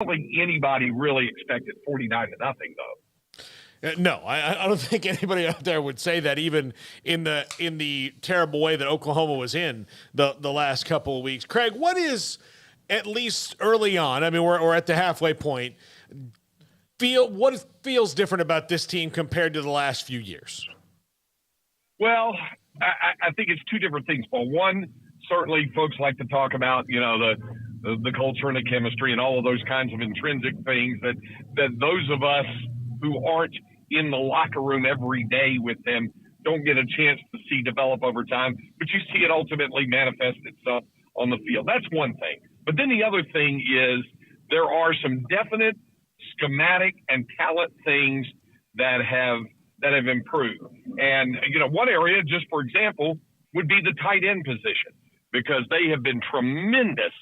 don't think anybody really expected 49-0, though. No, I don't think anybody out there would say that, even in the terrible way that Oklahoma was in the last couple of weeks. Craig, what is, at least early on, I mean, we're at the halfway point, what feels different about this team compared to the last few years? Well, I think it's two different things, Paul. One, certainly folks like to talk about, the culture and the chemistry and all of those kinds of intrinsic things that those of us who aren't in the locker room every day with them don't get a chance to see develop over time, but you see it ultimately manifest itself on the field. That's one thing. But then the other thing is there are some definite schematic and talent things that have improved. And, one area, just for example, would be the tight end position, because they have been tremendous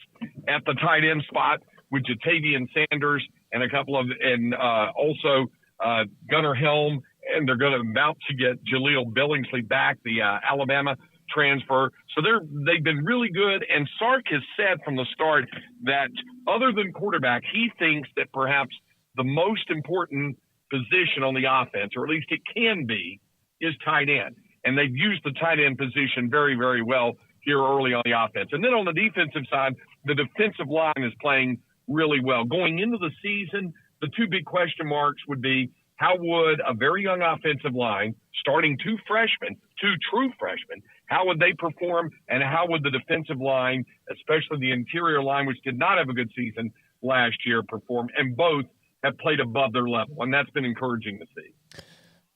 at the tight end spot with Jatavian Sanders and also Gunnar Helm, and they're about to get Jaleel Billingsley back, the Alabama transfer. So they've been really good. And Sark has said from the start that other than quarterback, he thinks that perhaps the most important position on the offense, or at least it can be, is tight end. And they've used the tight end position very, very well here early on the offense. And then on the defensive side, the defensive line is playing really well. Going into the season, the two big question marks would be, how would a very young offensive line, starting two true freshmen, how would they perform, and how would the defensive line, especially the interior line, which did not have a good season last year, perform? And both have played above their level, and that's been encouraging to see.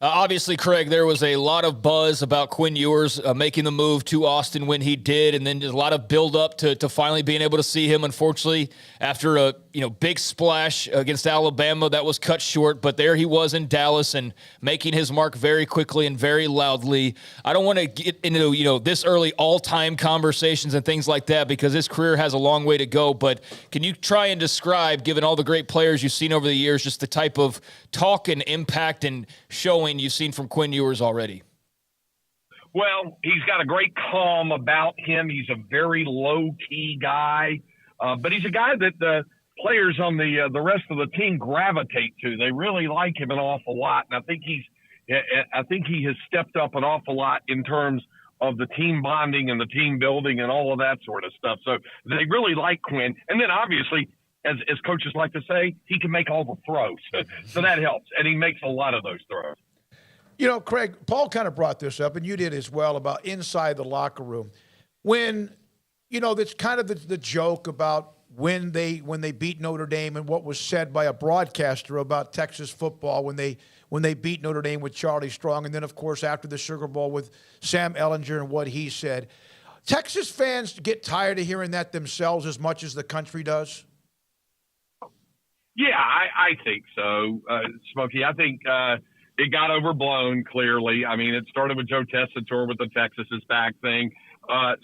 Obviously, Craig, there was a lot of buzz about Quinn Ewers making the move to Austin when he did, and then there's a lot of build-up to finally being able to see him. Unfortunately, after a big splash against Alabama, that was cut short, but there he was in Dallas and making his mark very quickly and very loudly. I don't want to get into this early all-time conversations and things like that, because his career has a long way to go, but can you try and describe, given all the great players you've seen over the years, just the type of talk and impact and showing you've seen from Quinn Ewers already? Well, he's got a great calm about him. He's a very low-key guy, but he's a guy that the players on the rest of the team gravitate to. They really like him an awful lot, and I think he has stepped up an awful lot in terms of the team bonding and the team building and all of that sort of stuff. So they really like Quinn, and then obviously, as coaches like to say, he can make all the throws, so that helps, and he makes a lot of those throws. Craig, Paul kind of brought this up, and you did as well, about inside the locker room. When, that's kind of the joke about when they beat Notre Dame and what was said by a broadcaster about Texas football when they beat Notre Dame with Charlie Strong, and then, of course, after the Sugar Bowl with Sam Ehlinger and what he said. Texas fans get tired of hearing that themselves as much as the country does? Yeah, I think so, Smokey. I think it got overblown, clearly. I mean, it started with Joe Tessitore with the Texas is back thing.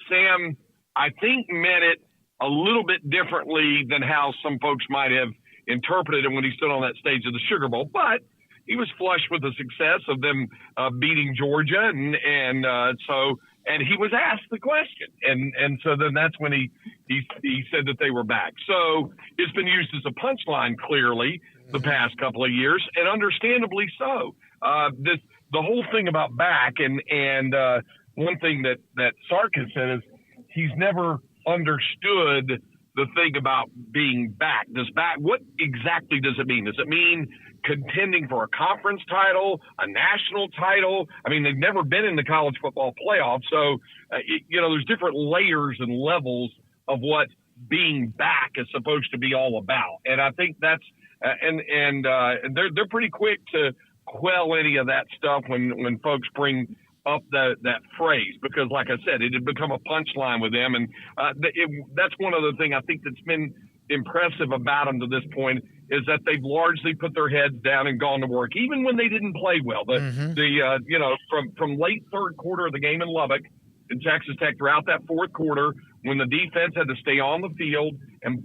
Sam, I think, meant it a little bit differently than how some folks might have interpreted it when he stood on that stage of the Sugar Bowl. But he was flush with the success of them beating Georgia, and he was asked the question, and so then that's when he said that they were back. So it's been used as a punchline, clearly, the past couple of years, and understandably so. The whole thing about back, and one thing that Sark has said is he's never understood the thing about being back. What exactly does it mean? Does it mean contending for a conference title, a national title? I mean, they've never been in the college football playoff, so there's different layers and levels of what being back is supposed to be all about. And I think that's and they're pretty quick to quell any of that stuff when folks bring up that phrase, because like I said, it had become a punchline with them, and that's one other thing I think that's been impressive about them to this point is that they've largely put their heads down and gone to work, even when they didn't play well. From late third quarter of the game in Lubbock in Texas Tech throughout that fourth quarter, when the defense had to stay on the field and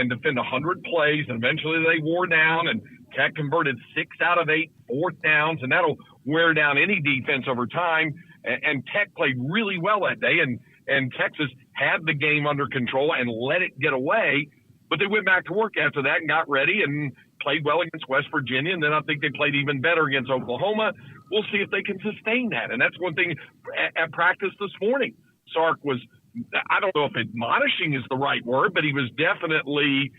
defend 100 plays, and eventually they wore down, and Tech converted 6 out of 8 fourth downs, and that'll wear down any defense over time. And Tech played really well that day, and Texas had the game under control and let it get away. But they went back to work after that and got ready and played well against West Virginia. And then I think they played even better against Oklahoma. We'll see if they can sustain that. And that's one thing at practice this morning. Sark was, I don't know if admonishing is the right word, but he was definitely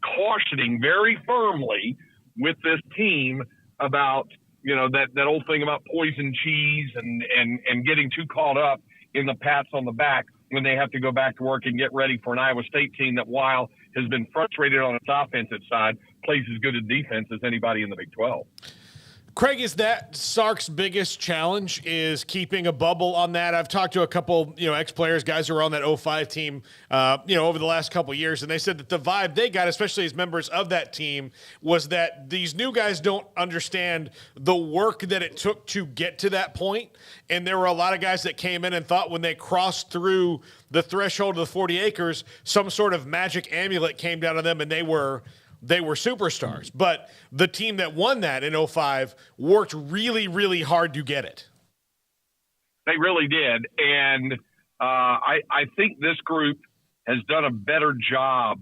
cautioning very firmly with this team about, that old thing about poison cheese and getting too caught up in the pats on the back when they have to go back to work and get ready for an Iowa State team that, while has been frustrated on its offensive side, plays as good a defense as anybody in the Big 12. Craig, is that Sark's biggest challenge, is keeping a bubble on that? I've talked to a couple, ex-players, guys who were on that 05 team, over the last couple of years, and they said that the vibe they got, especially as members of that team, was that these new guys don't understand the work that it took to get to that point. And there were a lot of guys that came in and thought when they crossed through the threshold of the 40 acres, some sort of magic amulet came down on them and they were superstars. But the team that won that in 05 worked really, really hard to get it. They really did. And I think this group has done a better job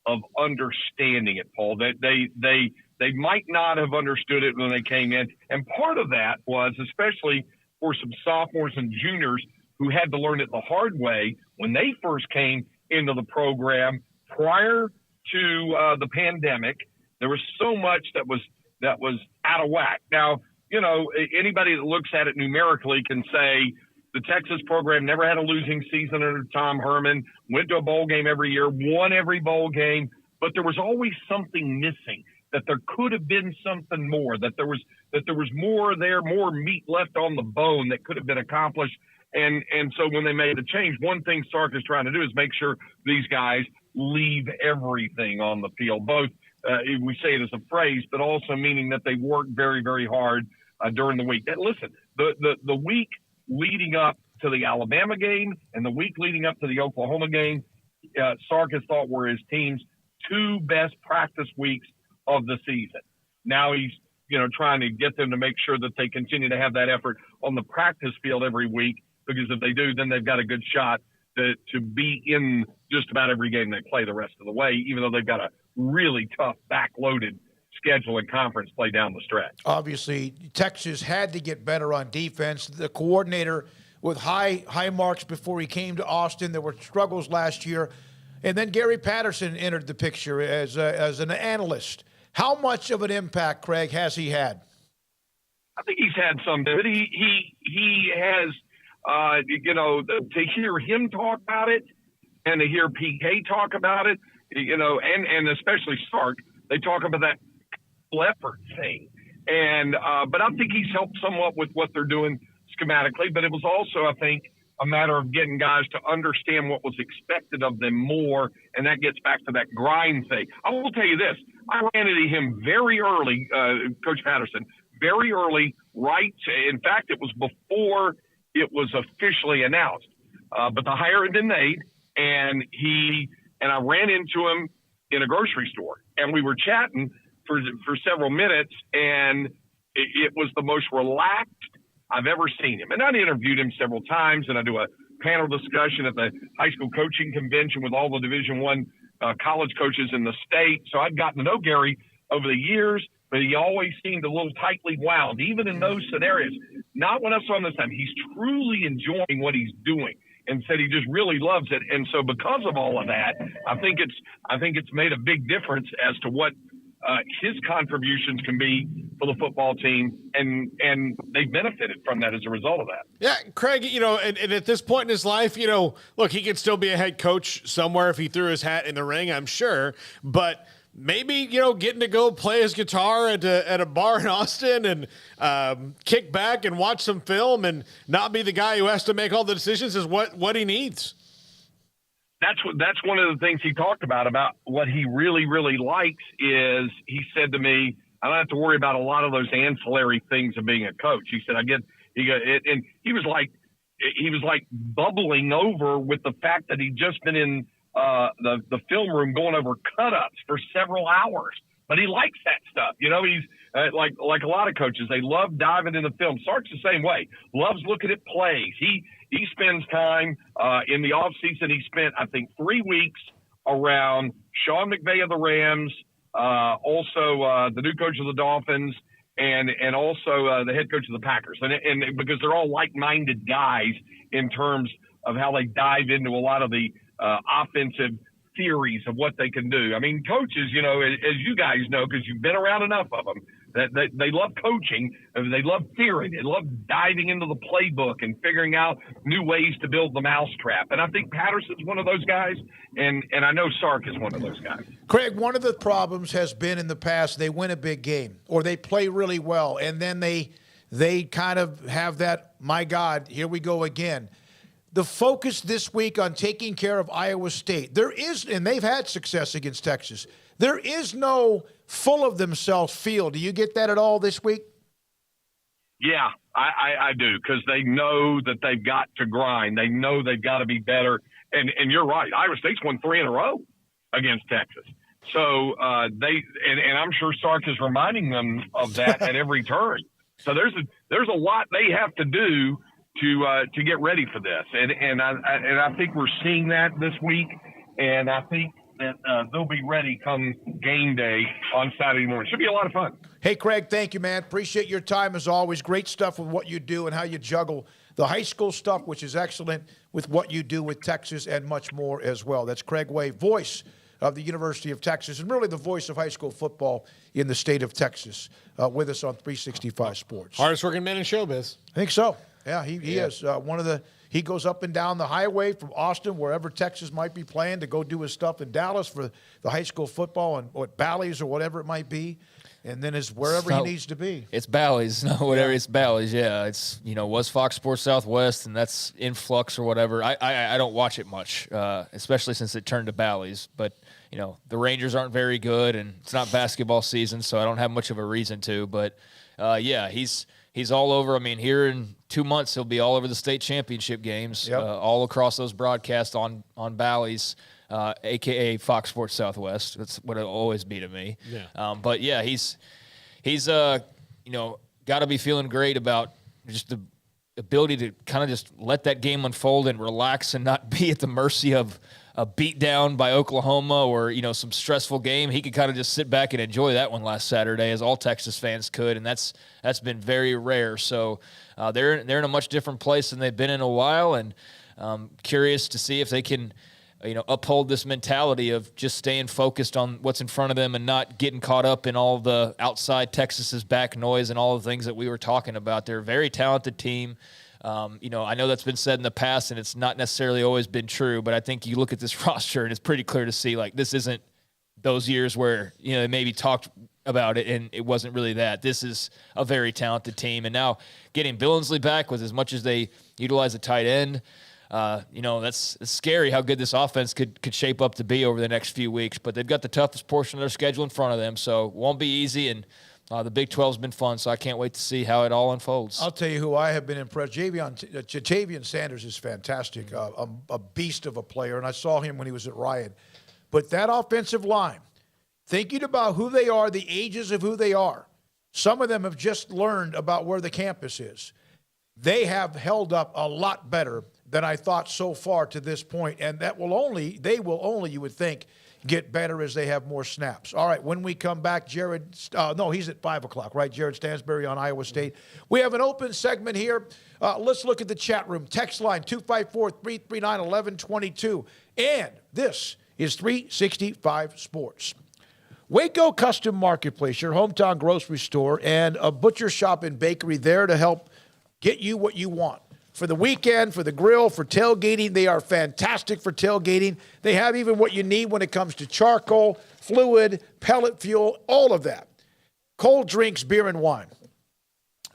of understanding it, Paul. They might not have understood it when they came in. And part of that was, especially for some sophomores and juniors who had to learn it the hard way when they first came into the program prior to the pandemic, there was so much that was out of whack. Now, anybody that looks at it numerically can say the Texas program never had a losing season under Tom Herman, went to a bowl game every year, won every bowl game, but there was always something missing, that there could have been something more, that there was more there, more meat left on the bone that could have been accomplished. And so when they made the change, one thing Sark is trying to do is make sure these guys leave everything on the field, both we say it as a phrase, but also meaning that they work very, very hard during the week. And listen, the week leading up to the Alabama game and the week leading up to the Oklahoma game, Sark has thought were his team's two best practice weeks of the season. Now he's trying to get them to make sure that they continue to have that effort on the practice field every week, because if they do, then they've got a good shot to be in just about every game they play the rest of the way, even though they've got a really tough backloaded schedule and conference play down the stretch. Obviously, Texas had to get better on defense. The coordinator with high marks before he came to Austin. There were struggles last year. And then Gary Patterson entered the picture as an analyst. How much of an impact, Craig, has he had? I think he's had some, but he has – to hear him talk about it and to hear PK talk about it, and especially Sark, they talk about that effort thing. And, but I think he's helped somewhat with what they're doing schematically, but it was also, I think, a matter of getting guys to understand what was expected of them more. And that gets back to that grind thing. I will tell you this, I ran into him very early, Coach Patterson, very early, right? In fact, it was before it was officially announced, but the hire had been made, and I ran into him in a grocery store, and we were chatting for several minutes, and it was the most relaxed I've ever seen him. And I interviewed him several times, and I do a panel discussion at the high school coaching convention with all the Division I college coaches in the state. So I'd gotten to know Gary over the years, but he always seemed a little tightly wound, even in those scenarios. Not when I saw him this time. He's truly enjoying what he's doing, and said he just really loves it. And so because of all of that, I think it's made a big difference as to what his contributions can be for the football team, and they benefited from that as a result of that. Yeah, Craig, and at this point in his life, look, he could still be a head coach somewhere if he threw his hat in the ring, I'm sure, but maybe, getting to go play his guitar at a bar in Austin and kick back and watch some film and not be the guy who has to make all the decisions is what he needs. That's one of the things he talked about what he really, really likes is, he said to me, I don't have to worry about a lot of those ancillary things of being a coach. He said, and he was like bubbling over with the fact that he'd just been in the film room going over cut-ups for several hours. But he likes that stuff. He's like a lot of coaches, they love diving into film. Sark's the same way, loves looking at plays. He spends time in the off season. He spent, I think, 3 weeks around Sean McVay of the Rams, also the new coach of the Dolphins, and also the head coach of the Packers. And because they're all like-minded guys in terms of how they dive into a lot of the offensive theories of what they can do. I mean, coaches, as you guys know, because you've been around enough of them, that they love coaching, they love theory, they love diving into the playbook and figuring out new ways to build the mousetrap. And I think Patterson's one of those guys, and I know Sark is one of those guys. Craig, one of the problems has been in the past they win a big game or they play really well, and then they kind of have that, my God, here we go again. The focus this week on taking care of Iowa State, and they've had success against Texas, there is no full of themselves feel. Do you get that at all this week? Yeah, I do, because they know that they've got to grind. They know they've got to be better. And you're right. Iowa State's won 3 in a row against Texas. So and I'm sure Sark is reminding them of that at every turn. So there's a lot they have to do to get ready for this, and I think we're seeing that this week, and I think that they'll be ready come game day on Saturday morning. Should be a lot of fun. Hey, Craig, thank you, man. Appreciate your time as always. Great stuff with what you do and how you juggle the high school stuff, which is excellent, with what you do with Texas and much more as well. That's Craig Way, voice of the University of Texas, and really the voice of high school football in the state of Texas, with us on 365 Sports. Hardest working man in showbiz. I think so. Yeah, he is one of the. He goes up and down the highway from Austin, wherever Texas might be playing, to go do his stuff in Dallas for the high school football and what Bally's or whatever it might be, and then is wherever he needs to be. It's Bally's, no, whatever. Yeah. It's Bally's. Yeah, it's was Fox Sports Southwest, and that's in flux or whatever. I don't watch it much, especially since it turned to Bally's. But the Rangers aren't very good, and it's not basketball season, so I don't have much of a reason to. But yeah, he's all over. I mean, here in 2 months, he'll be all over the state championship games, all across those broadcasts on Bally's, a.k.a. Fox Sports Southwest. That's what it'll always be to me. Yeah. But, yeah, he's got to be feeling great about just the ability to kind of just let that game unfold and relax and not be at the mercy of a beatdown by Oklahoma or, some stressful game. He could kind of just sit back and enjoy that one last Saturday, as all Texas fans could, and that's been very rare. So they're in a much different place than they've been in a while, and curious to see if they can uphold this mentality of just staying focused on what's in front of them and not getting caught up in all the outside Texas's back noise and all the things that we were talking about. They're a very talented team. I know that's been said in the past, and it's not necessarily always been true, but I think you look at this roster, and it's pretty clear to see, this isn't those years where, they maybe talked about it, and it wasn't really that. This is a very talented team, and now getting Billingsley back with as much as they utilize a tight end, that's scary how good this offense could shape up to be over the next few weeks, but they've got the toughest portion of their schedule in front of them, so it won't be easy, and the Big 12's been fun, so I can't wait to see how it all unfolds. I'll tell you who I have been impressed. Ja'Tavion Sanders is fantastic, a beast of a player, and I saw him when he was at Riot. But that offensive line, thinking about who they are, the ages of who they are, some of them have just learned about where the campus is. They have held up a lot better than I thought so far to this point, and they will only, you would think, get better as they have more snaps. All right, when we come back, he's at 5 o'clock, right? Jared Stansberry on Iowa State. We have an open segment here. Let's look at the chat room. Text line 254-339-1122. And this is 365 Sports. Waco Custom Marketplace, your hometown grocery store, and a butcher shop and bakery there to help get you what you want. For the weekend, for the grill, for tailgating, they are fantastic for tailgating. They have even what you need when it comes to charcoal, fluid, pellet fuel, all of that. Cold drinks, beer, and wine.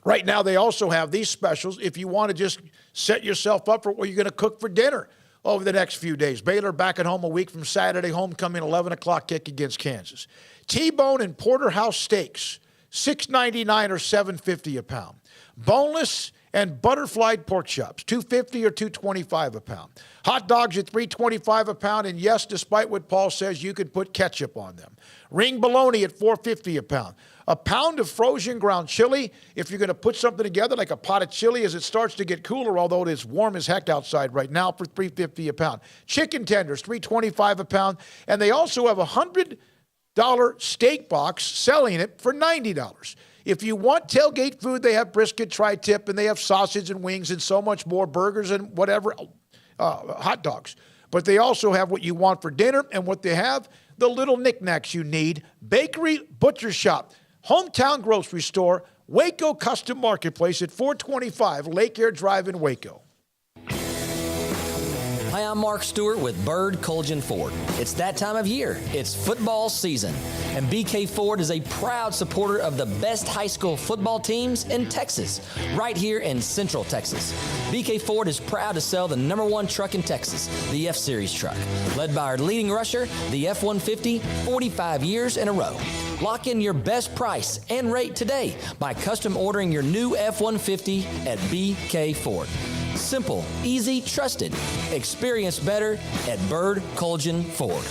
Right now, they also have these specials if you want to just set yourself up for what you're going to cook for dinner over the next few days. Baylor back at home a week from Saturday, homecoming 11 o'clock kick against Kansas. T-bone and porterhouse steaks, $6.99 or $7.50 a pound. Boneless And butterflied pork chops, $2.50 or $2.25 a pound. Hot dogs at $3.25 a pound, and yes, despite what Paul says, you could put ketchup on them. Ring bologna at $4.50 a pound. A pound of frozen ground chili, if you're going to put something together like a pot of chili as it starts to get cooler, although it is warm as heck outside right now, for $3.50 a pound. Chicken tenders, $3.25 a pound. And they also have a $100 steak box selling it for $90. If you want tailgate food, they have brisket, tri-tip, and they have sausage and wings and so much more, burgers and whatever, hot dogs. But they also have what you want for dinner, and what they have, the little knickknacks you need. Bakery, butcher shop, hometown grocery store, Waco Custom Marketplace at 425 Lake Air Drive in Waco. Hi, I'm Mark Stewart with Bird Colgan Ford. It's that time of year. It's football season. And BK Ford is a proud supporter of the best high school football teams in Texas, right here in Central Texas. BK Ford is proud to sell the #1 truck in Texas, the F-Series truck, led by our leading rusher, the F-150, 45 years in a row. Lock in your best price and rate today by custom ordering your new F-150 at BK Ford. Simple, easy, trusted. Experience better at Bird Colgan Ford.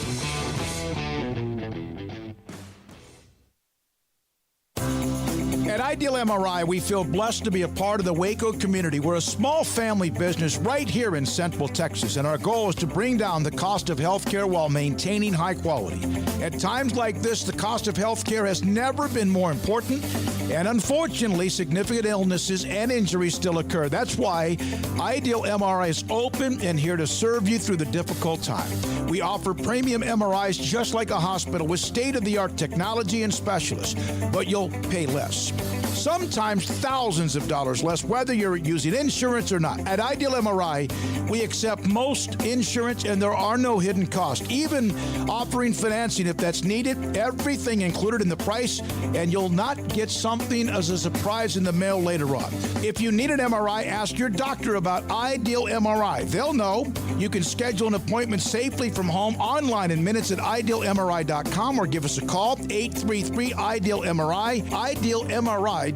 At Ideal MRI, we feel blessed to be a part of the Waco community. We're a small family business right here in Central Texas, and our goal is to bring down the cost of health care while maintaining high quality. At times like this, the cost of health care has never been more important, and unfortunately, significant illnesses and injuries still occur. That's why Ideal MRI is open and here to serve you through the difficult time. We offer premium MRIs just like a hospital with state-of-the-art technology and specialists, but you'll pay less. Sometimes thousands of dollars less, whether you're using insurance or not. At Ideal MRI, we accept most insurance and there are no hidden costs, even offering financing if that's needed. Everything included in the price, and you'll not get something as a surprise in the mail later on. If you need an MRI, ask your doctor about Ideal MRI. They'll know. You can schedule an appointment safely from home online in minutes at idealmri.com or give us a call, 833-IDEAL-MRI, idealmri.com.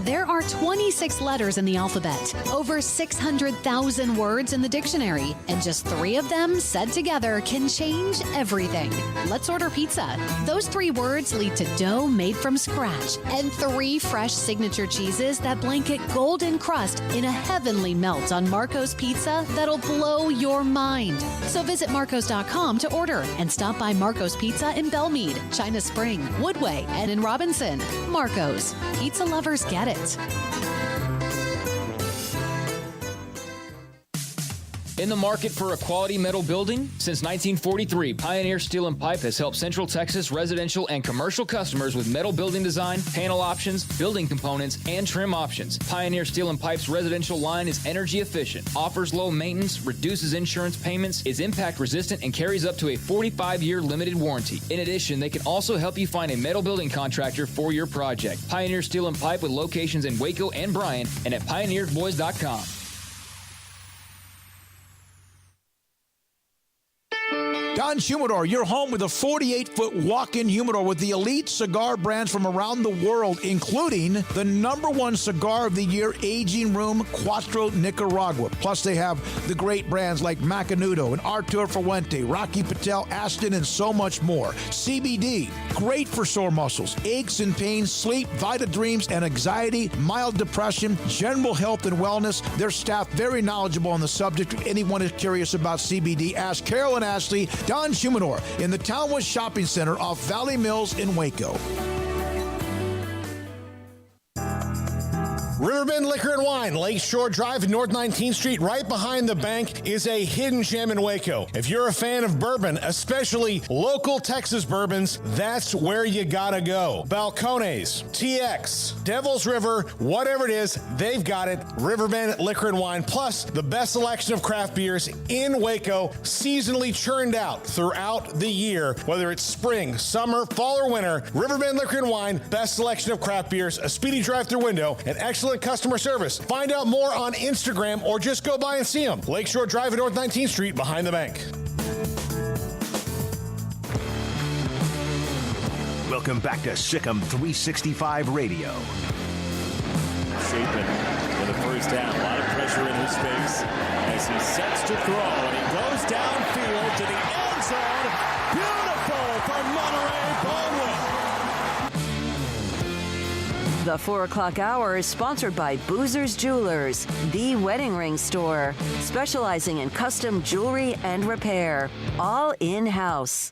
There are 26 letters in the alphabet, over 600,000 words in the dictionary, and just 3 of them said together can change everything. Let's order pizza. Those 3 words lead to dough made from scratch and 3 fresh signature cheeses that blanket golden crust in a heavenly melt on Marco's Pizza that'll blow your mind. So visit marcos.com to order and stop by Marco's Pizza in Belmead, China Spring, Woodway, and in Robinson. Marco's. Pizza lovers get it. In the market for a quality metal building? Since 1943, Pioneer Steel & Pipe has helped Central Texas residential and commercial customers with metal building design, panel options, building components, and trim options. Pioneer Steel & Pipe's residential line is energy efficient, offers low maintenance, reduces insurance payments, is impact resistant, and carries up to a 45-year limited warranty. In addition, they can also help you find a metal building contractor for your project. Pioneer Steel & Pipe with locations in Waco and Bryan and at pioneersboys.com. Don Humidor, your home with a 48-foot walk-in humidor with the elite cigar brands from around the world, including the #1 cigar of the year, Aging Room Cuatro Nicaragua. Plus, they have the great brands like Macanudo and Artur Fuente, Rocky Patel, Aston, and so much more. CBD, great for sore muscles, aches and pains, sleep, Vita Dreams, and anxiety, mild depression, general health and wellness. Their staff very knowledgeable on the subject. If anyone is curious about CBD, ask Carol and Ashley. Don Humidor in the Townwood Shopping Center off Valley Mills in Waco. Riverbend Liquor and Wine, Lakeshore Drive and North 19th Street, right behind the bank, is a hidden gem in Waco. If you're a fan of bourbon, especially local Texas bourbons, that's where you gotta go. Balcones, TX, Devil's River, whatever it is, they've got it. Riverbend Liquor and Wine, plus the best selection of craft beers in Waco, seasonally churned out throughout the year, whether it's spring, summer, fall, or winter. Riverbend Liquor and Wine, best selection of craft beers, a speedy drive-through window, and excellent customer service. Find out more on Instagram or just go by and see them. Lakeshore Drive at North 19th Street behind the bank. Welcome back to Sikkim 365 Radio. Shapen in the first half. A lot of pressure in his face as he sets to throw. And he goes downfield to the end zone. Beautiful for Monterey Baldwin. The 4 o'clock hour is sponsored by Boozer's Jewelers, the wedding ring store, specializing in custom jewelry and repair, all in-house.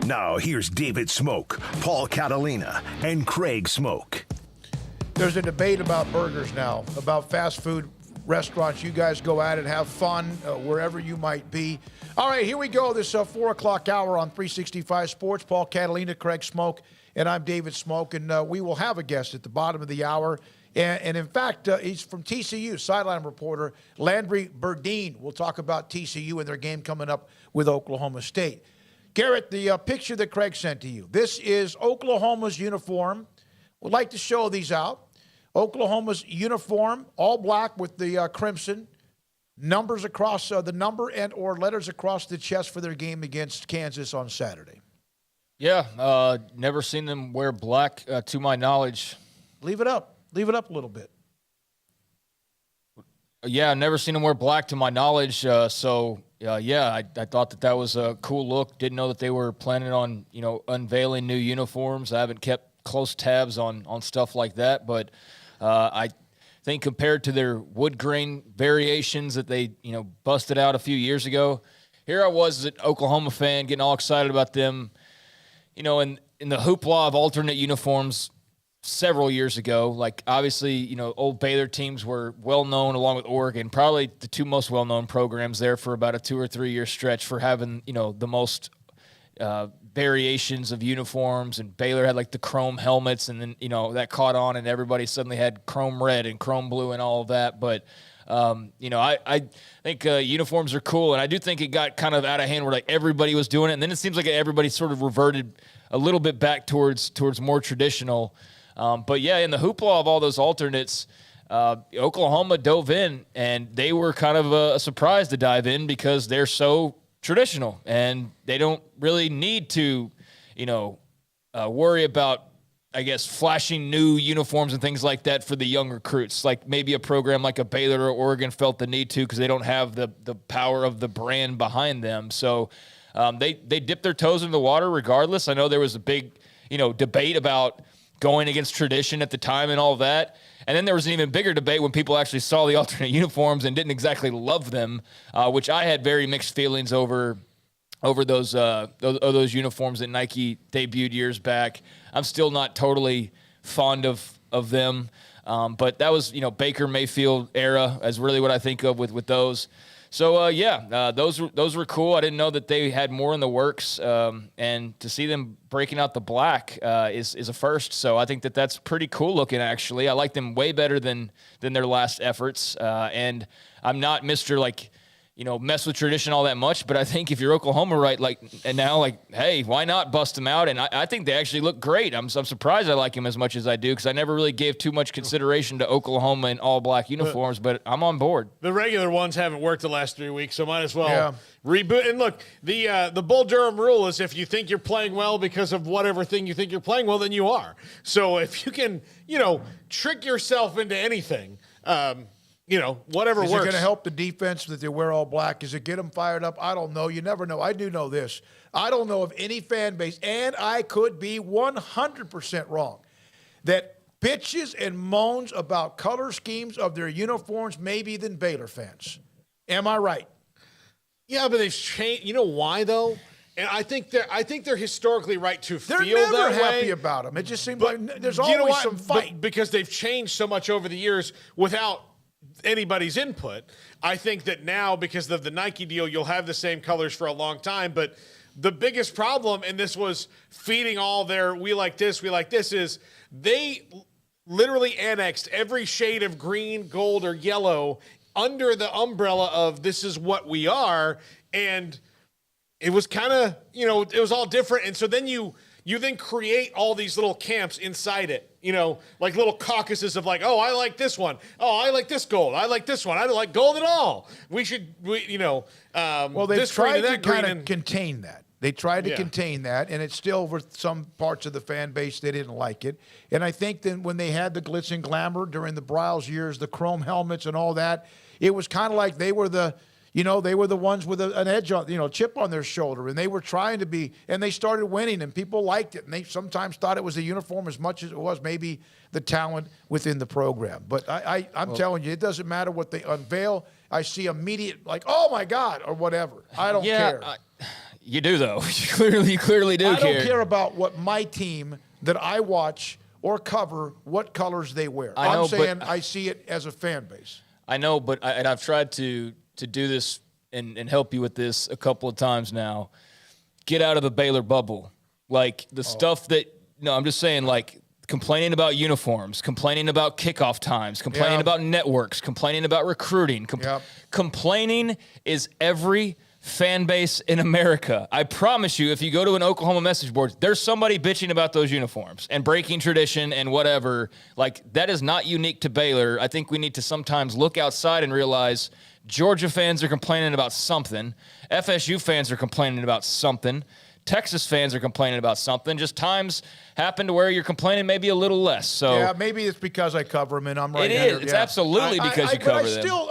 Now here's David Smoak, Paul Catalina, and Craig Smoak. There's a debate about burgers now, about fast food restaurants. You guys go at it, have fun wherever you might be. All right, here we go. This 4 o'clock hour on 365 Sports. Paul Catalina, Craig Smoak, and I'm David Smoak. And we will have a guest at the bottom of the hour. And in fact, he's from TCU, sideline reporter Landry Burdine. We'll talk about TCU and their game coming up with Oklahoma State. Garrett, the picture that Craig sent to you. This is Oklahoma's uniform. We'd like to show these out. Oklahoma's uniform, all black with the crimson. Numbers across the number and or letters across the chest for their game against Kansas on Saturday. Yeah, never seen them wear black to my knowledge. Leave it up. Leave it up a little bit. Yeah, never seen them wear black to my knowledge. I thought that was a cool look. Didn't know that they were planning on, unveiling new uniforms. I haven't kept close tabs on stuff like that, but I think compared to their wood grain variations that they, busted out a few years ago, here I was as an Oklahoma fan getting all excited about them, in the hoopla of alternate uniforms several years ago. Like, obviously, old Baylor teams were well-known along with Oregon, probably the two most well-known programs there for about a 2 or 3 year stretch for having, the most variations of uniforms. And Baylor had like the chrome helmets, and then, that caught on and everybody suddenly had chrome red and chrome blue and all of that. But, I think uniforms are cool, and I do think it got kind of out of hand where like everybody was doing it. And then it seems like everybody sort of reverted a little bit back towards more traditional. But yeah, in the hoopla of all those alternates, Oklahoma dove in, and they were kind of a surprise to dive in because they're so traditional, and they don't really need to, worry about, I guess, flashing new uniforms and things like that for the young recruits. Like maybe a program like a Baylor or Oregon felt the need to because they don't have the power of the brand behind them. So they dipped their toes in the water regardless. I know there was a big, debate about going against tradition at the time and all of that. And then there was an even bigger debate when people actually saw the alternate uniforms and didn't exactly love them, which I had very mixed feelings over those uniforms that Nike debuted years back. I'm still not totally fond of them, but that was, Baker Mayfield era is really what I think of with those. So, those were cool. I didn't know that they had more in the works, and to see them breaking out the black is a first. So I think that's pretty cool looking, actually. I like them way better than their last efforts, and I'm not Mr. Mess with tradition all that much, but I think if you're Oklahoma hey, why not bust them out? And I think they actually look great. I'm surprised I like them as much as I do because I never really gave too much consideration to Oklahoma in all black uniforms, but I'm on board. The regular ones haven't worked the last 3 weeks, so might as well reboot. And look, the Bull Durham rule is if you think you're playing well because of whatever thing you think you're playing well, then you are. So if you can, trick yourself into anything, whatever works. Is it going to help the defense that they wear all black? Does it get them fired up? I don't know. You never know. I do know this. I don't know of any fan base, and I could be 100% wrong, that bitches and moans about color schemes of their uniforms maybe than Baylor fans. Am I right? Yeah, but they've changed. You know why, though? And I think they're historically right to feel that way. They're never happy about them. It just seems like there's always some fight. Because they've changed so much over the years without anybody's input. I think that now, because of the Nike deal, you'll have the same colors for a long time. But the biggest problem, and this was feeding all their we like this, is they literally annexed every shade of green, gold, or yellow under the umbrella of this is what we are. And it was kind of, it was all different. And so then you then create all these little camps inside it, like little caucuses of like, oh, I like this one. Oh, I like this gold. I like this one. I don't like gold at all. Well, they've tried to kind of contain that. They tried to contain that, and it's still for some parts of the fan base, they didn't like it. And I think then when they had the glitz and glamour during the Bryles years, the chrome helmets and all that, it was kind of like they were the ones with an edge on, chip on their shoulder, and they were trying to be, and they started winning, and people liked it, and they sometimes thought it was the uniform as much as it was maybe the talent within the program. But I'm telling you, it doesn't matter what they unveil. I see immediate, like, oh my God, or whatever. I don't care. You do, though. You clearly do care. I don't care about what my team that I watch or cover, what colors they wear. I'm saying I see it as a fan base. I know, but I've tried to do this and help you with this a couple of times now. Get out of the Baylor bubble. Like, the stuff that – no, I'm just saying, like, complaining about uniforms, complaining about kickoff times, complaining about networks, complaining about recruiting. Complaining is every – fan base in America. I promise you, if you go to an Oklahoma message board, there's somebody bitching about those uniforms and breaking tradition and whatever. Like, that is not unique to Baylor. I think we need to sometimes look outside and realize Georgia fans are complaining about something. FSU fans are complaining about something. Texas fans are complaining about something. Just times happen to where you're complaining maybe a little less. So yeah, maybe it's because I cover them and I'm right. It is. It's absolutely because you cover them.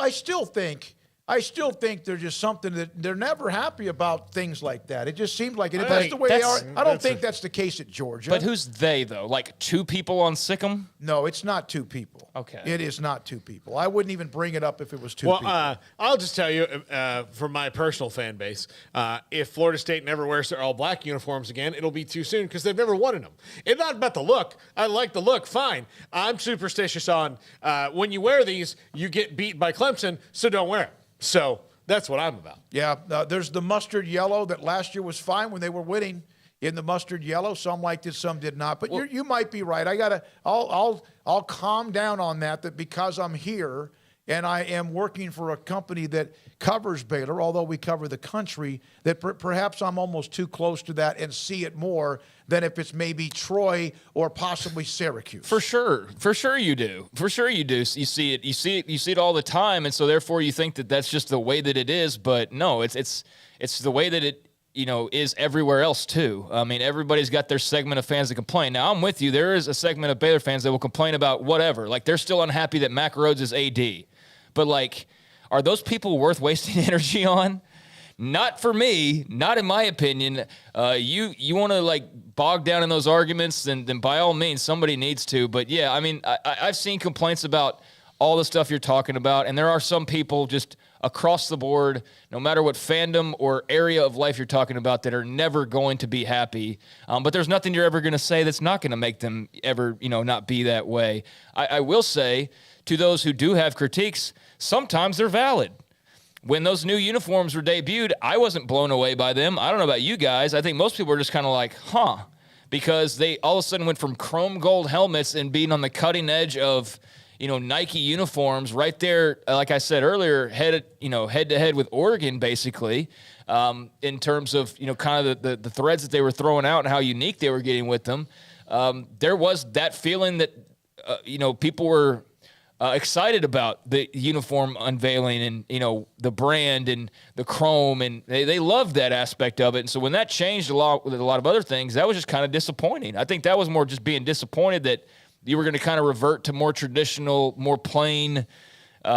I still think there's just something that they're never happy about things like that. It just seems like it. That's the way they are. I don't think that's the case at Georgia. But who's they, though? Like two people on Sikkim? No, it's not two people. Okay. It is not two people. I wouldn't even bring it up if it was two people. I'll just tell you, from my personal fan base, if Florida State never wears their all-black uniforms again, it'll be too soon because they've never wanted them. It's not about the look. I like the look, fine. I'm superstitious on when you wear these, you get beat by Clemson, so don't wear them. So that's what I'm about. Yeah, there's the mustard yellow that last year was fine when they were winning in the mustard yellow. Some liked it, some did not. But you might be right. I'll calm down on that because I'm here and I am working for a company that covers Baylor, although we cover the country, that perhaps I'm almost too close to that and see it more than if it's maybe Troy or possibly Syracuse. For sure you do. You see it all the time, and so therefore you think that that's just the way that it is. But no, it's the way that it is everywhere else too. I mean, everybody's got their segment of fans that complain. Now I'm with you. There is a segment of Baylor fans that will complain about whatever. Like they're still unhappy that Mac Rhodes is AD, but like, are those people worth wasting energy on? Not for me, not in my opinion. You want to like bog down in those arguments, then by all means, somebody needs to. But yeah, I mean, I've seen complaints about all the stuff you're talking about, and there are some people just across the board, no matter what fandom or area of life you're talking about, that are never going to be happy. But there's nothing you're ever going to say that's not going to make them ever, not be that way. I will say to those who do have critiques, sometimes they're valid. When those new uniforms were debuted, I wasn't blown away by them. I don't know about you guys. I think most people were just kind of like, because they all of a sudden went from chrome gold helmets and being on the cutting edge of, Nike uniforms right there, like I said earlier, head to head with Oregon, basically, in terms of, kind of the threads that they were throwing out and how unique they were getting with them. There was that feeling that, people were excited about the uniform unveiling and, the brand and the chrome, and they loved that aspect of it. And so when that changed a lot with a lot of other things, that was just kind of disappointing. I think that was more just being disappointed that you were going to kind of revert to more traditional, more plain,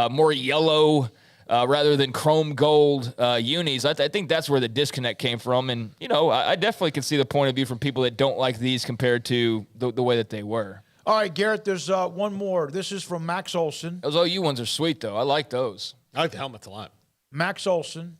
more yellow, rather than chrome gold unis. I think that's where the disconnect came from. And, I definitely can see the point of view from people that don't like these compared to the way that they were. All right, Garrett, there's one more. This is from Max Olson. Those OU ones are sweet, though. I like those. I like the helmets a lot. Max Olson.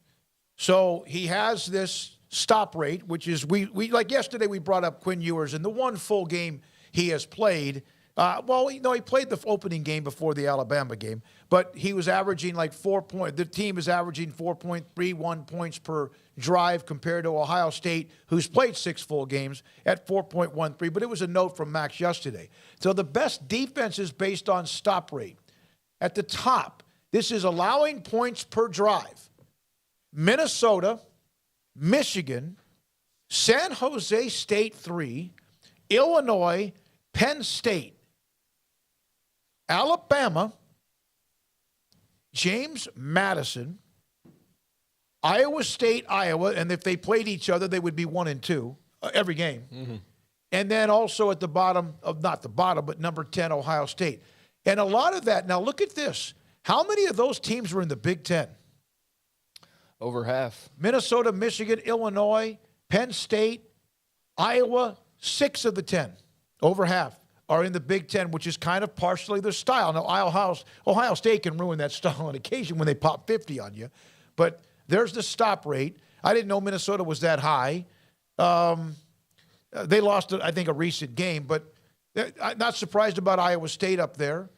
So he has this stop rate, which is, we like yesterday we brought up Quinn Ewers, and the one full game he has played. He played the opening game before the Alabama game, but he was averaging like 4 points. The team is averaging 4.31 points per drive compared to Ohio State, who's played 6 full games at 4.13. But it was a note from Max yesterday. So the best defense is based on stop rate. At the top, this is allowing points per drive. Minnesota, Michigan, San Jose State 3, Illinois, Penn State, Alabama, James Madison, Iowa State, Iowa, and if they played each other, they would be 1-2 every game. Mm-hmm. And then also at the bottom of, not the bottom, but number 10, Ohio State. And a lot of that, now look at this. How many of those teams were in the Big Ten? Over half. Minnesota, Michigan, Illinois, Penn State, Iowa, 6 of the 10, over half, are in the Big Ten, which is kind of partially their style. Now, Ohio State can ruin that style on occasion when they pop 50 on you. But there's the stop rate. I didn't know Minnesota was that high. They lost, I think, a recent game, but I'm not surprised about Iowa State up there.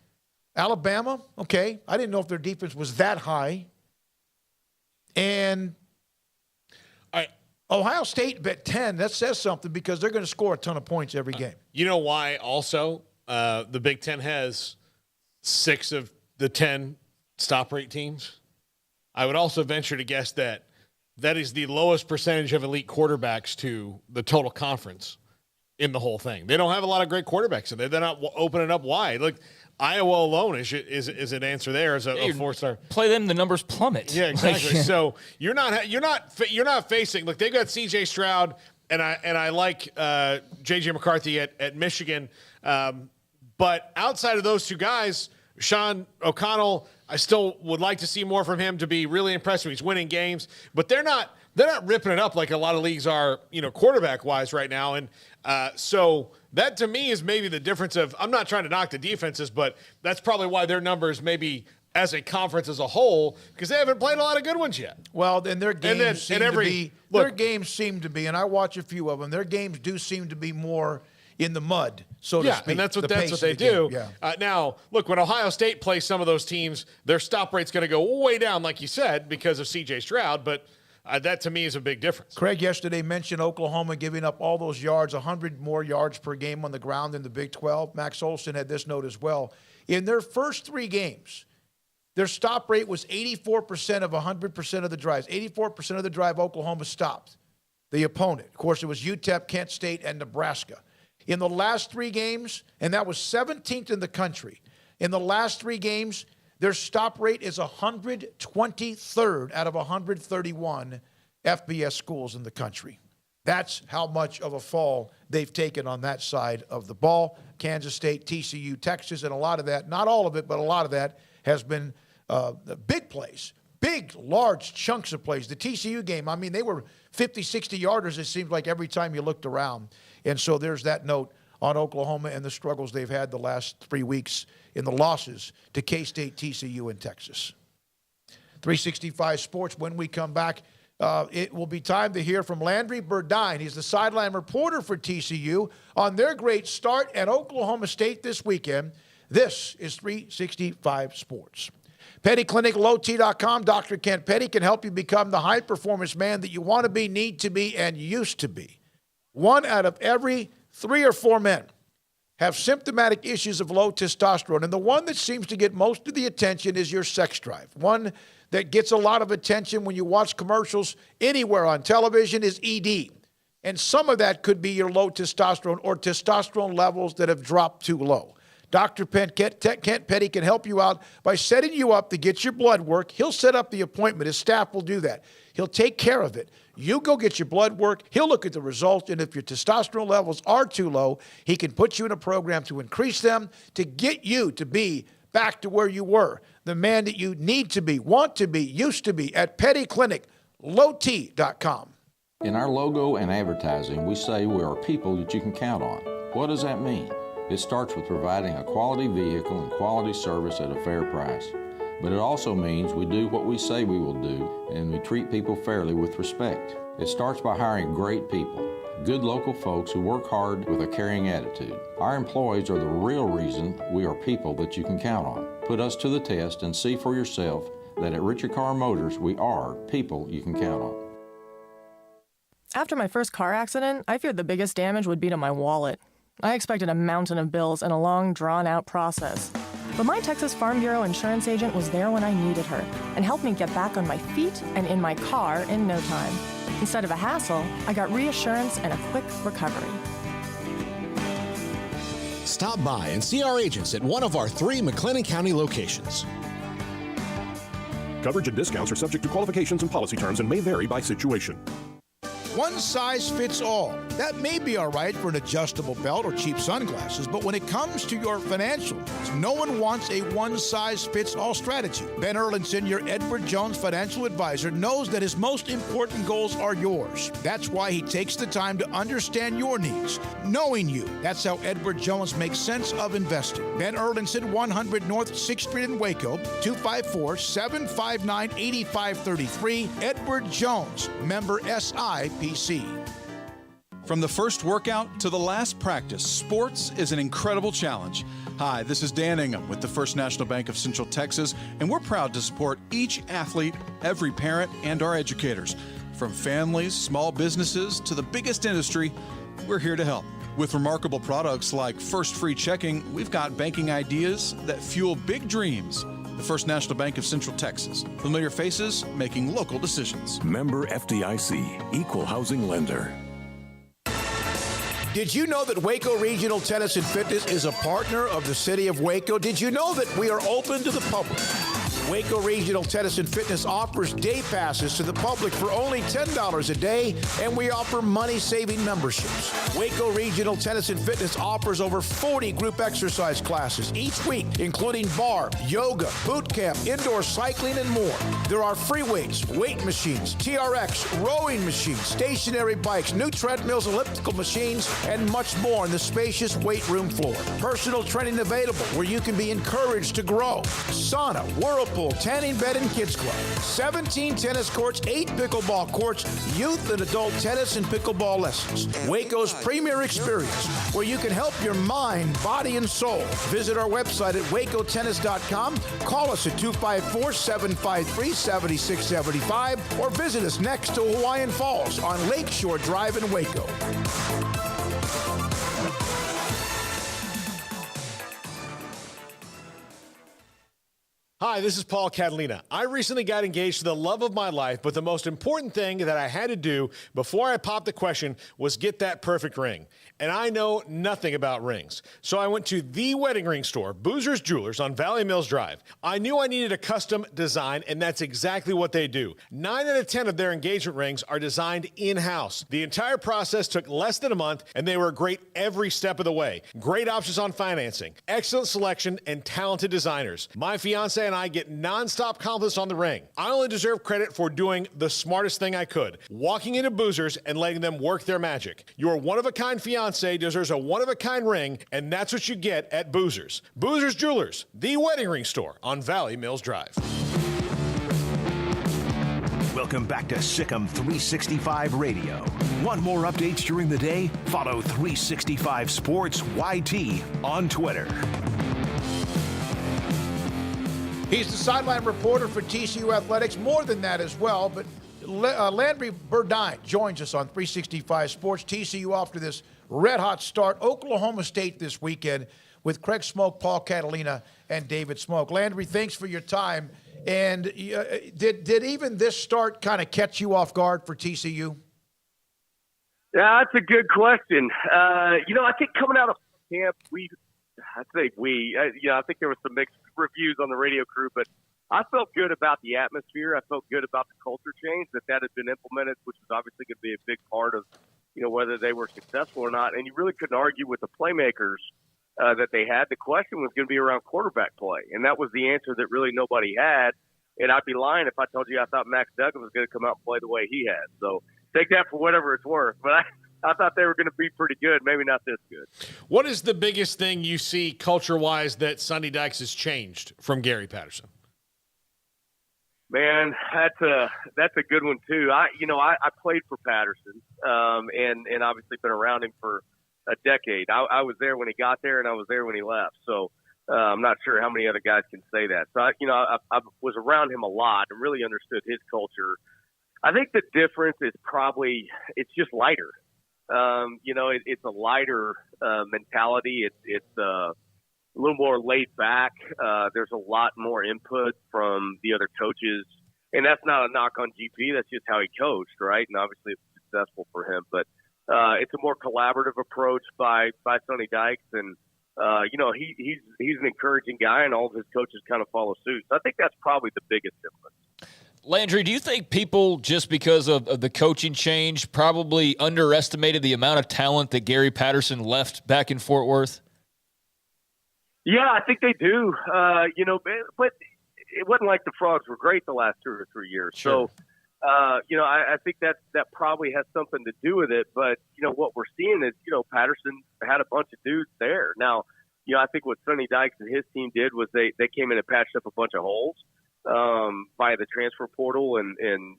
Alabama, okay. I didn't know if their defense was that high. And Ohio State bet 10. That says something because they're going to score a ton of points every game. You know why also the Big Ten has 6 of the 10 stop rate teams? I would also venture to guess that is the lowest percentage of elite quarterbacks to the total conference in the whole thing. They don't have a lot of great quarterbacks in there. They're not opening up wide. Look, Iowa alone is an answer there as a 4-star. Play them, the numbers plummet. Yeah, exactly. So you're not facing. Look, they've got C.J. Stroud, and I like J.J. McCarthy at Michigan, but outside of those two guys, Sean O'Connell, I still would like to see more from him to be really impressive. He's winning games, but they're not ripping it up like a lot of leagues are, quarterback wise right now. And so that to me is maybe the difference of, I'm not trying to knock the defenses, but that's probably why their numbers maybe as a conference as a whole, because they haven't played a lot of good ones yet. Well, then their games seem to be, and I watch a few of them, their games do seem to be more in the mud, so to speak. And that's what they do. Yeah. Now, look, when Ohio State plays some of those teams, their stop rate's going to go way down, like you said, because of C.J. Stroud, but that to me is a big difference. Craig yesterday mentioned Oklahoma giving up all those yards, 100 more yards per game on the ground in the Big 12. Max Olson had this note as well. In their first 3 games, their stop rate was 84% of 100% of the drives. 84% of the drive Oklahoma stopped the opponent. Of course, it was UTEP, Kent State, and Nebraska. In the last 3 games, and that was 17th in the country, in the last 3 games, their stop rate is 123rd out of 131 FBS schools in the country. That's how much of a fall they've taken on that side of the ball. Kansas State, TCU, Texas, and a lot of that, not all of it, but a lot of that has been the big plays, big, large chunks of plays. The TCU game, I mean, they were 50, 60-yarders, it seemed like, every time you looked around. And so there's that note on Oklahoma and the struggles they've had the last 3 weeks in the losses to K-State, TCU, and Texas. 365 Sports, when we come back, it will be time to hear from Landry Burdine. He's the sideline reporter for TCU on their great start at Oklahoma State this weekend. This is 365 Sports. Petty Clinic, lowt.com. Dr. Kent Petty can help you become the high-performance man that you want to be, need to be, and used to be. 1 out of every 3 or 4 men have symptomatic issues of low testosterone, and the one that seems to get most of the attention is your sex drive. One that gets a lot of attention when you watch commercials anywhere on television is ED, and some of that could be your low testosterone or testosterone levels that have dropped too low. Dr. Kent Petty can help you out by setting you up to get your blood work. He'll set up the appointment. His staff will do that. He'll take care of it. You go get your blood work. He'll look at the results, and if your testosterone levels are too low, he can put you in a program to increase them to get you to be back to where you were, the man that you need to be, want to be, used to be at Petty Clinic, lowt.com. In our logo and advertising, we say we are people that you can count on. What does that mean? It starts with providing a quality vehicle and quality service at a fair price. But it also means we do what we say we will do, and we treat people fairly with respect. It starts by hiring great people, good local folks who work hard with a caring attitude. Our employees are the real reason we are people that you can count on. Put us to the test and see for yourself that at Richard Carr Motors, we are people you can count on. After my first car accident, I feared the biggest damage would be to my wallet. I expected a mountain of bills and a long, drawn-out process. But my Texas Farm Bureau insurance agent was there when I needed her and helped me get back on my feet and in my car in no time. Instead of a hassle, I got reassurance and a quick recovery. Stop by and see our agents at one of our 3 McLennan County locations. Coverage and discounts are subject to qualifications and policy terms and may vary by situation. One size fits all. That may be all right for an adjustable belt or cheap sunglasses, but when it comes to your financial needs, no one wants a one-size-fits-all strategy. Ben Erlinson, your Edward Jones financial advisor, knows that his most important goals are yours. That's why he takes the time to understand your needs, knowing you. That's how Edward Jones makes sense of investing. Ben Erlinson, 100 North 6th Street in Waco, 254-759-8533. Edward Jones, member SIPC. From the first workout to the last practice, sports is an incredible challenge. Hi, this is Dan Ingham with the First National Bank of Central Texas, and we're proud to support each athlete, every parent, and our educators. From families, small businesses, to the biggest industry, we're here to help. With remarkable products like First Free Checking, we've got banking ideas that fuel big dreams. The First National Bank of Central Texas. Familiar faces making local decisions. Member FDIC, Equal Housing Lender. Did you know that Waco Regional Tennis and Fitness is a partner of the City of Waco? Did you know that we are open to the public? Waco Regional Tennis and Fitness offers day passes to the public for only $10 a day, and we offer money-saving memberships. Waco Regional Tennis and Fitness offers over 40 group exercise classes each week, including bar, yoga, boot camp, indoor cycling, and more. There are free weights, weight machines, TRX, rowing machines, stationary bikes, new treadmills, elliptical machines, and much more on the spacious weight room floor. Personal training available where you can be encouraged to grow. Sauna, whirlpool, tanning bed and kids club, 17 tennis courts, 8 pickleball courts, youth and adult tennis and pickleball lessons. Waco's premier experience where you can help your mind, body, and soul. Visit our website at wacotennis.com. Call us at 254-753-7675 or visit us next to Hawaiian Falls on Lakeshore Drive in Waco. Hi, this is Paul Catalina. I recently got engaged to the love of my life, but the most important thing that I had to do before I popped the question was get that perfect ring. And I know nothing about rings. So I went to the wedding ring store, Boozer's Jewelers on Valley Mills Drive. I knew I needed a custom design, and that's exactly what they do. 9 out of 10 of their engagement rings are designed in-house. The entire process took less than a month, and they were great every step of the way. Great options on financing, excellent selection, and talented designers. My fiance and I get nonstop compliments on the ring. I only deserve credit for doing the smartest thing I could, walking into Boozer's and letting them work their magic. Your one-of-a-kind fiance deserves a one-of-a-kind ring, and that's what you get at Boozer's. Boozer's Jewelers, the wedding ring store on Valley Mills Drive. Welcome back to Sikkim 365 Radio. Want more updates during the day? Follow 365 Sports YT on Twitter. He's the sideline reporter for TCU Athletics. More than that as well, but Landry Burdine joins us on 365 Sports. TCU off to this red-hot start. Oklahoma State this weekend with Craig Smoak, Paul Catalina, and David Smoak. Landry, thanks for your time. And did even this start kind of catch you off guard for TCU? Yeah, that's a good question. I think coming out of camp, I think there was some mixed reviews on the radio crew, but I felt good about the atmosphere. I felt good about the culture change that had been implemented, which was obviously going to be a big part of, whether they were successful or not. And you really couldn't argue with the playmakers that they had. The question was going to be around quarterback play, and that was the answer that really nobody had. And I'd be lying if I told you I thought Max Duggan was going to come out and play the way he had. So take that for whatever it's worth. But I thought they were going to be pretty good, maybe not this good. What is the biggest thing you see culture-wise that Sonny Dykes has changed from Gary Patterson? Man, that's a good one too. I played for Patterson, and obviously been around him for a decade. I was there when he got there, and I was there when he left. So I'm not sure how many other guys can say that. So I was around him a lot and really understood his culture. I think the difference is probably it's just lighter. It's a lighter mentality. It's a little more laid back. There's a lot more input from the other coaches, and that's not a knock on GP. That's just how he coached, right? And obviously it's successful for him, but it's a more collaborative approach by Sonny Dykes, and he's an encouraging guy, and all of his coaches kind of follow suit. So I think that's probably the biggest difference. Landry, do you think people, just because of the coaching change, probably underestimated the amount of talent that Gary Patterson left back in Fort Worth? Yeah, I think they do. But it wasn't like the Frogs were great the last 2 or 3 years. Sure. So, I think that probably has something to do with it. But, what we're seeing is, Patterson had a bunch of dudes there. Now, I think what Sonny Dykes and his team did was they came in and patched up a bunch of holes via the transfer portal and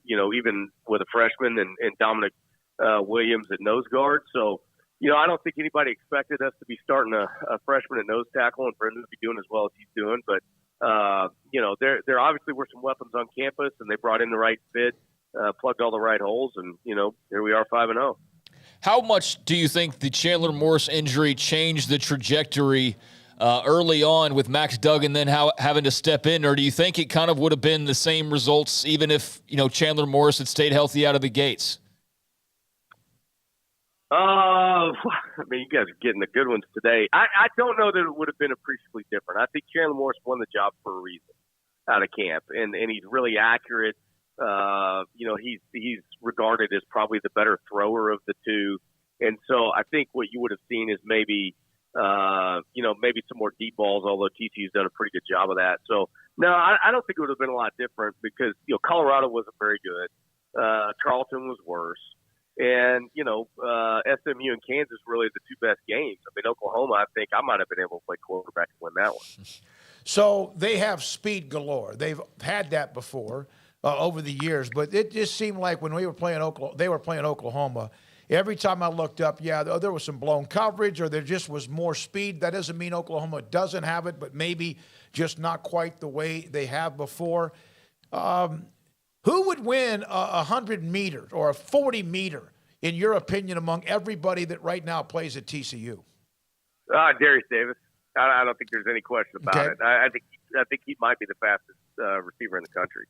even with a freshman and Dominic Williams at nose guard. So, I don't think anybody expected us to be starting a freshman at nose tackle and for him to be doing as well as he's doing. But, there obviously were some weapons on campus, and they brought in the right fit, plugged all the right holes, and, here we are 5-0. How much do you think the Chandler Morris injury changed the trajectory early on with Max Duggan then having to step in, or do you think it kind of would have been the same results even if, Chandler Morris had stayed healthy out of the gates? You guys are getting the good ones today. I don't know that it would have been appreciably different. I think Chandler Morris won the job for a reason out of camp, and he's really accurate. He's regarded as probably the better thrower of the two. And so I think what you would have seen is maybe some more deep balls, although TCU's done a pretty good job of that. So, no, I don't think it would have been a lot different because, Colorado wasn't very good. Charleston was worse. And, SMU and Kansas really the two best games. Oklahoma, I think I might have been able to play quarterback and win that one. So they have speed galore. They've had that before over the years. But it just seemed like when they were playing Oklahoma, every time I looked up, there was some blown coverage or there just was more speed. That doesn't mean Oklahoma doesn't have it, but maybe just not quite the way they have before. Who would win a 100 meters or a 40 meter, in your opinion, among everybody that right now plays at TCU? Darius Davis. I don't think there's any question about it. I think he might be the fastest receiver in the country.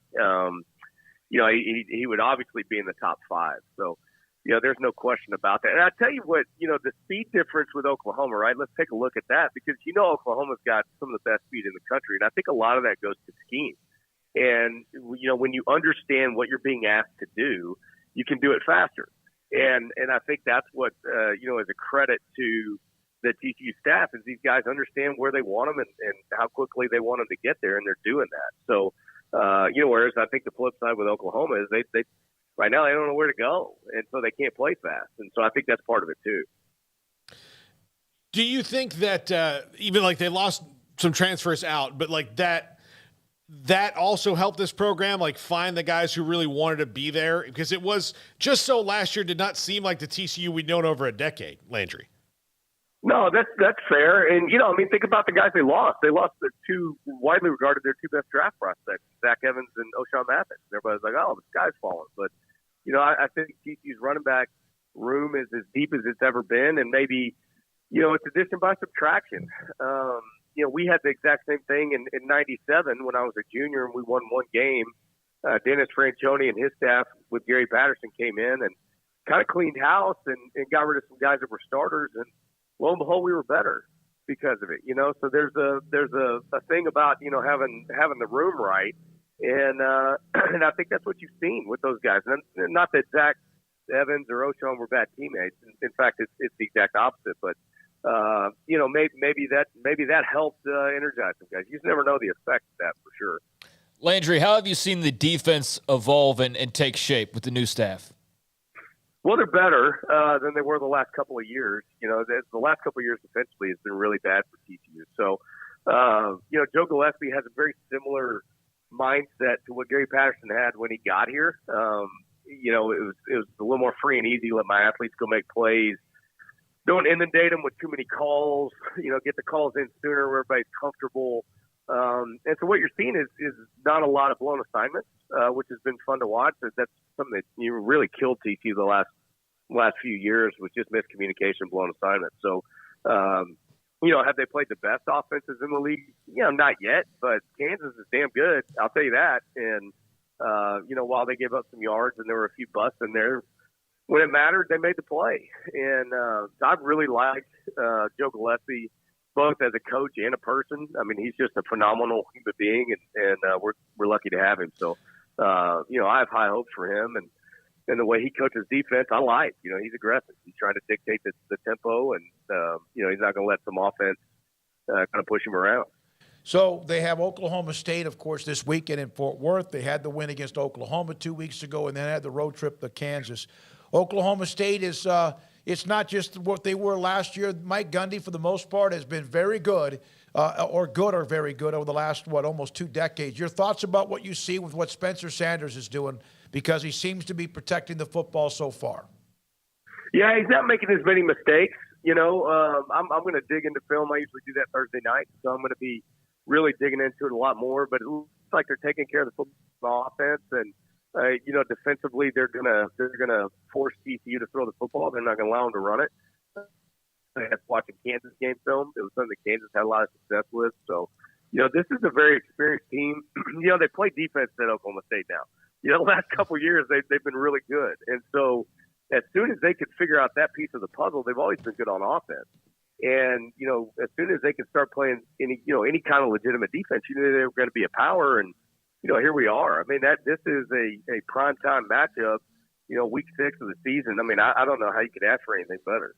He would obviously be in the top 5. So, there's no question about that. And I tell you what, the speed difference with Oklahoma, right? Let's take a look at that because Oklahoma's got some of the best speed in the country, and I think a lot of that goes to scheme. And, when you understand what you're being asked to do, you can do it faster. And I think that's what, is a credit to the TCU staff is these guys understand where they want them and how quickly they want them to get there, and they're doing that. So, whereas I think the flip side with Oklahoma is they right now they don't know where to go, and so they can't play fast. And so I think that's part of it too. Do you think that even like they lost some transfers out, but like that also helped this program, like find the guys who really wanted to be there? Because it was just so last year did not seem like the TCU we'd known over a decade, Landry. No, that's fair. And, think about the guys they lost. They lost their two widely regarded their two best draft prospects, Zach Evans and O'Shawn Mathis. Everybody's like, oh, the sky's falling. But, I think TCU's running back room is as deep as it's ever been. And maybe, it's addition by subtraction. We had the exact same thing in 97 when I was a junior and we won one game. Dennis Franchione and his staff with Gary Patterson came in and kind of cleaned house and got rid of some guys that were starters. And lo and behold, we were better because of it. So there's a thing about, having the room right. And I think that's what you've seen with those guys. And not that Zach Evans or O'Shawn were bad teammates. In fact, it's the exact opposite. But maybe that helped energize some guys. You just never know the effect of that for sure. Landry, how have you seen the defense evolve and take shape with the new staff? Well, they're better than they were the last couple of years. The last couple of years defensively has been really bad for TCU. So, Joe Gillespie has a very similar mindset to what Gary Patterson had when he got here. It was a little more free and easy. Let my athletes go make plays. Don't inundate them with too many calls. Get the calls in sooner where everybody's comfortable. And so what you're seeing is not a lot of blown assignments, which has been fun to watch. That's something that really killed TCU the last few years was just miscommunication, blown assignments. So, have they played the best offenses in the league? Not yet, but Kansas is damn good. I'll tell you that. And, while they gave up some yards and there were a few busts in there, when it mattered, they made the play. And I've really liked Joe Gillespie, both as a coach and a person. He's just a phenomenal human being, and we're lucky to have him. So, I have high hopes for him, and the way he coaches defense, I like. He's aggressive. He's trying to dictate the tempo, and he's not going to let some offense kind of push him around. So they have Oklahoma State, of course, this weekend in Fort Worth. They had the win against Oklahoma 2 weeks ago, and then had the road trip to Kansas. Oklahoma State is it's not just what they were last year. Mike Gundy, for the most part, has been very good, or very good over the last, almost 2 decades. Your thoughts about what you see with what Spencer Sanders is doing, because he seems to be protecting the football so far? Yeah, he's not making as many mistakes. I'm going to dig into film. I usually do that Thursday night, so I'm going to be really digging into it a lot more. But it looks like they're taking care of the football offense, and defensively they're gonna force TCU to throw the football. They're not going to allow them to run it. I had watching Kansas game film. It was something that Kansas had a lot of success with. So, this is a very experienced team. They play defense at Oklahoma State now. The last couple of years they've been really good, and so as soon as they could figure out that piece of the puzzle, they've always been good on offense. And, as soon as they can start playing any kind of legitimate defense, they were going to be a power. And, here we are. I mean, this is a primetime matchup, week 6 of the season. I mean, I don't know how you could ask for anything better.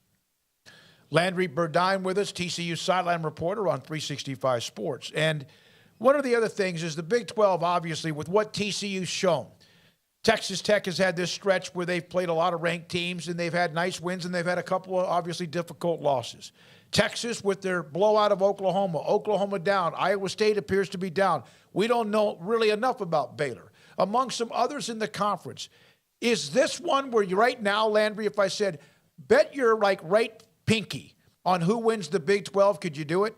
Landry Burdine with us, TCU sideline reporter on 365 Sports. And one of the other things is the Big 12, obviously, with what TCU's shown. Texas Tech has had this stretch where they've played a lot of ranked teams, and they've had nice wins, and they've had a couple of obviously difficult losses. Texas with their blowout of Oklahoma down. Iowa State appears to be down. We don't know really enough about Baylor. Among some others in the conference, is this one where right now, Landry, if I said, bet your right pinky on who wins the Big 12, could you do it?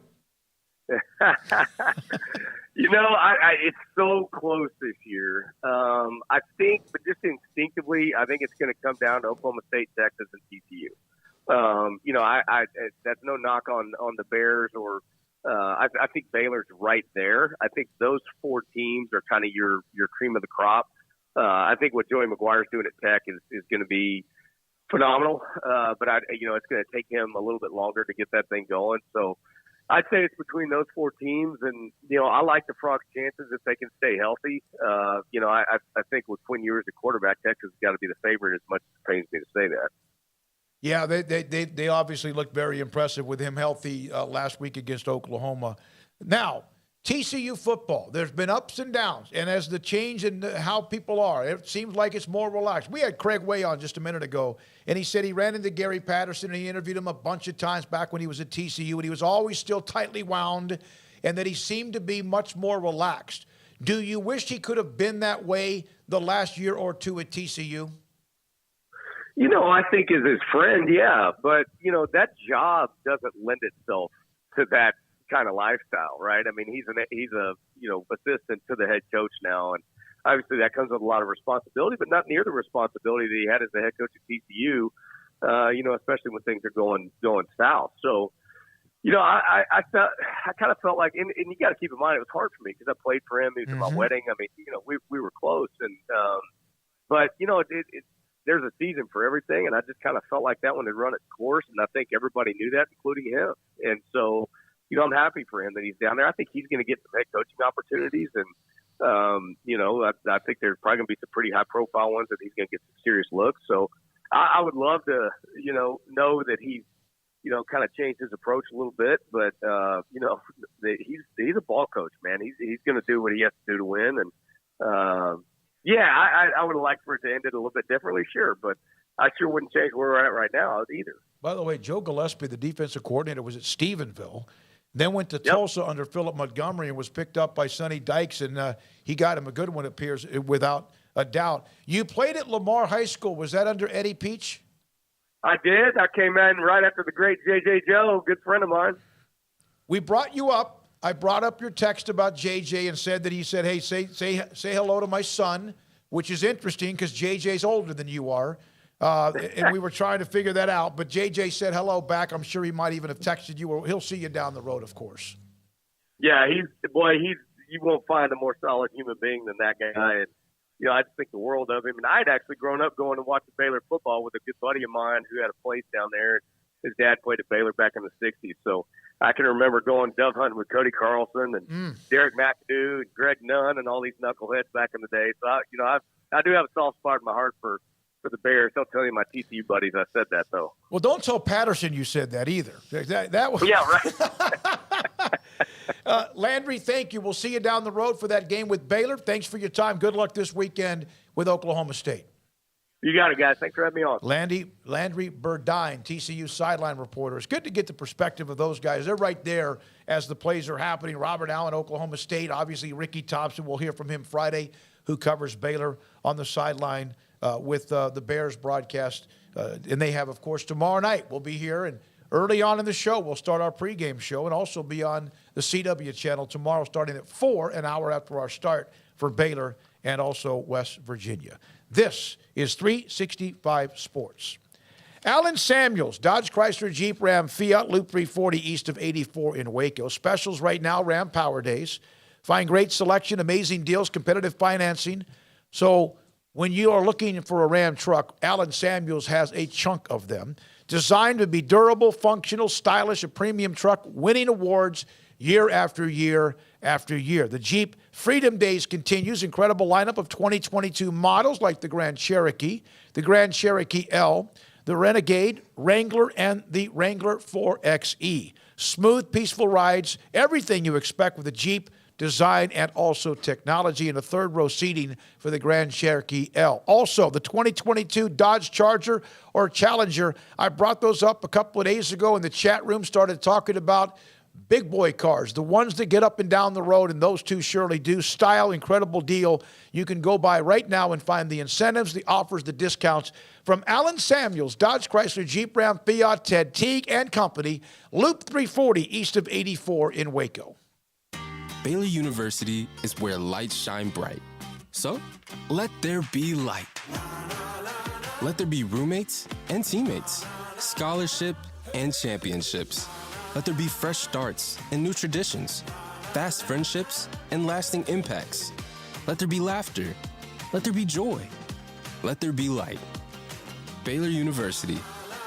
It's so close this year. I think, but just instinctively, I think it's going to come down to Oklahoma State, Texas, and TCU. That's no knock on the Bears, or I think Baylor's right there. I think those 4 teams are kind of your cream of the crop. I think what Joey McGuire's doing at Tech is going to be phenomenal. But it's going to take him a little bit longer to get that thing going. So I'd say it's between those 4 teams, and I like the Frogs' chances if they can stay healthy. I think with Quinn Ewers at quarterback, Texas has got to be the favorite, as much as it pains me to say that. Yeah, they obviously looked very impressive with him healthy last week against Oklahoma. Now, TCU football, there's been ups and downs, and as the change in how people are, it seems like it's more relaxed. We had Craig Way on just a minute ago, and he said he ran into Gary Patterson, and he interviewed him a bunch of times back when he was at TCU, and he was always still tightly wound, and that he seemed to be much more relaxed. Do you wish he could have been that way the last year or 2 at TCU? I think as his friend, yeah. But, that job doesn't lend itself to that kind of lifestyle, right? I mean, he's a assistant to the head coach now. And obviously that comes with a lot of responsibility, but not near the responsibility that he had as the head coach at TCU, especially when things are going south. So, I kind of felt like, and you got to keep in mind, it was hard for me because I played for him. He was at my wedding. I mean, we were close. And, but, there's a season for everything, and I just kind of felt like that one had run its course, and I think everybody knew that, including him. And so, I'm happy for him that he's down there. I think he's going to get some head coaching opportunities, and I think there's probably going to be some pretty high-profile ones that he's going to get some serious looks. So, I would love to, know that he's, kind of changed his approach a little bit, but he's a ball coach, man. He's going to do what he has to do to win, and yeah, I would have liked for it to end it a little bit differently, sure, but I sure wouldn't change where we're at right now either. By the way, Joe Gillespie, the defensive coordinator, was at Stephenville, then went to Tulsa under Philip Montgomery and was picked up by Sonny Dykes, and he got him a good one, it appears, without a doubt. You played at Lamar High School. Was that under Eddie Peach? I did. I came in right after the great J.J. Joe, good friend of mine. We brought you up. I brought up your text about JJ and said that he said, hey, say hello to my son, which is interesting because JJ's older than you are. And we were trying to figure that out. But JJ said hello back. I'm sure he might even have texted you, or he'll see you down the road, of course. Yeah, you won't find a more solid human being than that guy. And, I just think the world of him. And I'd actually grown up going to watch Baylor football with a good buddy of mine who had a place down there. His dad played at Baylor back in the 60s. So I can remember going dove hunting with Cody Carlson and Derek McAdoo and Greg Nunn and all these knuckleheads back in the day. So, I do have a soft spot in my heart for the Bears. Don't tell any of my TCU buddies I said that, though. Well, don't tell Patterson you said that either. That was yeah, right. Landry, thank you. We'll see you down the road for that game with Baylor. Thanks for your time. Good luck this weekend with Oklahoma State. You got it, guys. Thanks for having me on. Landry Burdine, TCU sideline reporter. It's good to get the perspective of those guys. They're right there as the plays are happening. Robert Allen, Oklahoma State. Obviously, Ricky Thompson. We'll hear from him Friday, who covers Baylor on the sideline with the Bears broadcast. And they have, of course, tomorrow night. We'll be here, and early on in the show, we'll start our pregame show and also be on the CW channel tomorrow starting at 4, an hour after our start for Baylor and also West Virginia. This is 365 Sports. Alan Samuels, Dodge Chrysler Jeep Ram Fiat Loop 340 east of 84 in Waco. Specials right now, Ram Power Days. Find great selection, amazing deals, competitive financing. So when you are looking for a Ram truck, Alan Samuels has a chunk of them. Designed to be durable, functional, stylish, a premium truck, winning awards year after year after year. The Jeep Freedom Days continues. Incredible lineup of 2022 models like the Grand Cherokee, the Grand Cherokee L, the Renegade, Wrangler, and the Wrangler 4xe. Smooth, peaceful rides, everything you expect with a Jeep, design, and also technology, and a third-row seating for the Grand Cherokee L. Also, the 2022 Dodge Charger or Challenger, I brought those up a couple of days ago in the chat room, started talking about big boy cars, the ones that get up and down the road, and those two surely do. Style, incredible deal. You can go by right now and find the incentives, the offers, the discounts from Alan Samuels, Dodge Chrysler Jeep Ram Fiat, Ted Teague and Company, Loop 340 east of 84 in Waco. Baylor University is where lights shine bright. So, let there be light. Let there be roommates and teammates, scholarship and championships. Let there be fresh starts and new traditions, fast friendships and lasting impacts. Let there be laughter. Let there be joy. Let there be light. Baylor University,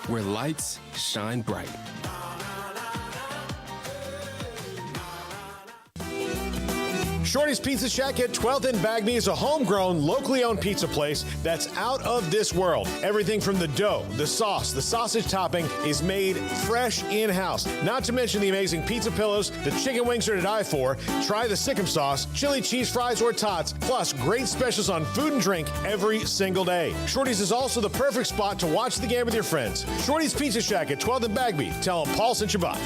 where lights shine bright. Shorty's Pizza Shack at 12th and Bagby is a homegrown, locally owned pizza place that's out of this world. Everything from the dough, the sauce, the sausage topping is made fresh in-house. Not to mention the amazing pizza pillows, the chicken wings are to die for. Try the Sikkim sauce, chili cheese fries or tots, plus great specials on food and drink every single day. Shorty's is also the perfect spot to watch the game with your friends. Shorty's Pizza Shack at 12th and Bagby. Tell them Paul sent you by.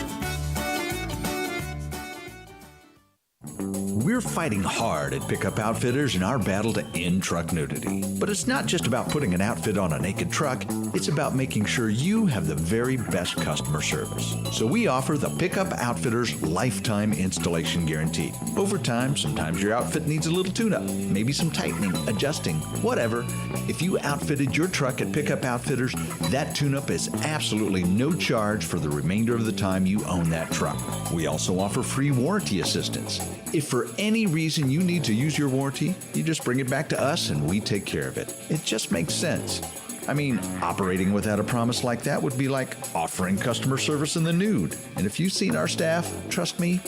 We're fighting hard at Pickup Outfitters in our battle to end truck nudity. But it's not just about putting an outfit on a naked truck, it's about making sure you have the very best customer service. So we offer the Pickup Outfitters Lifetime Installation Guarantee. Over time, sometimes your outfit needs a little tune-up, maybe some tightening, adjusting, whatever. If you outfitted your truck at Pickup Outfitters, that tune-up is absolutely no charge for the remainder of the time you own that truck. We also offer free warranty assistance. If for any reason you need to use your warranty, you just bring it back to us and we take care of it. It just makes sense. I mean, operating without a promise like that would be like offering customer service in the nude. And if you've seen our staff, trust me,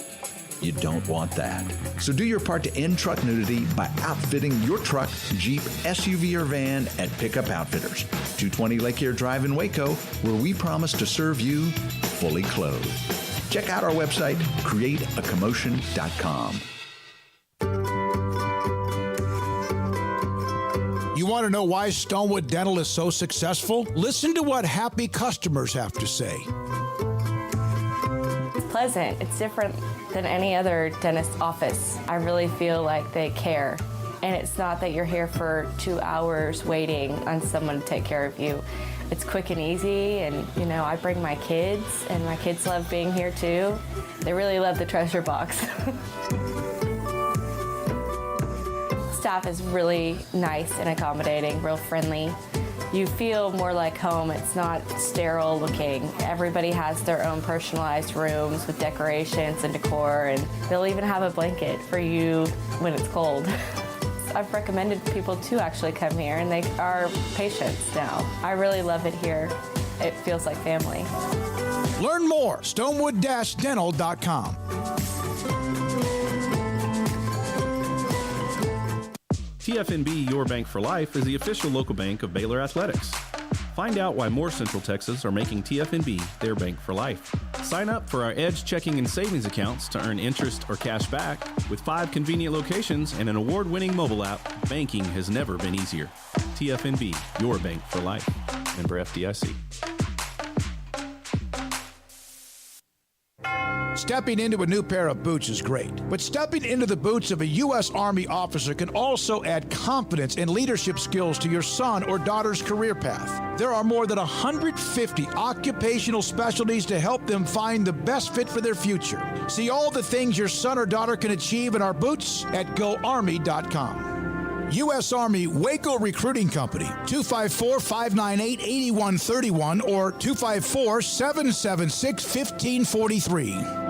you don't want that. So do your part to end truck nudity by outfitting your truck, Jeep, SUV, or van at Pickup Outfitters, 220 Lake Air Drive in Waco, where we promise to serve you fully clothed. Check out our website, createacommotion.com. You want to know why Stonewood Dental is so successful? Listen to what happy customers have to say. It's pleasant. It's different than any other dentist office. I really feel like they care. And it's not that you're here for 2 hours waiting on someone to take care of you. It's quick and easy, and I bring my kids, and my kids love being here too. They really love the treasure box. Staff is really nice and accommodating, real friendly. You feel more like home. It's not sterile looking. Everybody has their own personalized rooms with decorations and decor, and they'll even have a blanket for you when it's cold. I've recommended people to actually come here, and they are patients now. I really love it here. It feels like family. Learn more, stonewood-dental.com. TFNB Your Bank for Life is the official local bank of Baylor Athletics. Find out why more Central Texas are making TFNB their bank for life. Sign up for our Edge checking and savings accounts to earn interest or cash back. With 5 convenient locations and an award-winning mobile app, banking has never been easier. TFNB, your bank for life. Member FDIC. Stepping into a new pair of boots is great, but stepping into the boots of a U.S. Army officer can also add confidence and leadership skills to your son or daughter's career path. There are more than 150 occupational specialties to help them find the best fit for their future. See all the things your son or daughter can achieve in our boots at GoArmy.com. U.S. Army Waco Recruiting Company, 254-598-8131 or 254-776-1543.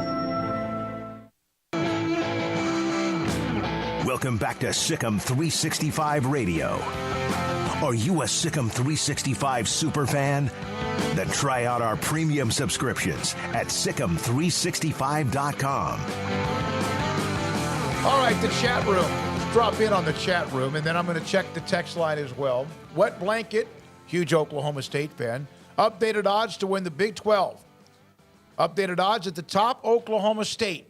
Welcome back to Sikkim 365 Radio. Are you a Sikkim 365 super fan? Then try out our premium subscriptions at Sikkim365.com. All right, the chat room. Drop in on the chat room, and then I'm going to check the text line as well. Wet Blanket, huge Oklahoma State fan. Updated odds to win the Big 12. Updated odds at the top, Oklahoma State,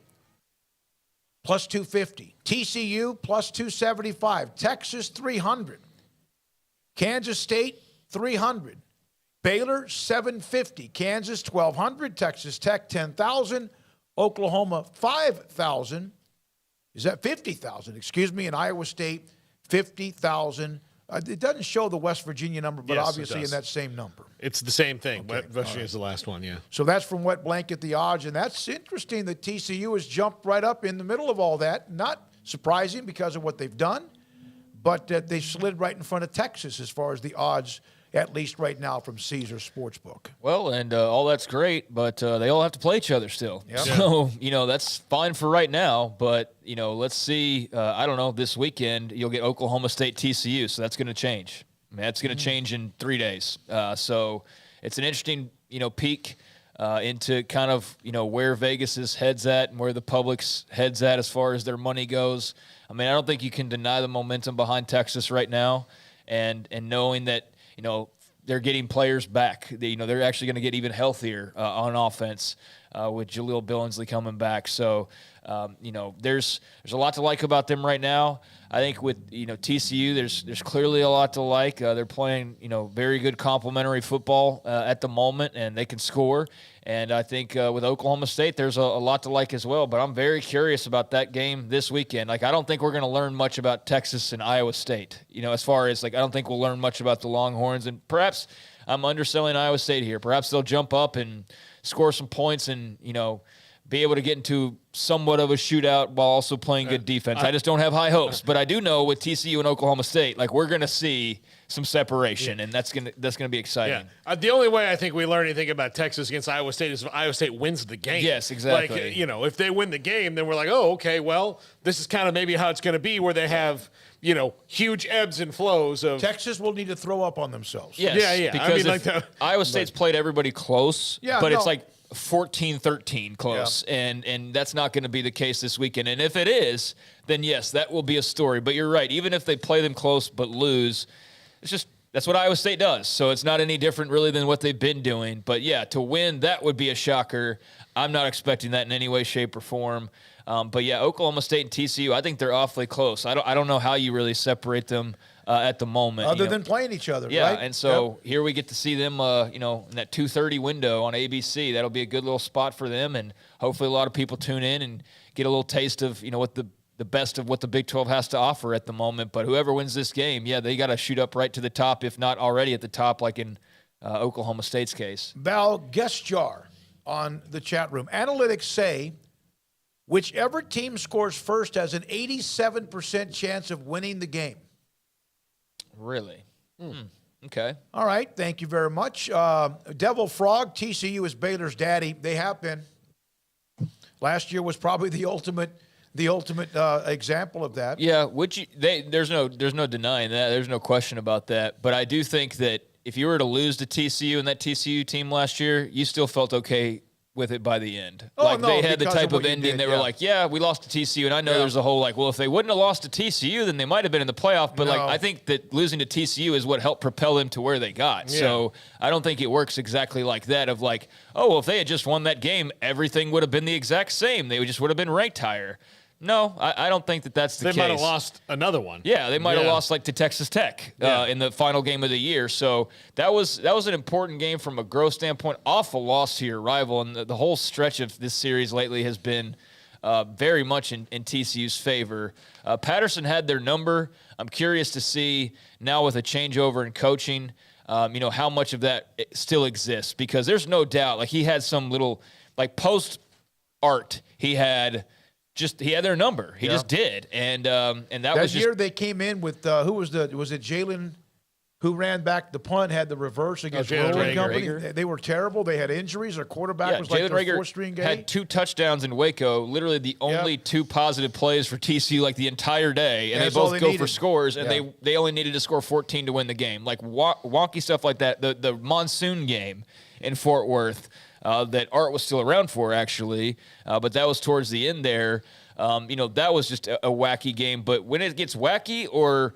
plus 250. TCU, plus 275. Texas, 300. Kansas State, 300. Baylor, 750. Kansas, 1,200. Texas Tech, 10,000. Oklahoma, 5,000. Is that 50,000? Excuse me. And Iowa State, 50,000. It doesn't show the West Virginia number, but yes, obviously in that same number. It's the same thing. Okay. West Virginia is the last one, yeah. So that's from Wet Blanket, the odds. And that's interesting that TCU has jumped right up in the middle of all that. Not surprising because of what they've done, but they slid right in front of Texas as far as the odds, at least right now from Caesar Sportsbook. Well, and all that's great, but they all have to play each other still. Yep. So, that's fine for right now, but, let's see. I don't know, this weekend you'll get Oklahoma State TCU, so that's going to change. I mean, that's going to change in 3 days. So it's an interesting, peek into kind of, where Vegas's head's at and where the public's head's at as far as their money goes. I mean, I don't think you can deny the momentum behind Texas right now, and knowing that, they're getting players back. They're actually going to get even healthier on offense with Jaleel Billingsley coming back. So, there's a lot to like about them right now. I think with TCU, there's clearly a lot to like. They're playing very good complementary football at the moment, and they can score. And I think with Oklahoma State, there's a lot to like as well. But I'm very curious about that game this weekend. I don't think we're going to learn much about Texas and Iowa State. As far as I don't think we'll learn much about the Longhorns. And perhaps I'm underselling Iowa State here. Perhaps they'll jump up and score some points and be able to get into somewhat of a shootout while also playing good defense. I just don't have high hopes, but I do know with TCU and Oklahoma State, we're going to see some separation, and that's gonna be exciting. Yeah. The only way I think we learn anything about Texas against Iowa State is if Iowa State wins the game. Yes, exactly. If they win the game, then we're like, oh, okay, well, this is kind of maybe how it's going to be, where they have huge ebbs and flows of. Texas will need to throw up on themselves. Yes, yeah. Because Iowa State's played everybody close, but it's 14-13 close, and that's not going to be the case this weekend. And if it is, then yes, that will be a story. But you're right. Even if they play them close but lose, that's what Iowa State does. So it's not any different really than what they've been doing. But yeah, to win, that would be a shocker. I'm not expecting that in any way, shape, or form. But yeah, Oklahoma State and TCU, I think they're awfully close. I don't know how you really separate them at the moment. Other than playing each other, yeah, right? And so here we get to see them, in that 2:30 window on ABC. That'll be a good little spot for them, and hopefully a lot of people tune in and get a little taste of, what the best of what the Big 12 has to offer at the moment. But whoever wins this game, they got to shoot up right to the top, if not already at the top, like in Oklahoma State's case. Val guest jar on the chat room. Analytics say whichever team scores first has an 87% chance of winning the game. Really? Okay. All right. Thank you very much. Devil Frog, TCU is Baylor's daddy. They have been. Last year was probably the ultimate example of that. Yeah, there's no denying that. There's no question about that. But I do think that if you were to lose to TCU and that TCU team last year, you still felt okay with it by the end. Oh, like no, they had the because type of what of you ending. did, They were like, yeah, we lost to TCU. And I know there's a whole like, well, if they wouldn't have lost to TCU, then they might have been in the playoff. But like, I think that losing to TCU is what helped propel them to where they got. Yeah. So I don't think it works exactly like that of like, oh, well, if they had just won that game, everything would have been the exact same. They just would have been ranked higher. No, I don't think that that's the case. They might have lost another one. Yeah, they might have lost like to Texas Tech in the final game of the year. So that was an important game from a growth standpoint. Awful loss to your rival, and the whole stretch of this series lately has been very much in TCU's favor. Patterson had their number. I'm curious to see now with a changeover in coaching, how much of that still exists, because there's no doubt like he had some little like post art. He had their number. He just did. And that was year they came in with was it Jalen who ran back the punt, had the reverse against Rolling Company. They were terrible. They had injuries. Their quarterback was like their fourth-string guy. Had 2 touchdowns in Waco, literally the only 2 positive plays for TCU like the entire day, and they both go for scores, and they only needed to score 14 to win the game. Like wonky stuff like that. The monsoon game in Fort Worth, that Art was still around for, actually, but that was towards the end there. That was just a wacky game. But when it gets wacky or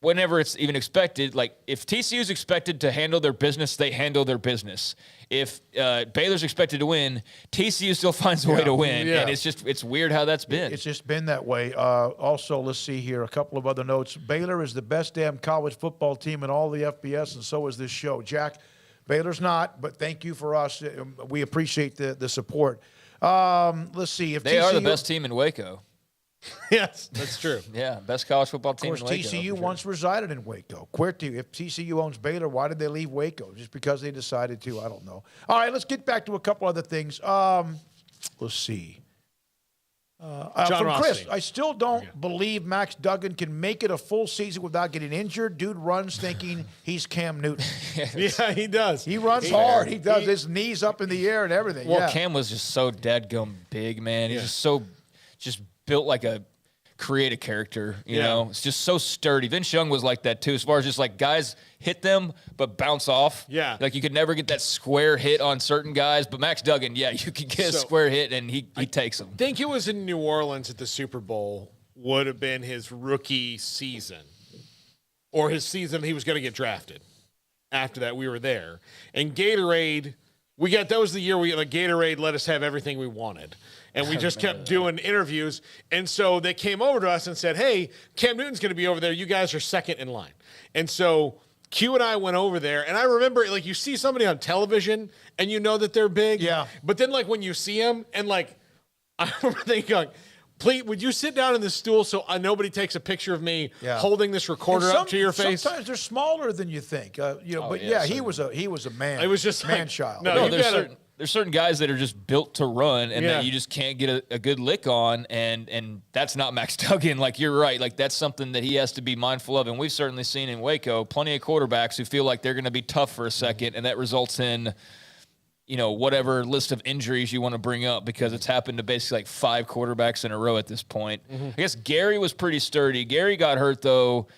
whenever it's even expected, like if TCU is expected to handle their business, they handle their business. If Baylor's expected to win, TCU still finds a way to win. Yeah. And it's weird how that's been. It's just been that way. Also, let's see here, a couple of other notes. Baylor is the best damn college football team in all the FBS, and so is this show. Jack, Baylor's not, but thank you for us. We appreciate the support. Let's see. If they are the best team in Waco. Yes, that's true. Yeah, best college football team in Waco. Of course, TCU once resided in Waco. If TCU owns Baylor, why did they leave Waco? Just because they decided to? I don't know. All right, let's get back to a couple other things. Let's see. From Chris, I still don't believe Max Duggan can make it a full season without getting injured. Dude runs thinking he's Cam Newton. Yeah, he does. He runs hard. He does. His knees up in the air and everything. Well, Cam was just so dadgum big, man. He's just built like a creative character, you know? It's just so sturdy. Vince Young was like that, too, as far as just like guys hit them but bounce off. Yeah. Like you could never get that square hit on certain guys, but Max Duggan, you could get a square hit and he takes them. I think it was in New Orleans at the Super Bowl would have been his rookie season or his season he was going to get drafted. After that, we were there. And Gatorade, that was the year Gatorade let us have everything we wanted. And we just kept doing interviews. And so they came over to us and said, hey, Cam Newton's going to be over there. You guys are second in line. And so Q and I went over there. And I remember, like, you see somebody on television and you know that they're big. Yeah. But then, like, when you see them and, like, I remember thinking, please, would you sit down in this stool so nobody takes a picture of me holding this recorder up to your face? Sometimes they're smaller than you think. He was a man. It was just man-child. There's certain guys that are just built to run and that you just can't get a good lick on, and that's not Max Duggan. Like, you're right. Like, that's something that he has to be mindful of, and we've certainly seen in Waco plenty of quarterbacks who feel like they're going to be tough for a second, and that results in whatever list of injuries you want to bring up, because it's happened to basically like 5 quarterbacks in a row at this point. I guess Gary was pretty sturdy. Gary got hurt, though,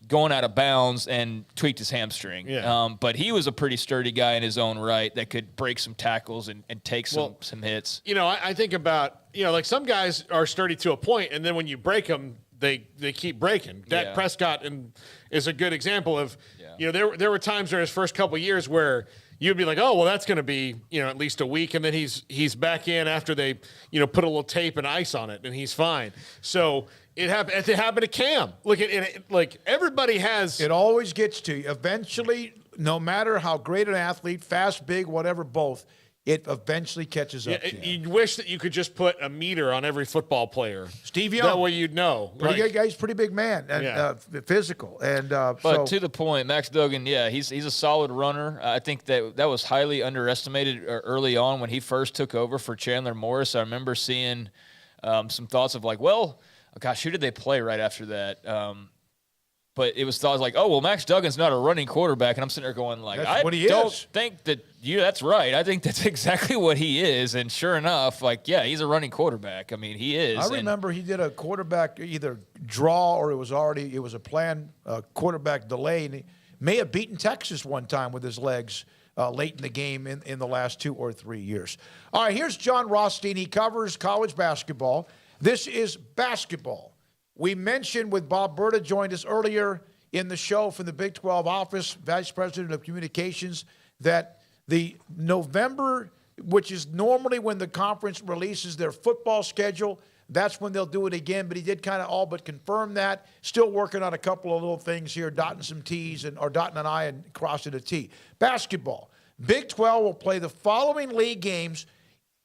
going out of bounds and tweaked his hamstring. Yeah. But he was a pretty sturdy guy in his own right that could break some tackles and take some hits. I think about, like some guys are sturdy to a point, and then when you break them, they keep breaking. Dak Prescott is a good example of, there were times during his first couple of years where you'd be like, oh, well, that's going to be, at least a week. And then he's back in after they, put a little tape and ice on it, and he's fine. So it happened to Cam. Look, everybody has. It always gets to you. Eventually, no matter how great an athlete, fast, big, whatever, both, it eventually catches up to you. You wish that you could just put a meter on every football player. Steve Young. That way you'd know. Pretty guy's pretty big man and physical. But to the point, Max Duggan, he's a solid runner. I think that was highly underestimated early on when he first took over for Chandler Morris. I remember seeing some thoughts of like, well, gosh, who did they play right after that? But it was thought like, oh, well, Max Duggan's not a running quarterback. And I'm sitting there going like, I don't think that that's right. I think that's exactly what he is. And sure enough, he's a running quarterback. I mean, he is. I remember he did a quarterback either draw or it was a planned quarterback delay. And he may have beaten Texas one time with his legs. late in the game in the last 2 or 3 years. All right, here's John Rothstein. He covers college basketball. This is basketball. We mentioned with Bob Berta joined us earlier in the show from the Big 12 office, Vice President of Communications, that the November, which is normally when the conference releases their football schedule, that's when they'll do it again. But he did kind of all but confirm that. Still working on a couple of little things here, dotting some T's or dotting an I and crossing a T. Basketball. Big 12 will play the following league games.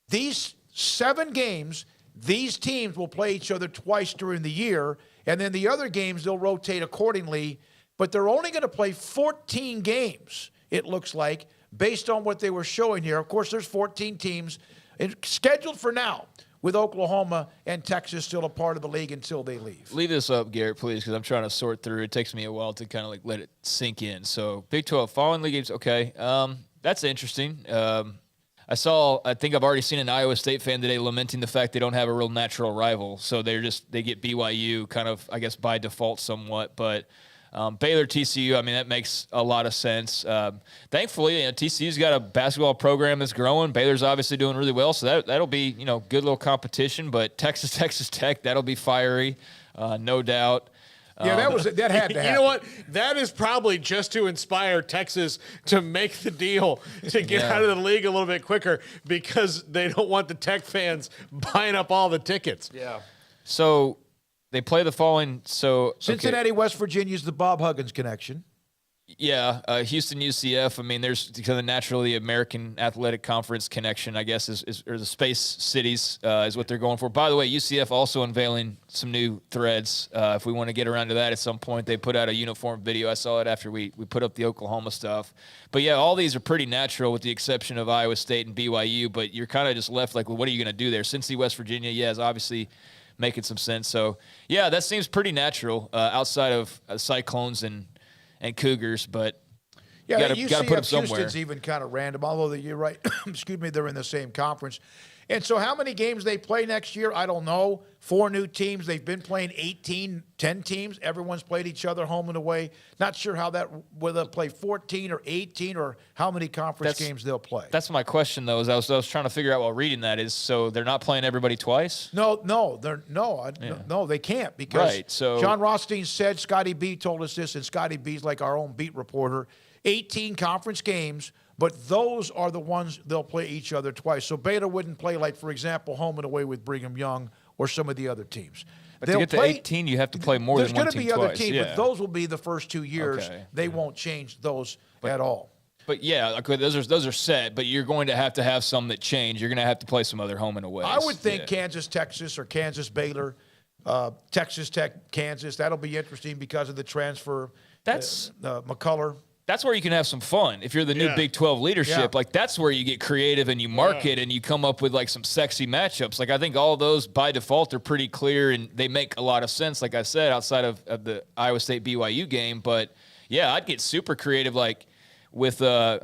These 7 games, these teams will play each other twice during the year. And then the other games, they'll rotate accordingly. But they're only going to play 14 games, it looks like, based on what they were showing here. Of course, there's 14 teams scheduled for now, with Oklahoma and Texas still a part of the league until they leave. Leave this up, Garrett, please, because I'm trying to sort through. It takes me a while to kind of like let it sink in. So Big 12 following league games, okay. That's interesting. I think I've already seen an Iowa State fan today lamenting the fact they don't have a real natural rival. So they get BYU kind of, I guess, by default somewhat. But Baylor, TCU, I mean, that makes a lot of sense. Thankfully, TCU's got a basketball program that's growing. Baylor's obviously doing really well, so that'll be, good little competition. But Texas Tech, that'll be fiery, no doubt. Yeah, that had to happen. You know what? That is probably just to inspire Texas to make the deal to get out of the league a little bit quicker because they don't want the Tech fans buying up all the tickets. Yeah. So they play the following. So Cincinnati, West Virginia is the Bob Huggins connection. Yeah, Houston, UCF. I mean, there's kind of naturally American Athletic Conference connection, I guess, or the Space Cities is what they're going for. By the way, UCF also unveiling some new threads. If we want to get around to that at some point, they put out a uniform video. I saw it after we put up the Oklahoma stuff. But yeah, all these are pretty natural with the exception of Iowa State and BYU. But you're kind of just left like, well, what are you going to do there? Cincy, West Virginia, is obviously making some sense. So yeah, that seems pretty natural outside of Cyclones and Cougars, but you got to put them somewhere. Houston's even kind of random, although you're right. Excuse me, they're in the same conference. And so how many games they play next year, I don't know. 4 new teams. They've been playing 10 teams. Everyone's played each other home and away. Not sure how whether they'll play 14 or 18 or how many conference games they'll play. That's my question, though, is I was trying to figure out while reading that is, so they're not playing everybody twice? No, they can't because John Rothstein said, Scotty B told us this, and Scotty B's like our own beat reporter, 18 conference games, but those are the ones they'll play each other twice. So Baylor wouldn't play, like, for example, home and away with Brigham Young or some of the other teams. But to get to 18, you have to play more than one team twice. There's going to be other teams, but those will be the first 2 years. Okay. They won't change those at all. But yeah, okay, those are set, but you're going to have some that change. You're going to have to play some other home and away. I would think Kansas, Texas, or Kansas, Baylor, Texas Tech, Kansas. That'll be interesting because of the transfer. That's McCullough. That's where you can have some fun. If you're the new Big 12 leadership, like that's where you get creative and you market and you come up with like some sexy matchups. Like I think all those by default are pretty clear and they make a lot of sense, like I said, outside of the Iowa State BYU game. But yeah, I'd get super creative like with I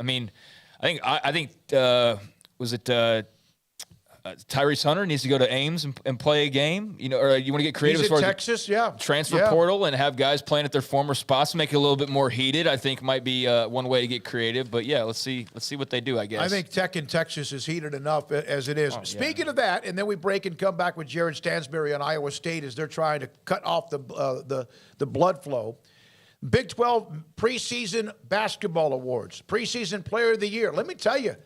think was it Tyrese Hunter needs to go to Ames and play a game, or you want to get creative as far as Texas, transfer portal and have guys playing at their former spots, make it a little bit more heated. I think might be one way to get creative. But yeah, let's see what they do. I guess I think Tech in Texas is heated enough as it is. Speaking of that, and then we break and come back with Jared Stansberry on Iowa State as they're trying to cut off the blood flow. Big 12 preseason basketball awards, preseason player of the year. Let me tell you.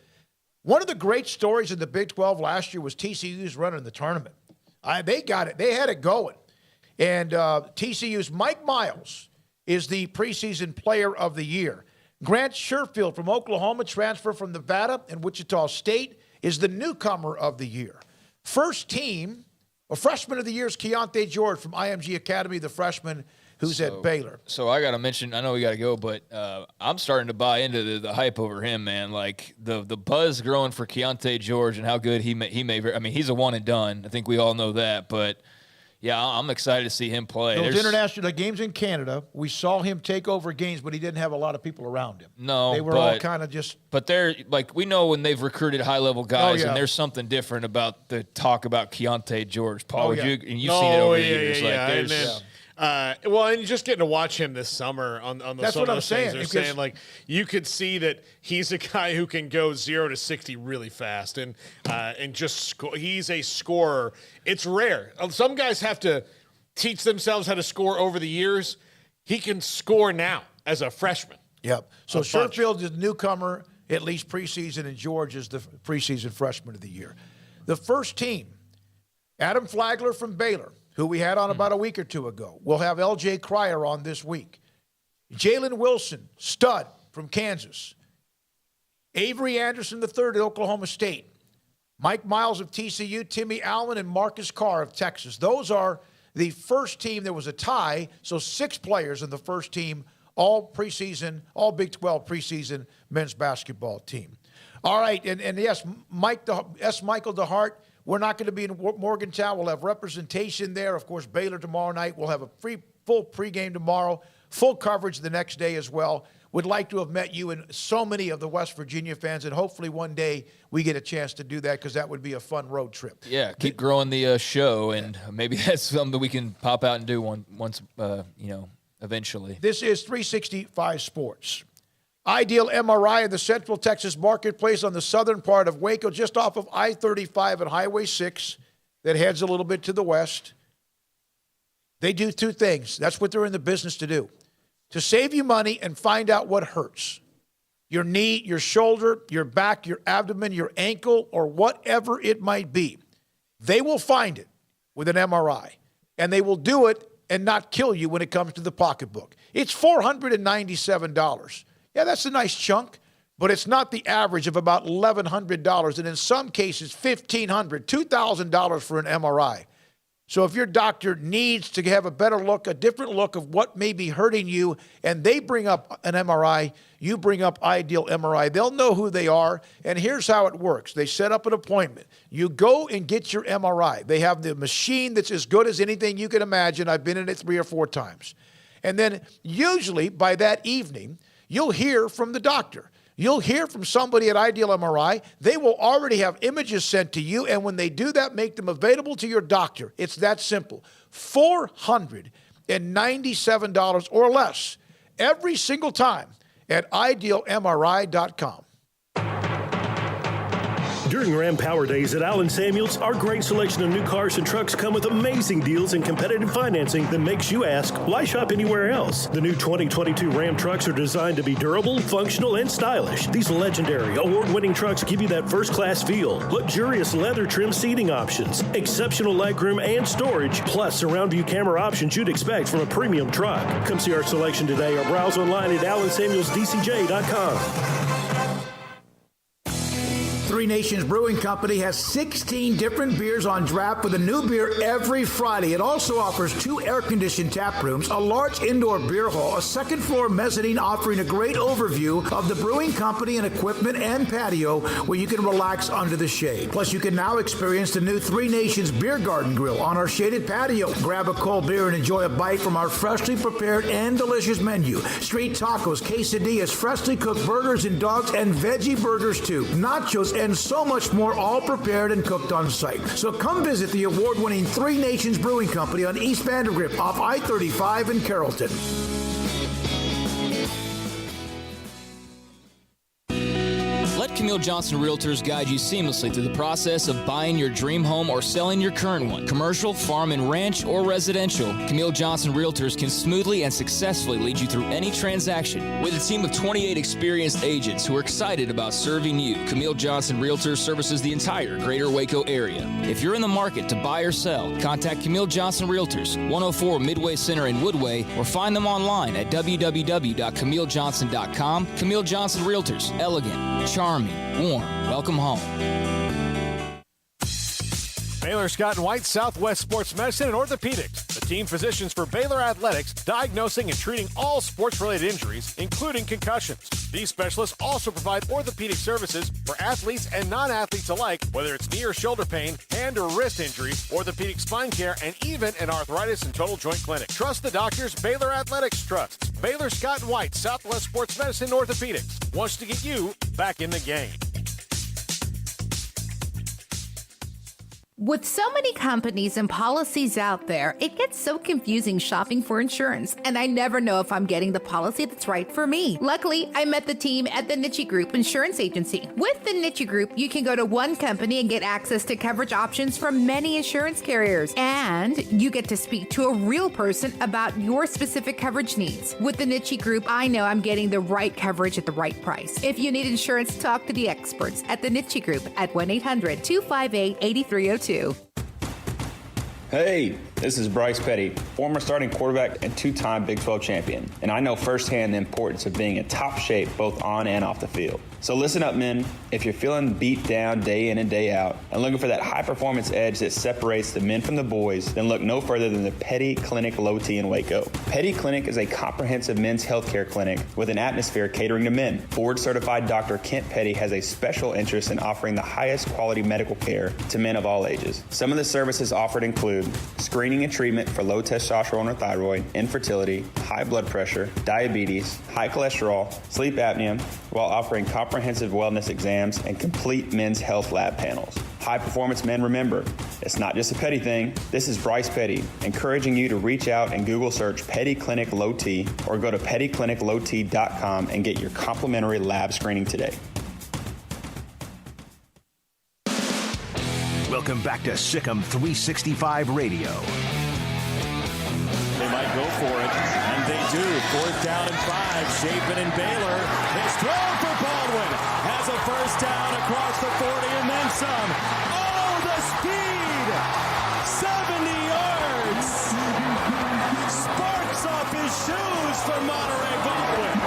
One of the great stories in the Big 12 last year was TCU's running the tournament. They got it. They had it going. And TCU's Mike Miles is the preseason player of the year. Grant Sherfield from Oklahoma, transfer from Nevada and Wichita State, is the newcomer of the year. First team, freshman of the year is Keontae George from IMG Academy, the freshman who's at Baylor. So I got to mention, I know we got to go, but I'm starting to buy into the hype over him, man. Like the buzz growing for Keontae George and how good he may. I mean, he's a one and done. I think we all know that. But yeah, I'm excited to see him play. Those international games in Canada, we saw him take over games, but he didn't have a lot of people around him. No, they were all kind of just. But they're like, we know when they've recruited high level guys, and there's something different about the talk about Keontae George. Paul, you've seen it over the years. Well, and just getting to watch him this summer on the That's what I'm saying. They're saying, like, you could see that he's a guy who can go 0 to 60 really fast and just score. He's a scorer. It's rare. Some guys have to teach themselves how to score over the years. He can score now as a freshman. Yep. So Sherfield is the newcomer, at least preseason, and George is the preseason freshman of the year. The first team, Adam Flagler from Baylor, who we had on about a week or two ago. We'll have L.J. Cryer on this week. Jalen Wilson, stud from Kansas. Avery Anderson III at Oklahoma State. Mike Miles of TCU, Timmy Allen, and Marcus Carr of Texas. Those are the first team. There was a tie, so 6 players in the first team, all preseason, all Big 12 preseason men's basketball team. All right, and yes, Michael DeHart, we're not going to be in Morgantown. We'll have representation there. Of course, Baylor tomorrow night. We'll have a full pregame tomorrow, full coverage the next day as well. Would like to have met you and so many of the West Virginia fans, and hopefully one day we get a chance to do that because that would be a fun road trip. Yeah, keep growing the show, and maybe that's something we can pop out and do once eventually. This is 365 Sports. Ideal MRI in the Central Texas marketplace on the southern part of Waco, just off of I-35 and Highway 6 that heads a little bit to the west. They do 2 things. That's what they're in the business to do. To save you money and find out what hurts. Your knee, your shoulder, your back, your abdomen, your ankle, or whatever it might be. They will find it with an MRI. And they will do it and not kill you when it comes to the pocketbook. It's $497. Yeah, that's a nice chunk, but it's not the average of about $1,100, and in some cases, $1,500, $2,000 for an MRI. So if your doctor needs to have a better look, a different look of what may be hurting you, and they bring up an MRI, you bring up Ideal MRI. They'll know who they are, and here's how it works. They set up an appointment. You go and get your MRI. They have the machine that's as good as anything you can imagine. I've been in it 3 or 4 times. And then usually by that evening, you'll hear from the doctor. You'll hear from somebody at Ideal MRI. They will already have images sent to you, and when they do that, make them available to your doctor. It's that simple. $497 or less every single time at idealmri.com. During Ram Power Days at Allen Samuels, our great selection of new cars and trucks come with amazing deals and competitive financing that makes you ask, why shop anywhere else? The new 2022 Ram trucks are designed to be durable, functional, and stylish. These legendary, award-winning trucks give you that first-class feel, luxurious leather trim seating options, exceptional legroom and storage, plus surround view camera options you'd expect from a premium truck. Come see our selection today or browse online at allensamuelsdcj.com. Three Nations Brewing Company has 16 different beers on draft with a new beer every Friday. It also offers 2 air-conditioned tap rooms, a large indoor beer hall, a second-floor mezzanine offering a great overview of the brewing company and equipment and patio where you can relax under the shade. Plus, you can now experience the new Three Nations Beer Garden Grill on our shaded patio. Grab a cold beer and enjoy a bite from our freshly prepared and delicious menu. Street tacos, quesadillas, freshly cooked burgers and dogs, and veggie burgers too. Nachos and so much more, all prepared and cooked on site. So come visit the award-winning Three Nations Brewing Company on East Vandergrift off I-35 in Carrollton. Let Camille Johnson Realtors guide you seamlessly through the process of buying your dream home or selling your current one. Commercial, farm and ranch, or residential, Camille Johnson Realtors can smoothly and successfully lead you through any transaction. With a team of 28 experienced agents who are excited about serving you, Camille Johnson Realtors services the entire greater Waco area. If you're in the market to buy or sell, contact Camille Johnson Realtors, 104 Midway Center in Woodway, or find them online at www.camillejohnson.com. Camille Johnson Realtors, elegant, charming, warm. Welcome home. Baylor Scott and White, Southwest Sports Medicine and Orthopedics, the team physicians for Baylor Athletics, diagnosing and treating all sports-related injuries, including concussions. These specialists also provide orthopedic services for athletes and non-athletes alike, whether it's knee or shoulder pain, hand or wrist injuries, orthopedic spine care, and even an arthritis and total joint clinic. Trust the doctors Baylor Athletics trusts. Baylor Scott and White, Southwest Sports Medicine and Orthopedics wants to get you back in the game. With so many companies and policies out there, it gets so confusing shopping for insurance, and I never know if I'm getting the policy that's right for me. Luckily, I met the team at the Niche Group Insurance Agency. With the Niche Group, you can go to one company and get access to coverage options from many insurance carriers, and you get to speak to a real person about your specific coverage needs. With the Niche Group, I know I'm getting the right coverage at the right price. If you need insurance, talk to the experts at the Niche Group at 1-800-258-8302. Hey, this is Bryce Petty, former starting quarterback and two-time Big 12 champion, and I know firsthand the importance of being in top shape both on and off the field. So listen up, men. If you're feeling beat down day in and day out and looking for that high-performance edge that separates the men from the boys, then look no further than the Petty Clinic Low T in Waco. Petty Clinic is a comprehensive men's healthcare clinic with an atmosphere catering to men. Board-certified Dr. Kent Petty has a special interest in offering the highest quality medical care to men of all ages. Some of the services offered include screening and treatment for low testosterone or thyroid, infertility, high blood pressure, diabetes, high cholesterol, sleep apnea, while offering comprehensive wellness exams and complete men's health lab panels. High performance men, remember, it's not just a Petty thing. This is Bryce Petty, encouraging you to reach out and Google search Petty Clinic Low T or go to pettycliniclowt.com and get your complimentary lab screening today. Welcome back to Sikkim 365 Radio. They might go for it, and they do. 4th down and 5. Chapin and Baylor. It's thrown for Baldwin. Has a first down across the 40 and then some. Oh, the speed! 70 yards! Sparks off his shoes for Monterey Baldwin.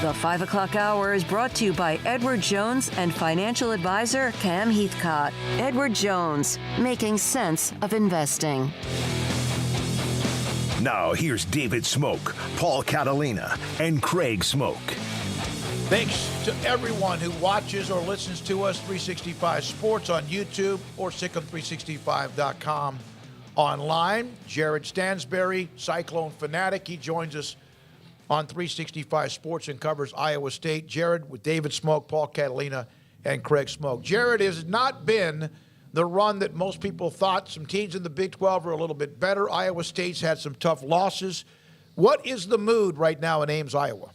The 5 o'clock hour is brought to you by Edward Jones and financial advisor Cam Heathcott. Edward Jones, making sense of investing. Now here's David Smoak, Paul Catalina, and Craig Smoak. Thanks to everyone who watches or listens to us, 365 Sports on YouTube or Sikkim365.com online. Jared Stansberry, Cyclone Fanatic, he joins us on 365 Sports and covers Iowa State. Jared with David Smoak, Paul Catalina, and Craig Smoak. Jared, has not been the run that most people thought. Some teams in the Big 12 are a little bit better. Iowa State's had some tough losses. What is the mood right now in Ames, Iowa?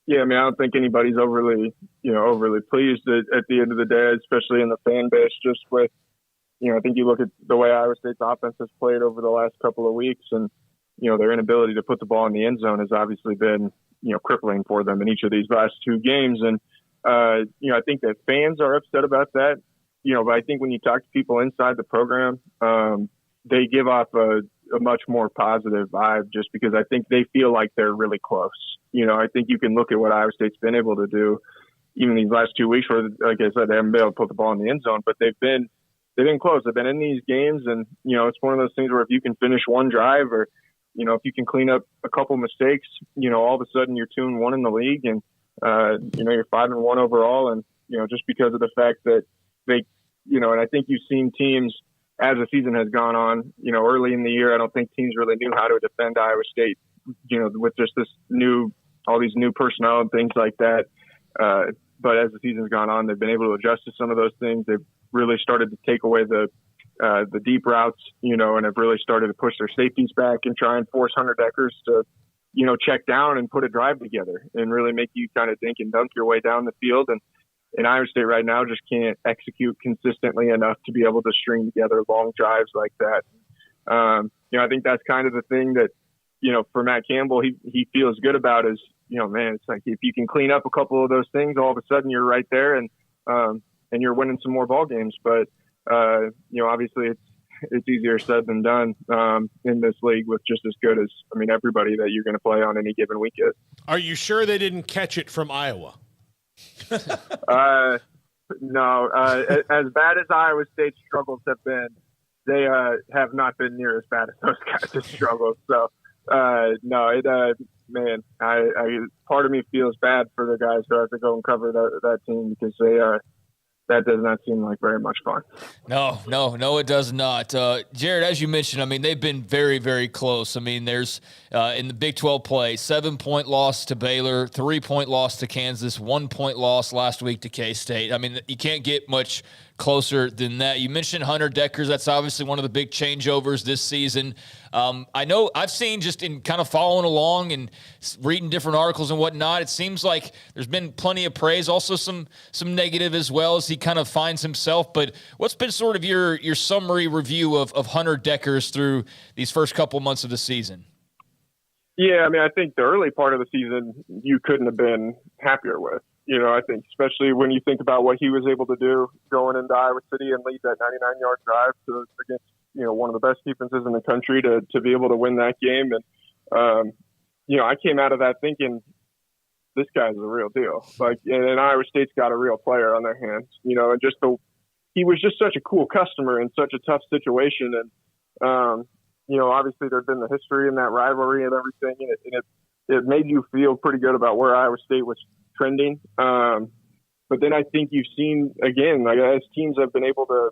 Yeah, I mean, I don't think anybody's overly pleased at the end of the day, especially in the fan base, just with, I think you look at the way Iowa State's offense has played over the last couple of weeks, and their inability to put the ball in the end zone has obviously been, crippling for them in each of these last two games. And, I think that fans are upset about that, but I think when you talk to people inside the program, they give off a much more positive vibe just because I think they feel like they're really close. I think you can look at what Iowa State's been able to do even these last 2 weeks where, like I said, they haven't been able to put the ball in the end zone, but they've been close. They've been in these games, and, it's one of those things where if you can finish one drive or, if you can clean up a couple mistakes, all of a sudden you're 2-1 in the league and, you're 5-1 overall. And, just because of the fact that they, and I think you've seen teams as the season has gone on, early in the year, I don't think teams really knew how to defend Iowa State, with just all these new personnel and things like that. But as the season's gone on, they've been able to adjust to some of those things. They've really started to take away the deep routes, and have really started to push their safeties back and try and force Hunter Deckers to, check down and put a drive together and really make you kind of dink and dunk your way down the field. And Iowa State right now just can't execute consistently enough to be able to string together long drives like that. I think that's kind of the thing that, for Matt Campbell, he feels good about is, man, it's like if you can clean up a couple of those things, all of a sudden you're right there and you're winning some more ball games. But, obviously it's easier said than done in this league with just as good as, everybody that you're going to play on any given weekend. Are you sure they didn't catch it from Iowa? No. As bad as Iowa State's struggles have been, they have not been near as bad as those guys' struggles. So, no, man, part of me feels bad for the guys who have to go and cover that team because that does not seem like very much fun. No, it does not. Jared, as you mentioned, they've been very, very close. There's in the Big 12 play, 7-point loss to Baylor, 3-point loss to Kansas, 1-point loss last week to K-State. You can't get much closer than that. You mentioned Hunter Dekkers. That's obviously one of the big changeovers this season. I know I've seen, just in kind of following along and reading different articles and whatnot, it seems like there's been plenty of praise, also some negative as well as he kind of finds himself. But what's been sort of your summary review of Hunter Dekkers through these first couple months of the season? Yeah, I mean, I think the early part of the season you couldn't have been happier with. You know, I think especially when you think about what he was able to do going into Iowa City and lead that 99-yard drive against, you know, one of the best defenses in the country to be able to win that game. And, you know, I came out of that thinking this guy's a real deal. Like, and Iowa State's got a real player on their hands, you know, and he was just such a cool customer in such a tough situation. And, you know, obviously there'd been the history and that rivalry and everything, and it made you feel pretty good about where Iowa State was trending. But then I think you've seen, again, like as teams have been able to,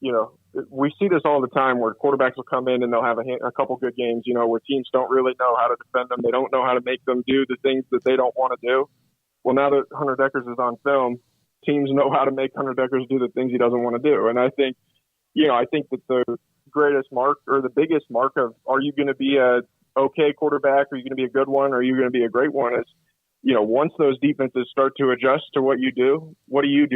you know, we see this all the time where quarterbacks will come in and they'll have a couple good games, you know, where teams don't really know how to defend them. They don't know how to make them do the things that they don't want to do. Well, now that Hunter Dekkers is on film, teams know how to make Hunter Dekkers do the things he doesn't want to do. And I think, you know, I think that the greatest mark or the biggest mark of, are you going to be a okay quarterback? Are you going to be a good one? Or are you going to be a great one? Is, you know, once those defenses start to adjust to what you do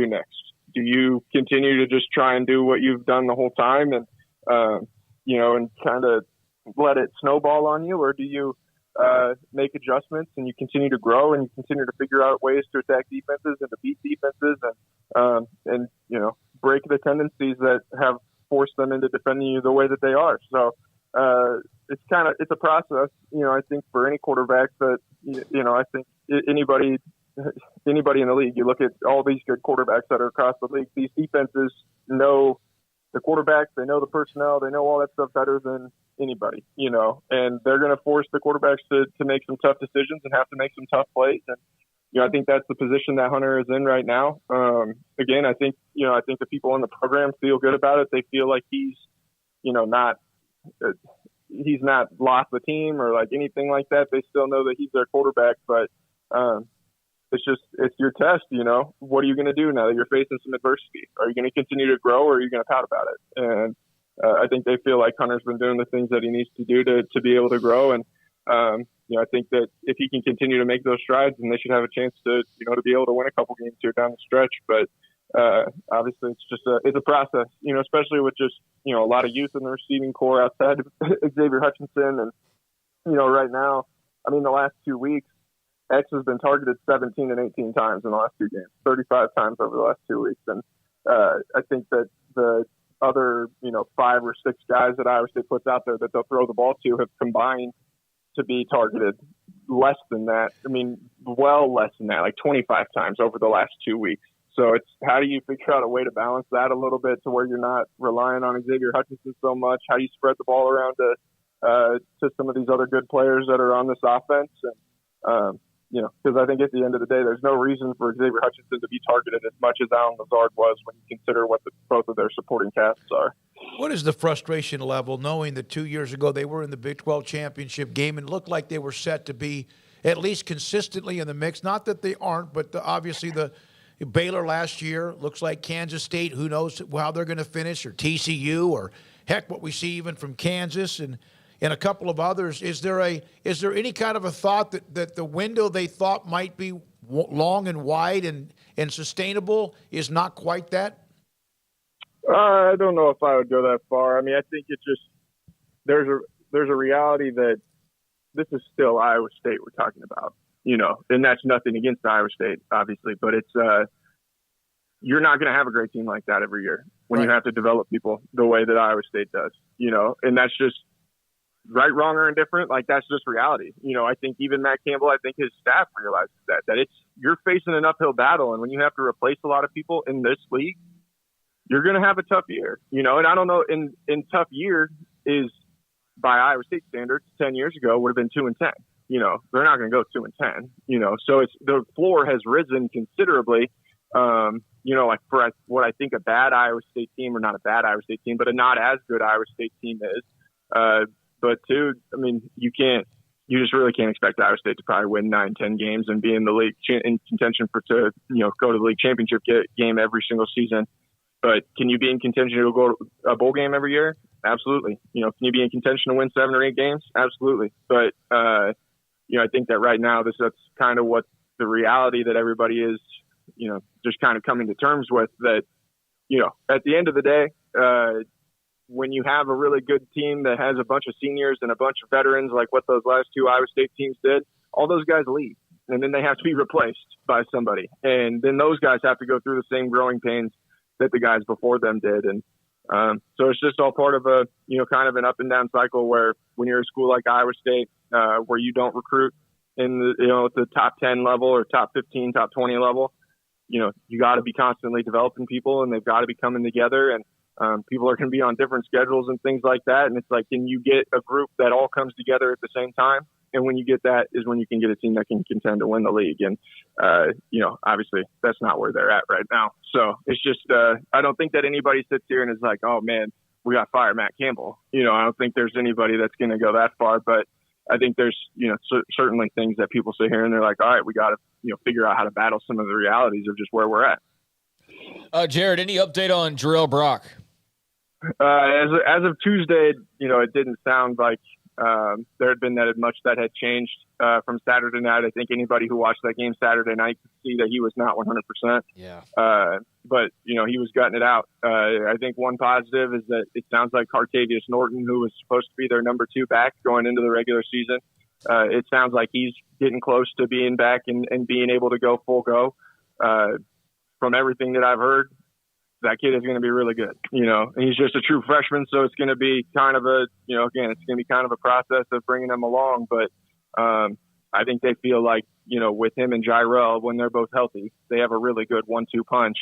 next? Do you continue to just try and do what you've done the whole time and, you know, and kind of let it snowball on you? Or do you make adjustments and you continue to grow and you continue to figure out ways to attack defenses and to beat defenses and you know, break the tendencies that have forced them into defending you the way that they are? So it's a process, you know, I think for any quarterback that, you know, I think anybody in the league, you look at all these good quarterbacks that are across the league, these defenses know the quarterbacks, they know the personnel, they know all that stuff better than anybody, you know, and they're going to force the quarterbacks to make some tough decisions and have to make some tough plays. And, you know, I think that's the position that Hunter is in right now. Again, I think the people in the program feel good about it. They feel like he's, you know, he's not lost the team or like anything like that. They still know that he's their quarterback, but it's your test, you know. What are you going to do now that you're facing some adversity? Are you going to continue to grow or are you going to pout about it? And I think they feel like Hunter's been doing the things that he needs to do to be able to grow. And, you know, I think that if he can continue to make those strides, then they should have a chance to, you know, to be able to win a couple games here down the stretch. But obviously it's just it's a process, you know, especially with just, you know, a lot of youth in the receiving core outside of Xavier Hutchinson. And, you know, right now, I mean, the last 2 weeks, X has been targeted 17 and 18 times in the last two games, 35 times over the last 2 weeks. And I think that the other, you know, 5 or 6 guys that Iowa State puts out there that they'll throw the ball to have combined to be targeted less than that. I mean, well less than that, like 25 times over the last 2 weeks. So it's how do you figure out a way to balance that a little bit to where you're not relying on Xavier Hutchinson so much? How do you spread the ball around to some of these other good players that are on this offense? And, you know, because I think at the end of the day, there's no reason for Xavier Hutchinson to be targeted as much as Allen Lazard was when you consider what both of their supporting casts are. What is the frustration level knowing that 2 years ago they were in the Big 12 championship game and looked like they were set to be at least consistently in the mix? Not that they aren't, but obviously the Baylor last year looks like Kansas State. Who knows how they're going to finish, or TCU, or heck, what we see even from Kansas and a couple of others. Is there any kind of a thought that the window they thought might be long and wide and sustainable is not quite that? I don't know if I would go that far. I mean, I think it's just there's a reality that this is still Iowa State we're talking about, you know, and that's nothing against Iowa State, obviously, but it's you're not going to have a great team like that every year when you have to develop people the way that Iowa State does, you know, and that's just right, wrong, or indifferent. Like, that's just reality. You know, I think even Matt Campbell, I think his staff realizes that you're facing an uphill battle. And when you have to replace a lot of people in this league, you're going to have a tough year, you know, and I don't know in tough year is by Iowa State standards 10 years ago would have been 2-10, you know, they're not going to go 2-10, you know, so it's the floor has risen considerably. You know, like for what I think a bad Iowa State team, or not a bad Iowa State team, but a not as good Iowa State team is, but two, I mean, you just really can't expect Iowa State to probably win 9-10 games and be in the league in contention to go to the league championship game every single season. But can you be in contention to go to a bowl game every year? Absolutely. You know, can you be in contention to win 7 or 8 games? Absolutely. But, you know, I think that right now that's kind of what the reality that everybody is, you know, just kind of coming to terms with, that, you know, at the end of the day, when you have a really good team that has a bunch of seniors and a bunch of veterans, like what those last 2 Iowa State teams did, all those guys leave, and then they have to be replaced by somebody. And then those guys have to go through the same growing pains that the guys before them did. And so it's just all part of a, you know, kind of an up and down cycle where when you're a school like Iowa State, where you don't recruit in the, you know, the top 10 level or top 15, top 20 level, you know, you got to be constantly developing people, and they've got to be coming together, and people are going to be on different schedules and things like that. And it's like, can you get a group that all comes together at the same time? And when you get that is when you can get a team that can contend to win the league. And, you know, obviously that's not where they're at right now. So it's just, I don't think that anybody sits here and is like, oh man, we got to fire Matt Campbell. You know, I don't think there's anybody that's going to go that far, but I think there's, you know, certainly things that people sit here and they're like, all right, we got to, you know, figure out how to battle some of the realities of just where we're at. Jared, any update on Jarrell Brock? As of Tuesday, you know, it didn't sound like there had been that much that had changed from Saturday night. I think anybody who watched that game Saturday night could see that he was not 100%. Yeah. But, you know, he was gutting it out. I think one positive is that it sounds like Cartavius Norton, who was supposed to be their number 2 back going into the regular season, it sounds like he's getting close to being back and being able to go full go. From everything that I've heard, that kid is going to be really good, you know, and he's just a true freshman. So it's going to be kind of a, you know, again, it's going to be kind of a process of bringing him along. But I think they feel like, you know, with him and Jarrell, when they're both healthy, they have a really good 1-2 punch,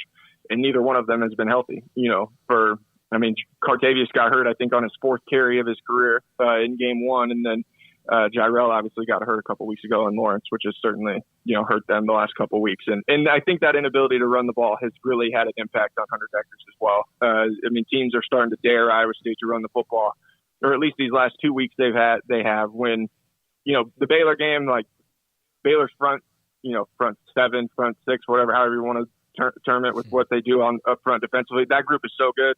and neither one of them has been healthy, you know, Cartavius got hurt, I think, on his 4th carry of his career in game 1. And then Jarrell obviously got hurt a couple weeks ago in Lawrence, which has certainly, you know, hurt them the last couple of weeks. And I think that inability to run the ball has really had an impact on Hunter Dekkers as well. I mean, teams are starting to dare Iowa State to run the football, or at least these last 2 weeks they have when, you know, the Baylor game, like Baylor's front 7, front 6, whatever, however you want to term it, with what they do on up front defensively. That group is so good.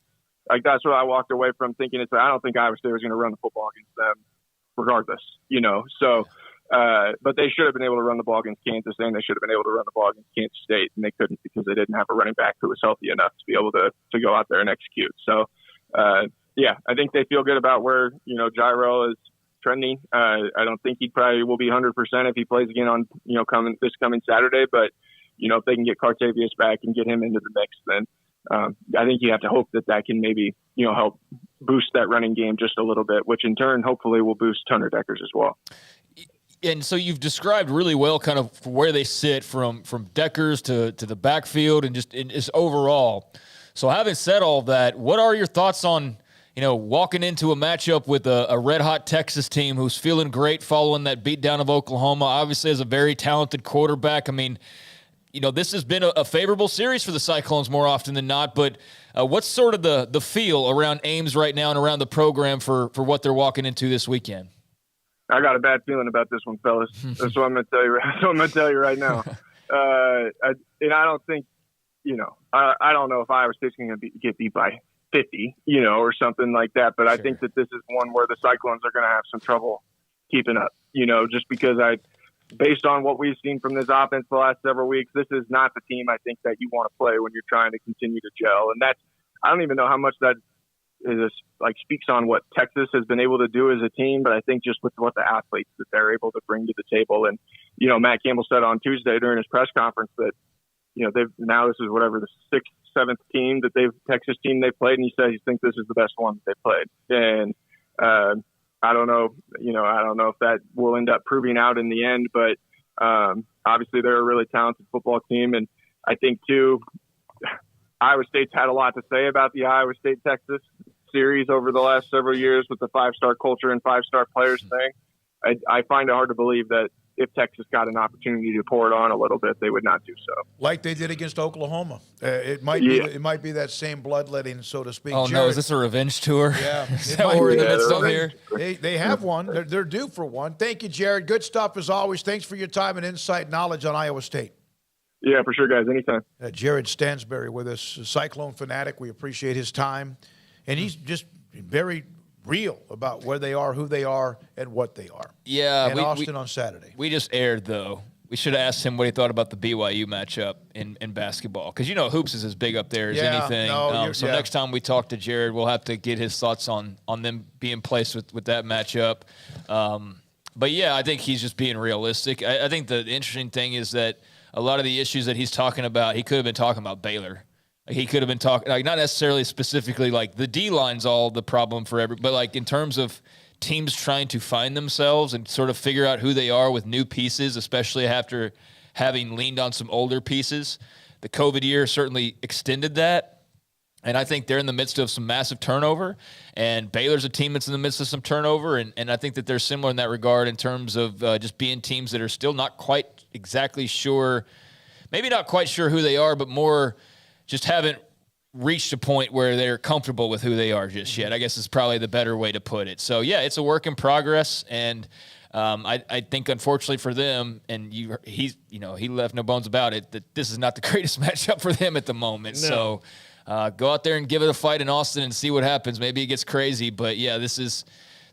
Like, that's what I walked away from thinking. I don't think Iowa State was going to run the football against them regardless, you know. So, but they should have been able to run the ball against Kansas, and they should have been able to run the ball against Kansas State, and they couldn't because they didn't have a running back who was healthy enough to be able to go out there and execute. So, yeah, I think they feel good about where, you know, Jarrell is trending. I don't think he probably will be 100% if he plays again on, you know, coming Saturday, but, you know, if they can get Cartavius back and get him into the mix, then I think you have to hope that can maybe, you know, help boost that running game just a little bit, which in turn hopefully will boost Hunter Dekkers as well. And so you've described really well kind of where they sit from Dekkers to the backfield and just overall. So having said all that, what are your thoughts on, you know, walking into a matchup with a red-hot Texas team who's feeling great following that beatdown of Oklahoma, obviously has a very talented quarterback? I mean, you know, this has been a favorable series for the Cyclones more often than not, but what's sort of the feel around Ames right now and around the program for what they're walking into this weekend? I got a bad feeling about this one, fellas. That's what I'm going to tell you. That's what I'm going to tell you right now. And I don't think, you know, I don't know if Iowa State's going to get beat by 50, you know, or something like that. But I think that this is one where the Cyclones are going to have some trouble keeping up, you know, just because based on what we've seen from this offense the last several weeks, this is not the team I think that you want to play when you're trying to continue to gel. And I don't even know how much that speaks on what Texas has been able to do as a team, but I think just with what the athletes that they're able to bring to the table. And, you know, Matt Campbell said on Tuesday during his press conference that, you know, this is the 6th, 7th team that Texas team they played, and he said he thinks this is the best one that they played. And I don't know if that will end up proving out in the end, but obviously they're a really talented football team. And I think too, Iowa State's had a lot to say about the Iowa State-Texas series over the last several years with the 5-star culture and 5-star players thing. I find it hard to believe that if Texas got an opportunity to pour it on a little bit, they would not do so. Like they did against Oklahoma. It might be that same bloodletting, so to speak. Oh, Jared, no, is this a revenge tour? Yeah. Is that what we're in the midst of here? They have one. They're due for one. Thank you, Jared. Good stuff as always. Thanks for your time and insight and knowledge on Iowa State. Yeah, for sure, guys. Anytime. Jared Stansberry with us, a Cyclone fanatic. We appreciate his time. And he's just very real about where they are, who they are, and what they are. Yeah. And Austin on Saturday. We just aired, though. We should have asked him what he thought about the BYU matchup in basketball. Because, hoops is as big up there as anything. So next time we talk to Jared, we'll have to get his thoughts on them being placed with that matchup. But, yeah, I think he's just being realistic. I think the interesting thing is that a lot of the issues that he's talking about, he could have been talking about Baylor. Like, he could have been talking, like, not necessarily specifically like the D-line's all the problem for but like in terms of teams trying to find themselves and sort of figure out who they are with new pieces, especially after having leaned on some older pieces. The COVID year certainly extended that. And I think they're in the midst of some massive turnover, and Baylor's a team that's in the midst of some turnover, and I think that they're similar in that regard in terms of just being teams that are still not quite exactly sure, maybe not quite sure who they are, but more just haven't reached a point where they're comfortable with who they are just yet, I guess is probably the better way to put it. So, yeah, it's a work in progress, and I think, unfortunately for them, and he left no bones about it, that this is not the greatest matchup for them at the moment. No. So go out there and give it a fight in Austin and see what happens. Maybe it gets crazy, but yeah, this is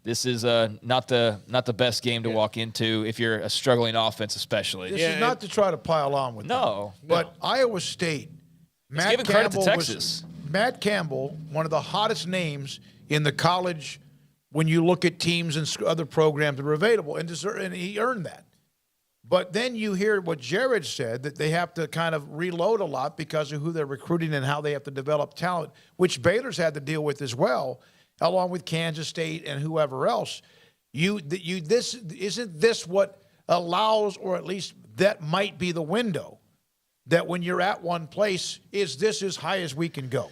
not the best game to walk into if you're a struggling offense, especially. This is not to try to pile on with them, but Iowa State. Giving credit to Texas. Matt Campbell, one of the hottest names in the college when you look at teams and other programs that are available, and he earned that. But then you hear what Jared said, that they have to kind of reload a lot because of who they're recruiting and how they have to develop talent, which Baylor's had to deal with as well, along with Kansas State and whoever else. Isn't this what allows, or at least that might be the window, that when you're at one place, is this as high as we can go?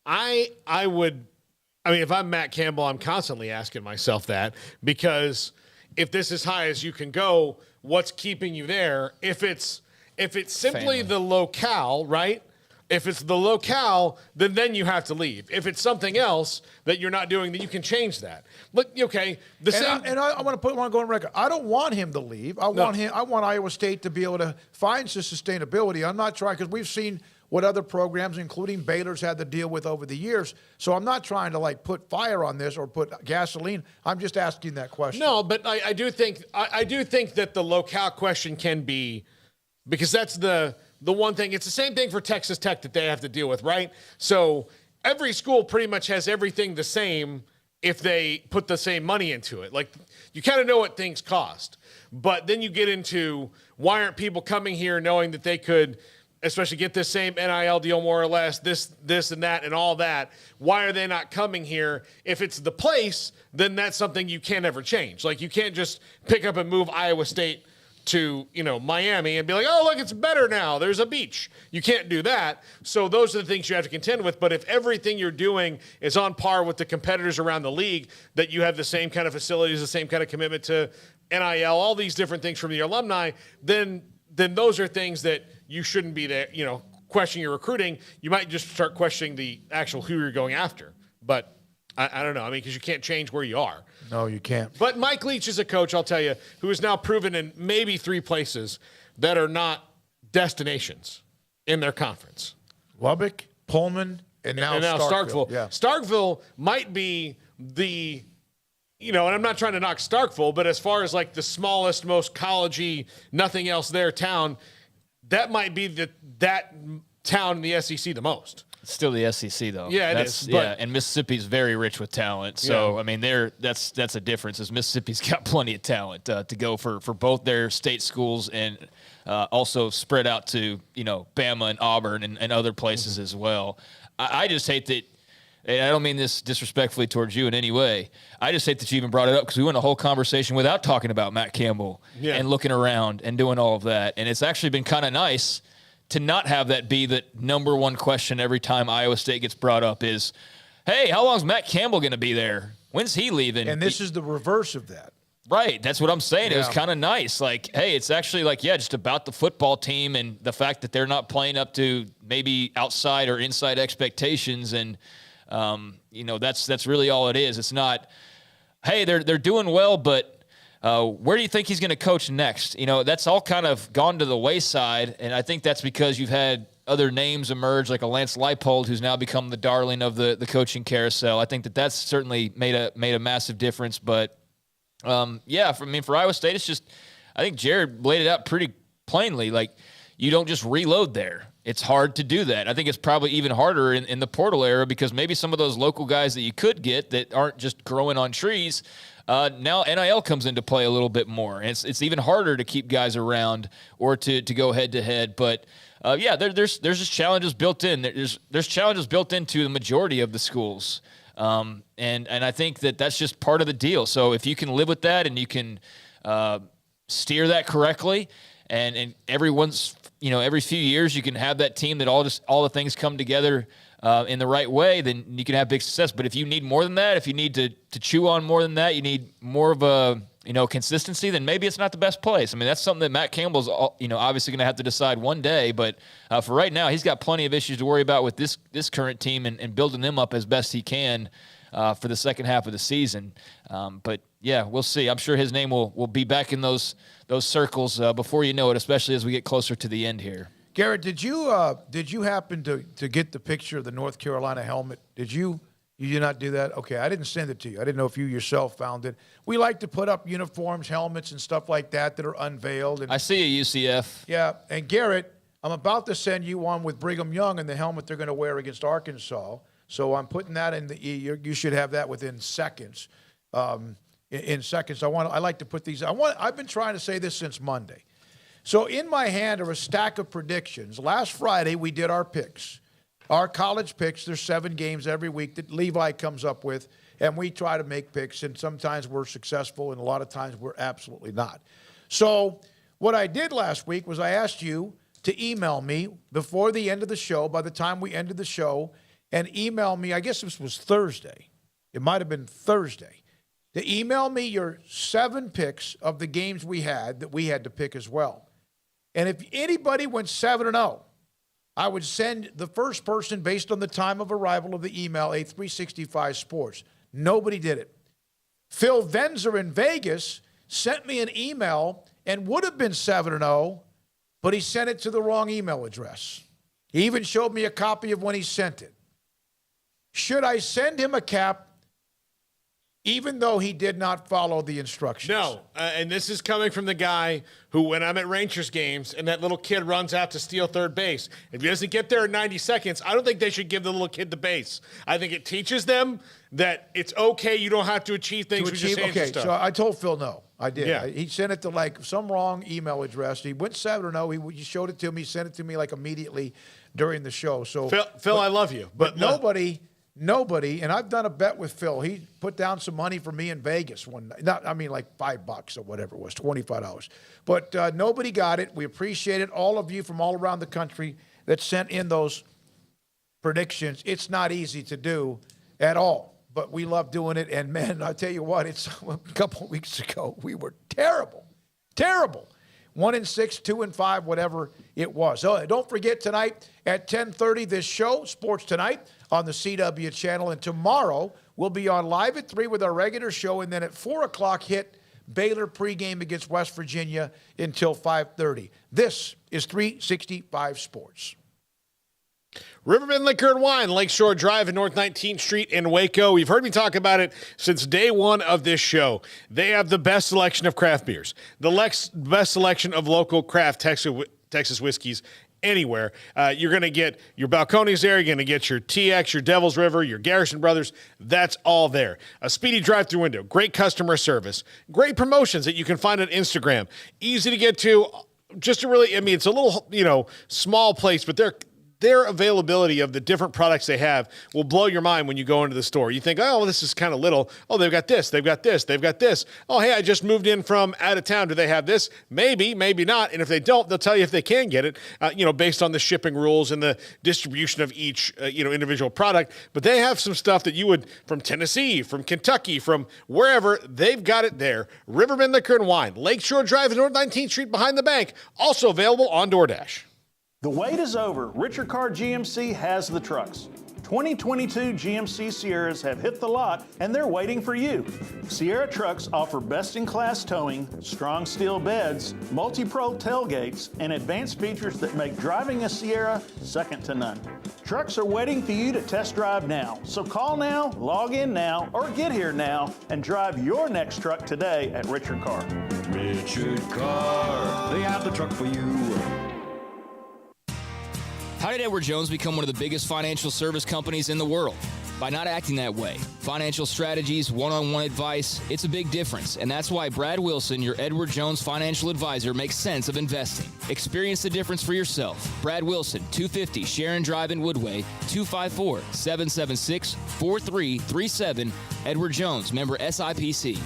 If I'm Matt Campbell, I'm constantly asking myself that, because if this is high as you can go, what's keeping you there? If it's simply the locale, right? If it's the locale, then you have to leave. If it's something else that you're not doing, then you can change that. Look, okay, I want to go on record. I don't want him to leave. I want Iowa State to be able to find some sustainability. I'm not trying, because we've seen what other programs, including Baylor's, had to deal with over the years. So I'm not trying to put fire on this or put gasoline. I'm just asking that question. No, but I do think that the locale question can be, because that's the one thing. It's the same thing for Texas Tech that they have to deal with, right? So every school pretty much has everything the same if they put the same money into it. Like, you kind of know what things cost. But then you get into, why aren't people coming here knowing that they could – especially get this same NIL deal more or less, this and that and all that. Why are they not coming here? If it's the place, then that's something you can't ever change. Like, you can't just pick up and move Iowa State to, Miami and be like, oh, look, it's better now. There's a beach. You can't do that. So those are the things you have to contend with. But if everything you're doing is on par with the competitors around the league, that you have the same kind of facilities, the same kind of commitment to NIL, all these different things from the alumni, then those are things that you shouldn't be there, questioning your recruiting. You might just start questioning the actual who you're going after. But I don't know. Because you can't change where you are. No, you can't. But Mike Leach is a coach, I'll tell you, who is now proven in maybe 3 places that are not destinations in their conference. Lubbock, Pullman, and now Starkville. Yeah. Starkville might be the and I'm not trying to knock Starkville, but as far as the smallest, most college-y, nothing else there town, that might be that town in the SEC the most. It's still the SEC though. Yeah, it is. And Mississippi's very rich with talent. So that's a difference. Is Mississippi's got plenty of talent to go for both their state schools and also spread out to Bama and Auburn and other places as well. I just hate that. And I don't mean this disrespectfully towards you in any way. I just hate that you even brought it up, because we went a whole conversation without talking about Matt Campbell and looking around and doing all of that. And it's actually been kind of nice to not have that be the number one question every time Iowa State gets brought up is, hey, how long is Matt Campbell going to be there? When's he leaving? And this is the reverse of that. Right. That's what I'm saying. Yeah. It was kind of nice. Hey, it's actually just about the football team and the fact that they're not playing up to maybe outside or inside expectations. And, that's really all it is. It's not, hey, they're doing well, but Where do you think he's going to coach next? That's all kind of gone to the wayside, and I think that's because you've had other names emerge, like a Lance Leipold, who's now become the darling of the coaching carousel. I think that's certainly made a massive difference. But for Iowa State, it's just, I think Jared laid it out pretty plainly. Like, you don't just reload there. It's hard to do that. I think it's probably even harder in the portal era because maybe some of those local guys that you could get that aren't just growing on trees, now NIL comes into play a little bit more. And it's even harder to keep guys around or to go head-to-head. But, there's just challenges built in. There's challenges built into the majority of the schools. And I think that's just part of the deal. So if you can live with that and you can steer that correctly, and every few years you can have that team that all the things come together in the right way, then you can have big success. But if you need more than that, if you need to chew on more than that, you need more of a consistency, then maybe it's not the best place. I mean, that's something that Matt Campbell's obviously going to have to decide one day. But for right now, he's got plenty of issues to worry about with this current team and building them up as best he can for the second half of the season. But yeah, we'll see. I'm sure his name will be back in those circles before you know it, especially as we get closer to the end here. Garrett, did you happen to get the picture of the North Carolina helmet? Did you not do that? Okay, I didn't send it to you. I didn't know if you yourself found it. We like to put up uniforms, helmets, and stuff like that are unveiled. And, I see a UCF. Yeah, and Garrett, I'm about to send you one with Brigham Young and the helmet they're going to wear against Arkansas. So I'm putting that in you should have that within seconds. In seconds, I like to put these. I've been trying to say this since Monday. So in my hand are a stack of predictions. Last Friday we did our picks, our college picks. There's 7 games every week that Levi comes up with, and we try to make picks. And sometimes we're successful, and a lot of times we're absolutely not. So what I did last week was I asked you to email me before the end of the show. By the time we ended the show, and email me. I guess this was Thursday. It might have been Thursday. To email me your 7 picks of the games we had that we had to pick as well. And if anybody went 7-0, I would send the first person, based on the time of arrival of the email, a 365 Sports. Nobody did it. Phil Venzer in Vegas sent me an email and would have been 7-0, but he sent it to the wrong email address. He even showed me a copy of when he sent it. Should I send him a cap even though he did not follow the instructions? No, and this is coming from the guy who, when I'm at Rangers games and that little kid runs out to steal third base, if he doesn't get there in 90 seconds, I don't think they should give the little kid the base. I think it teaches them that it's okay. You don't have to achieve things. Okay, so I told Phil no. I did. Yeah. He sent it to some wrong email address. He went 7-0. He showed it to me. He sent it to me immediately during the show. So Phil, I love you, but nobody, and I've done a bet with Phil. He put down some money for me in Vegas one night. Like $5 or whatever it was, $25. But nobody got it. We appreciate it. All of you from all around the country that sent in those predictions. It's not easy to do at all, but we love doing it. And man, I'll tell you what, it's a couple of weeks ago, we were terrible. 1-6, 2-5, whatever it was. So don't forget tonight at 10:30, this show, Sports Tonight, on the CW channel. And tomorrow we'll be on live at 3 with our regular show. And then at 4 o'clock hit Baylor pregame against West Virginia until 5:30. This is 365 Sports. Riverbend Liquor and Wine, Lakeshore Drive and North 19th Street in Waco. You've heard me talk about it since day one of this show. They have the best selection of craft beers, the best selection of local craft Texas whiskeys anywhere. You're going to get your Balcones there. You're going to get your TX, your Devil's River, your Garrison Brothers. That's all there. A speedy drive-through window, great customer service, great promotions that you can find on Instagram. Easy to get to. Just a really, it's a little, small place, but their availability of the different products they have will blow your mind when you go into the store. You think, oh, well, this is kind of little. Oh, they've got this. They've got this. They've got this. Oh, hey, I just moved in from out of town. Do they have this? Maybe, maybe not. And if they don't, they'll tell you if they can get it, based on the shipping rules and the distribution of each, individual product. But they have some stuff that you would, from Tennessee, from Kentucky, from wherever, they've got it there. Riverbend Liquor and Wine, Lakeshore Drive and North 19th Street behind the bank. Also available on DoorDash. The wait is over. Richard Carr GMC has the trucks. 2022 GMC Sierras have hit the lot and they're waiting for you. Sierra trucks offer best-in-class towing, strong steel beds, multi-pro tailgates, and advanced features that make driving a Sierra second to none. Trucks are waiting for you to test drive now. So call now, log in now, or get here now and drive your next truck today at Richard Carr. Richard Carr, they have the truck for you. How did Edward Jones become one of the biggest financial service companies in the world? By not acting that way. Financial strategies, one-on-one advice, it's a big difference. And that's why Brad Wilson, your Edward Jones financial advisor, makes sense of investing. Experience the difference for yourself. Brad Wilson, 250 Sharon Drive in Woodway, 254-776-4337. Edward Jones, member SIPC.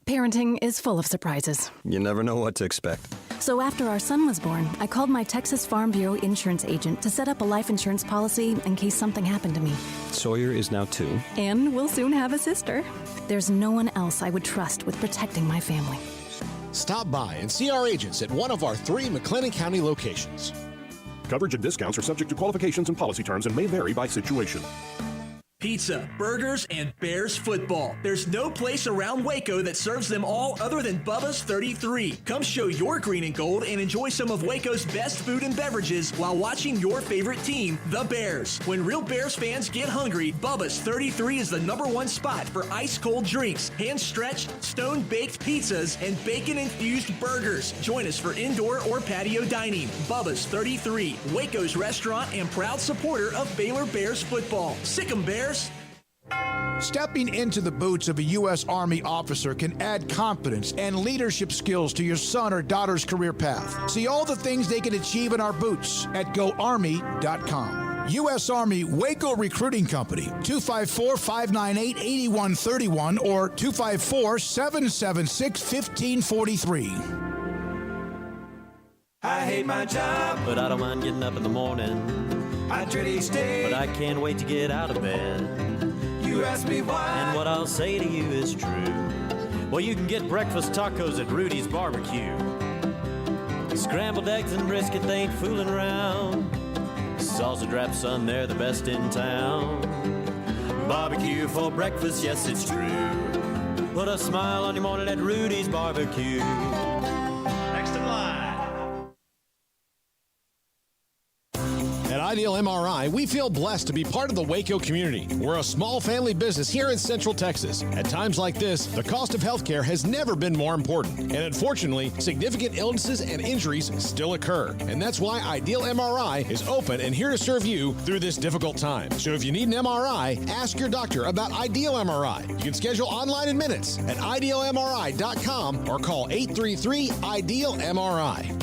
Parenting is full of surprises. You never know what to expect. So after our son was born, I called my Texas Farm Bureau insurance agent to set up a life insurance policy in case something happened to me. Sawyer is now 2. And we'll soon have a sister. There's no one else I would trust with protecting my family. Stop by and see our agents at one of our 3 McLennan County locations. Coverage and discounts are subject to qualifications and policy terms and may vary by situation. Pizza, burgers, and Bears football. There's no place around Waco that serves them all other than Bubba's 33. Come show your green and gold and enjoy some of Waco's best food and beverages while watching your favorite team, the Bears. When real Bears fans get hungry, Bubba's 33 is the #1 spot for ice-cold drinks, hand-stretched, stone-baked pizzas, and bacon-infused burgers. Join us for indoor or patio dining. Bubba's 33, Waco's restaurant and proud supporter of Baylor Bears football. Sick 'em, Bears. Stepping into the boots of a U.S. Army officer can add confidence and leadership skills to your son or daughter's career path. See all the things they can achieve in our boots at GoArmy.com. U.S. Army Waco Recruiting Company, 254-598-8131 or 254-776-1543. I hate my job, but I don't mind getting up in the morning. I dread each day, but I can't wait to get out of bed. You ask me why, and what I'll say to you is true. Well, you can get breakfast tacos at Rudy's Barbecue. Scrambled eggs and brisket, they ain't fooling around. Salsa drap, son, they're the best in town. Barbecue for breakfast, yes, it's true. Put a smile on your morning at Rudy's Barbecue. Next in line. At Ideal MRI, we feel blessed to be part of the Waco community. We're a small family business here in Central Texas. At times like this, the cost of healthcare has never been more important. And unfortunately, significant illnesses and injuries still occur. And that's why Ideal MRI is open and here to serve you through this difficult time. So if you need an MRI, ask your doctor about Ideal MRI. You can schedule online in minutes at idealmri.com or call 833-IDEAL-MRI.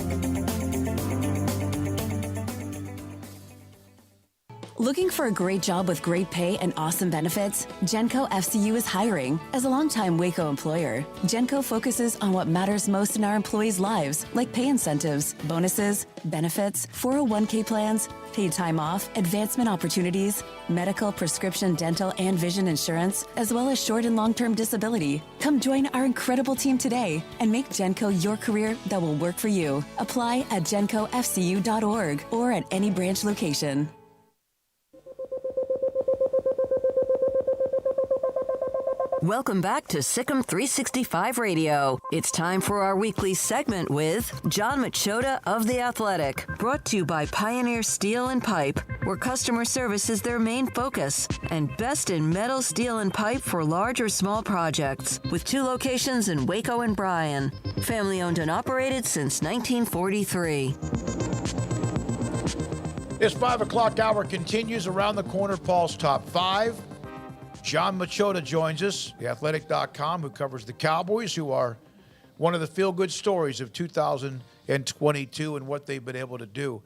Looking for a great job with great pay and awesome benefits? Genco FCU is hiring. As a longtime Waco employer, Genco focuses on what matters most in our employees' lives, like pay incentives, bonuses, benefits, 401k plans, paid time off, advancement opportunities, medical, prescription, dental, and vision insurance, as well as short and long-term disability. Come join our incredible team today and make Genco your career that will work for you. Apply at gencofcu.org or at any branch location. Welcome back to Sikkim 365 Radio. It's time for our weekly segment with John Machota of The Athletic, brought to you by Pioneer Steel and Pipe, where customer service is their main focus, and best in metal, steel, and pipe for large or small projects, with 2 locations in Waco and Bryan. Family owned and operated since 1943. This 5 o'clock hour continues. Around the corner, Paul's Top 5. John Machota joins us, theathletic.com, who covers the Cowboys, who are one of the feel-good stories of 2022 and what they've been able to do.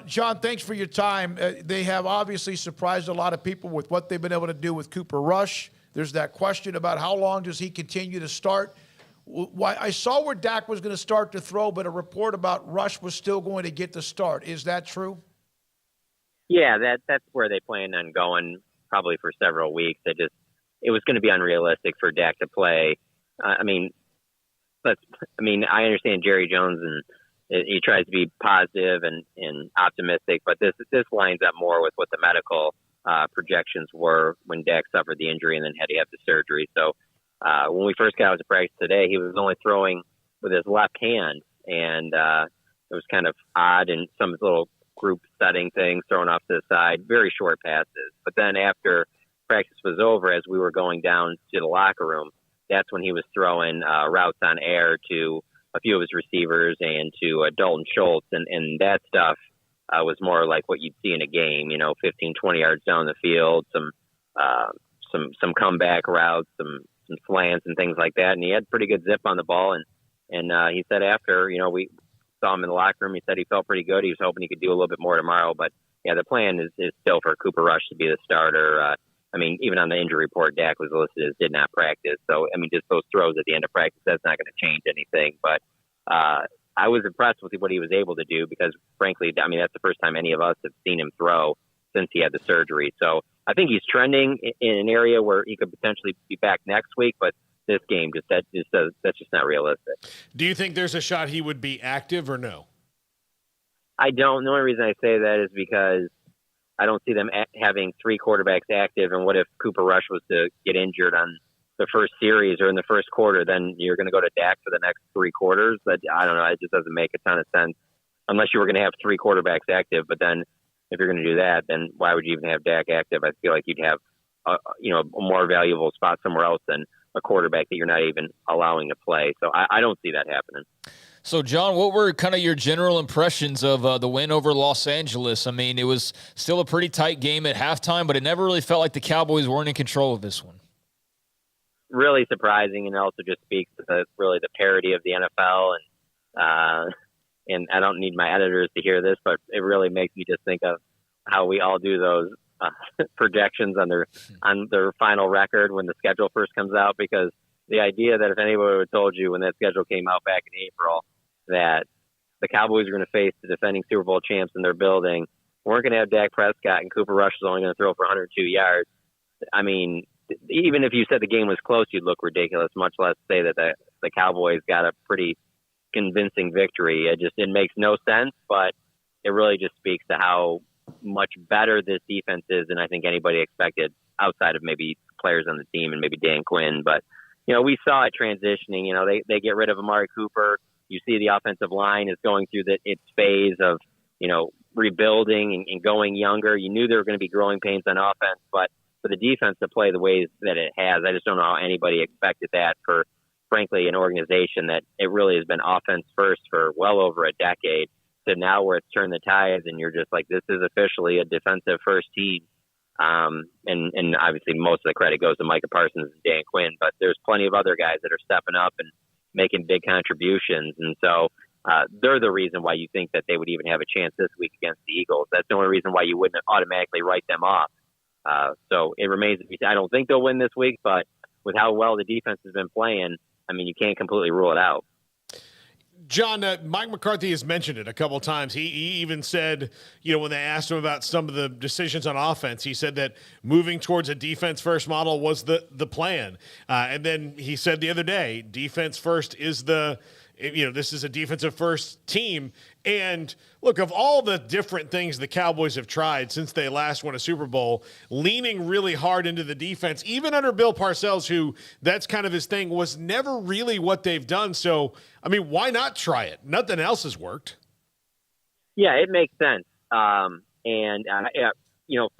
John, thanks for your time. They have obviously surprised a lot of people with what they've been able to do with Cooper Rush. There's that question about how long does he continue to start. I saw where Dak was going to start to throw, but a report about Rush was still going to get the start. Is that true? Yeah, that's where they plan on going. Probably for several weeks. It was going to be unrealistic for Dak to play. I understand Jerry Jones and he tries to be positive and optimistic, but this lines up more with what the medical projections were when Dak suffered the injury and then had to have the surgery. So when we first got out to practice today, he was only throwing with his left hand, and it was kind of odd in some little group setting things, thrown off to the side, very short passes. But then after practice was over, as we were going down to the locker room, that's when he was throwing routes on air to a few of his receivers and to Dalton Schultz, and that stuff was more like what you'd see in a game, 15, 20 yards down the field, some comeback routes, some slants and things like that. And he had pretty good zip on the ball. And he said after, we saw him in the locker room, he said he felt pretty good. He was hoping he could do a little bit more tomorrow. But, yeah, the plan is still for Cooper Rush to be the starter. Even on the injury report, Dak was listed as did not practice. So, just those throws at the end of practice, that's not going to change anything. But I was impressed with what he was able to do because, frankly, that's the first time any of us have seen him throw since he had the surgery. So I think he's trending in an area where he could potentially be back next week, but this game, that's just not realistic. Do you think there's a shot he would be active or no? I don't. The only reason I say that is because I don't see them having three quarterbacks active, and what if Cooper Rush was to get injured on the first series or in the first quarter, then you're going to go to Dak for the next three quarters. But I don't know. It just doesn't make a ton of sense unless you were going to have three quarterbacks active. But then if you're going to do that, then why would you even have Dak active? I feel like you'd have a more valuable spot somewhere else than a quarterback that you're not even allowing to play. So I don't see that happening. So, John, what were kind of your general impressions of the win over Los Angeles? It was still a pretty tight game at halftime, but it never really felt like the Cowboys weren't in control of this one. Really surprising, and also just speaks to the parity of the NFL. And I don't need my editors to hear this, but it really makes me just think of how we all do those projections on their final record when the schedule first comes out, because the idea that if anybody would have told you when that schedule came out back in April that the Cowboys are going to face the defending Super Bowl champs in their building, weren't going to have Dak Prescott, and Cooper Rush is only going to throw for 102 yards. Even if you said the game was close, you'd look ridiculous, much less say that the Cowboys got a pretty convincing victory. It makes no sense, but it really just speaks to how much better this defense is than I think anybody expected outside of maybe players on the team and maybe Dan Quinn. But, we saw it transitioning. They get rid of Amari Cooper. You see the offensive line is going through its phase of, rebuilding and going younger. You knew there were going to be growing pains on offense, but for the defense to play the ways that it has, I just don't know how anybody expected that for, frankly, an organization that it really has been offense first for well over a decade to now where it's turned the tides and you're just like, this is officially a defensive first team. And obviously most of the credit goes to Micah Parsons and Dan Quinn, but there's plenty of other guys that are stepping up and making big contributions. And so they're the reason why you think that they would even have a chance this week against the Eagles. That's the only reason why you wouldn't automatically write them off. So it remains to be seen. I don't think they'll win this week, but with how well the defense has been playing, you can't completely rule it out. John, Mike McCarthy has mentioned it a couple of times. He even said, when they asked him about some of the decisions on offense, he said that moving towards a defense-first model was the plan. And then he said the other day, defense first is this is a defensive-first team. And look, of all the different things the Cowboys have tried since they last won a Super Bowl, leaning really hard into the defense, even under Bill Parcells, who that's kind of his thing, was never really what they've done. So, why not try it? Nothing else has worked. Yeah, it makes sense. For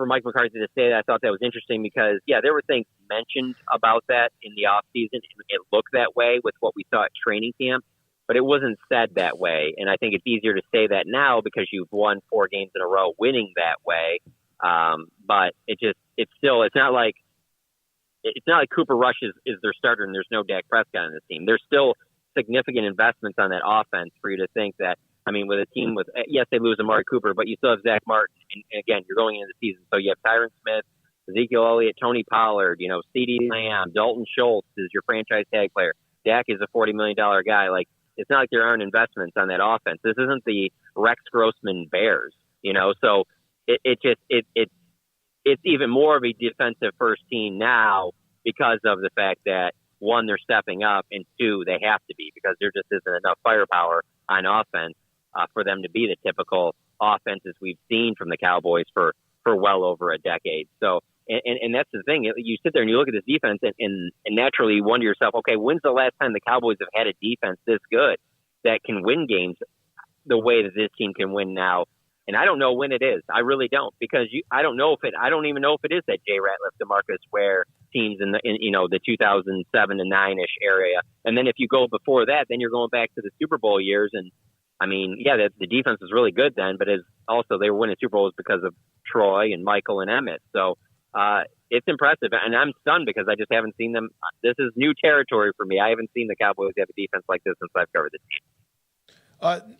Mike McCarthy to say that, I thought that was interesting because, there were things mentioned about that in the offseason. It looked that way with what we saw at training camp, but it wasn't said that way. And I think it's easier to say that now because you've won 4 games in a row winning that way. But it's not like Cooper Rush is their starter and there's no Dak Prescott on this team. There's still significant investments on that offense for you to think that, with a team with, yes, they lose Amari Cooper, but you still have Zach Martin. And again, you're going into the season. So you have Tyron Smith, Ezekiel Elliott, Tony Pollard, CeeDee Lamb, Dalton Schultz is your franchise tag player. Dak is a $40 million guy. It's not like there aren't investments on that offense. This isn't the Rex Grossman Bears, so it's even more of a defensive first team now because of the fact that 1, they're stepping up, and 2, they have to be because there just isn't enough firepower on offense for them to be the typical offenses we've seen from the Cowboys for for well over a decade. So, and that's the thing. You sit there and you look at this defense, and naturally you wonder yourself, okay, when's the last time the Cowboys have had a defense this good that can win games the way that this team can win now? And I don't know when it is. I really don't, because I don't even know if it is that Jay Ratliff, DeMarcus Ware teams in the 2007 to 9-ish area. And then if you go before that, then you're going back to the Super Bowl years. And I mean, yeah, the defense was really good then, but also they were winning Super Bowls because of Troy and Michael and Emmett. So it's impressive. And I'm stunned because I just haven't seen them. This is new territory for me. I haven't seen the Cowboys have a defense like this since I've covered the team.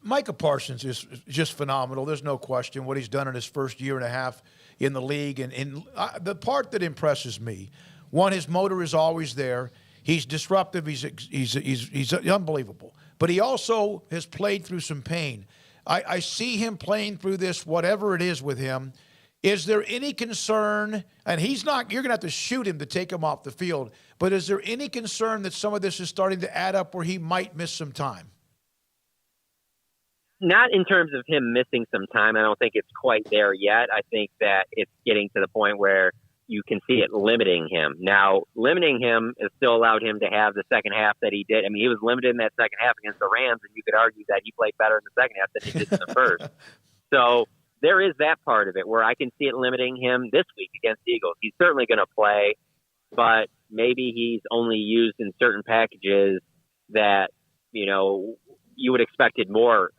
Micah Parsons is just phenomenal. There's no question what he's done in his first year and a half in the league. And the part that impresses me, one, his motor is always there. He's disruptive. He's unbelievable. But he also has played through some pain. I see him playing through this, whatever it is with him. Is there any concern, and you're going to have to shoot him to take him off the field, but is there any concern that some of this is starting to add up where he might miss some time? Not in terms of him missing some time. I don't think it's quite there yet. I think that it's getting to the point where you can see it limiting him. Now, limiting him has still allowed him to have the second half that he did. I mean, he was limited in that second half against the Rams, and you could argue that he played better in the second half than he did in the first. So there is that part of it where I can see it limiting him this week against the Eagles. He's certainly going to play, but maybe he's only used in certain packages that, you would expected more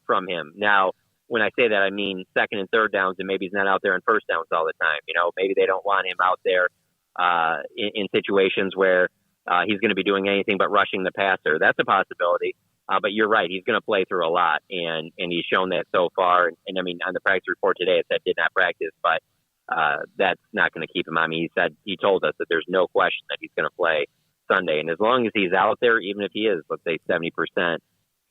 from him. Now, when I say that, I mean second and third downs, and maybe he's not out there in first downs all the time. Maybe they don't want him out there in situations where he's going to be doing anything but rushing the passer. That's a possibility. But you're right. He's going to play through a lot, and he's shown that so far. And I mean, on the practice report today, it said did not practice, but that's not going to keep him. I mean, he told us that there's no question that he's going to play Sunday. And as long as he's out there, even if he is, let's say 70%,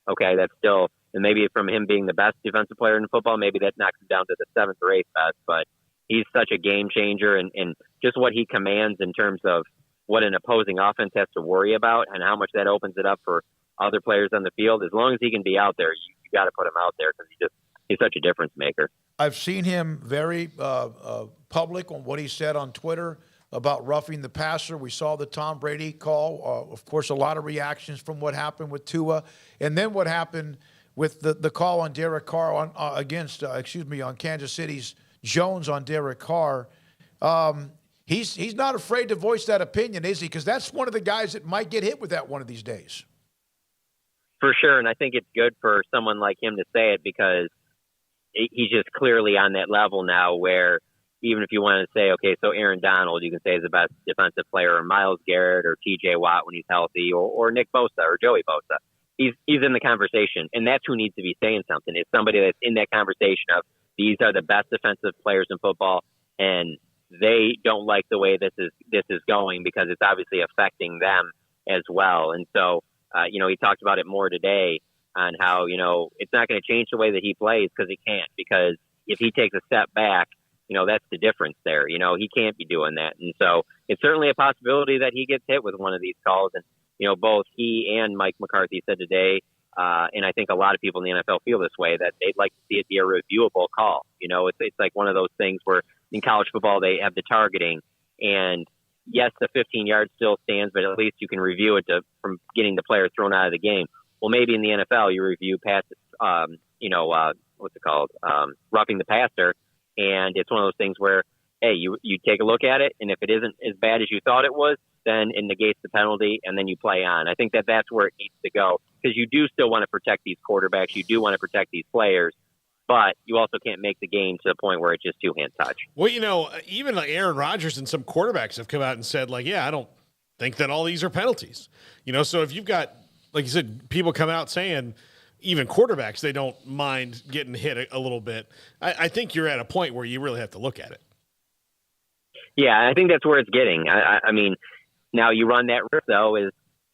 okay, that's still, and maybe from him being the best defensive player in football, maybe that knocks him down to the 7th or 8th best, but he's such a game changer, and just what he commands in terms of what an opposing offense has to worry about and how much that opens it up for other players on the field. As long as he can be out there, you got to put him out there because he's such a difference maker. I've seen him very public on what he said on Twitter about roughing the passer. We saw the Tom Brady call. Of course, a lot of reactions from what happened with Tua. And then what happened with the call on Derek Carr on Kansas City's Jones on Derek Carr. He's not afraid to voice that opinion, is he? Because that's one of the guys that might get hit with that one of these days. For sure, and I think it's good for someone like him to say it because he's just clearly on that level now where even if you want to say, okay, so Aaron Donald, you can say is the best defensive player, or Myles Garrett, or T.J. Watt when he's healthy, or Nick Bosa, or Joey Bosa. He's in the conversation, and that's who needs to be saying something. It's somebody that's in that conversation of these are the best defensive players in football, and they don't like the way this is going because it's obviously affecting them as well. And so, he talked about it more today on how, it's not going to change the way that he plays because he can't, because if he takes a step back, that's the difference there. He can't be doing that. And so it's certainly a possibility that he gets hit with one of these calls. And, both he and Mike McCarthy said today, and I think a lot of people in the NFL feel this way, that they'd like to see it be a reviewable call. It's like one of those things where in college football, they have the targeting, and yes, the 15 yards still stands, but at least you can review it from getting the player thrown out of the game. Well, maybe in the NFL, you review passes, roughing the passer. And it's one of those things where, hey, you take a look at it, and if it isn't as bad as you thought it was, then it negates the penalty, and then you play on. I think that's where it needs to go, because you do still want to protect these quarterbacks. You do want to protect these players, but you also can't make the game to the point where it's just two-hand touch. Well, even like Aaron Rodgers and some quarterbacks have come out and said, like, yeah, I don't think that all these are penalties. So if you've got, like you said, people come out saying – even quarterbacks, they don't mind getting hit a little bit. I think you're at a point where you really have to look at it. Yeah, I think that's where it's getting. I mean, now you run that risk, though, is,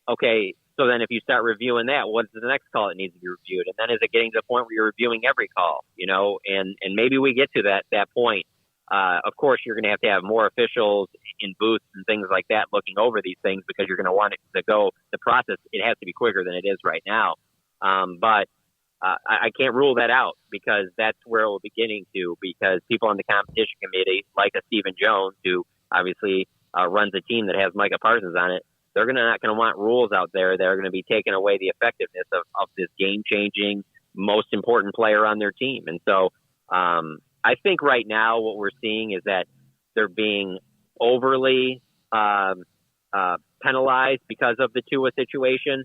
okay, so then if you start reviewing that, what's the next call that needs to be reviewed? And then is it getting to the point where you're reviewing every call, and maybe we get to that point. Of course, you're going to have more officials in booths and things like that looking over these things because you're going to want it to go, the process, it has to be quicker than it is right now. But I can't rule that out because that's where we're beginning to, because people on the competition committee, like a Stephen Jones, who obviously runs a team that has Micah Parsons on it, they're not going to want rules out there that are going to be taking away the effectiveness of this game-changing, most important player on their team. And so I think right now what we're seeing is that they're being overly penalized because of the Tua situation,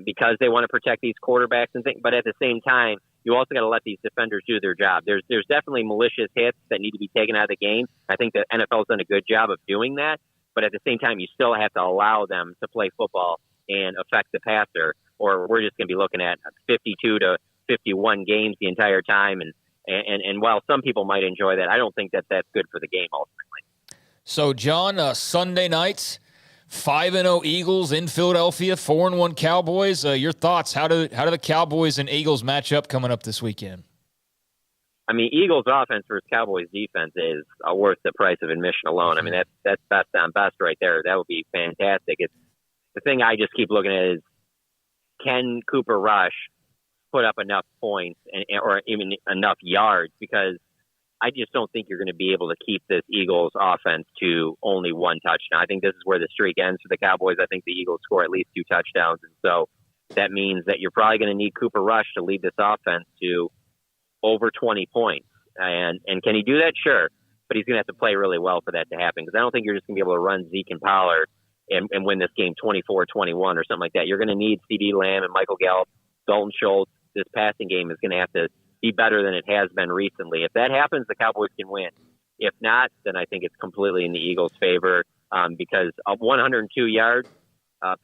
because they want to protect these quarterbacks and things. But at the same time, you also got to let these defenders do their job. There's definitely malicious hits that need to be taken out of the game. I think the NFL's done a good job of doing that. But at the same time, you still have to allow them to play football and affect the passer, or we're just going to be looking at 52 to 51 games the entire time. And while some people might enjoy that, I don't think that that's good for the game ultimately. So, John, Sunday nights, 5-0 Eagles in Philadelphia, 4-1 Cowboys. Your thoughts? How do the Cowboys and Eagles match up coming up this weekend? I mean, Eagles offense versus Cowboys defense is worth the price of admission alone. I mean, that's best on best right there. That would be fantastic. It's the thing I just keep looking at is, can Cooper Rush put up enough points or even enough yards? Because I just don't think you're going to be able to keep this Eagles offense to only one touchdown. I think this is where the streak ends for the Cowboys. I think the Eagles score at least 2 touchdowns. And so that means that you're probably going to need Cooper Rush to lead this offense to over 20 points. And can he do that? Sure. But he's going to have to play really well for that to happen, because I don't think you're just going to be able to run Zeke and Pollard and win this game 24-21 or something like that. You're going to need CeeDee Lamb and Michael Gallup, Dalton Schultz. This passing game is going to have to be better than it has been recently. If that happens, the Cowboys can win. If not, then I think it's completely in the Eagles' favor, because of 102 yards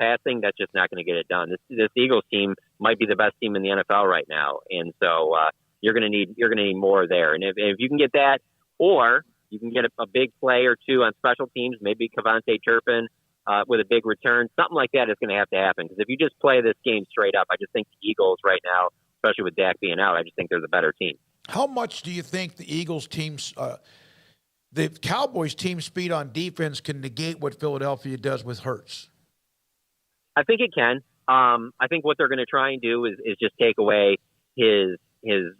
passing, that's just not going to get it done. This Eagles team might be the best team in the NFL right now, and so you're going to need more there. And if you can get that, or you can get a big play or two on special teams, maybe Kevontae Turpin with a big return, something like that is going to have to happen. Because if you just play this game straight up, I just think the Eagles right now, especially with Dak being out, I just think they're the better team. How much do you think the Eagles team's, the Cowboys team speed on defense can negate what Philadelphia does with Hurts? I think it can. I think what they're going to try and do is just take away his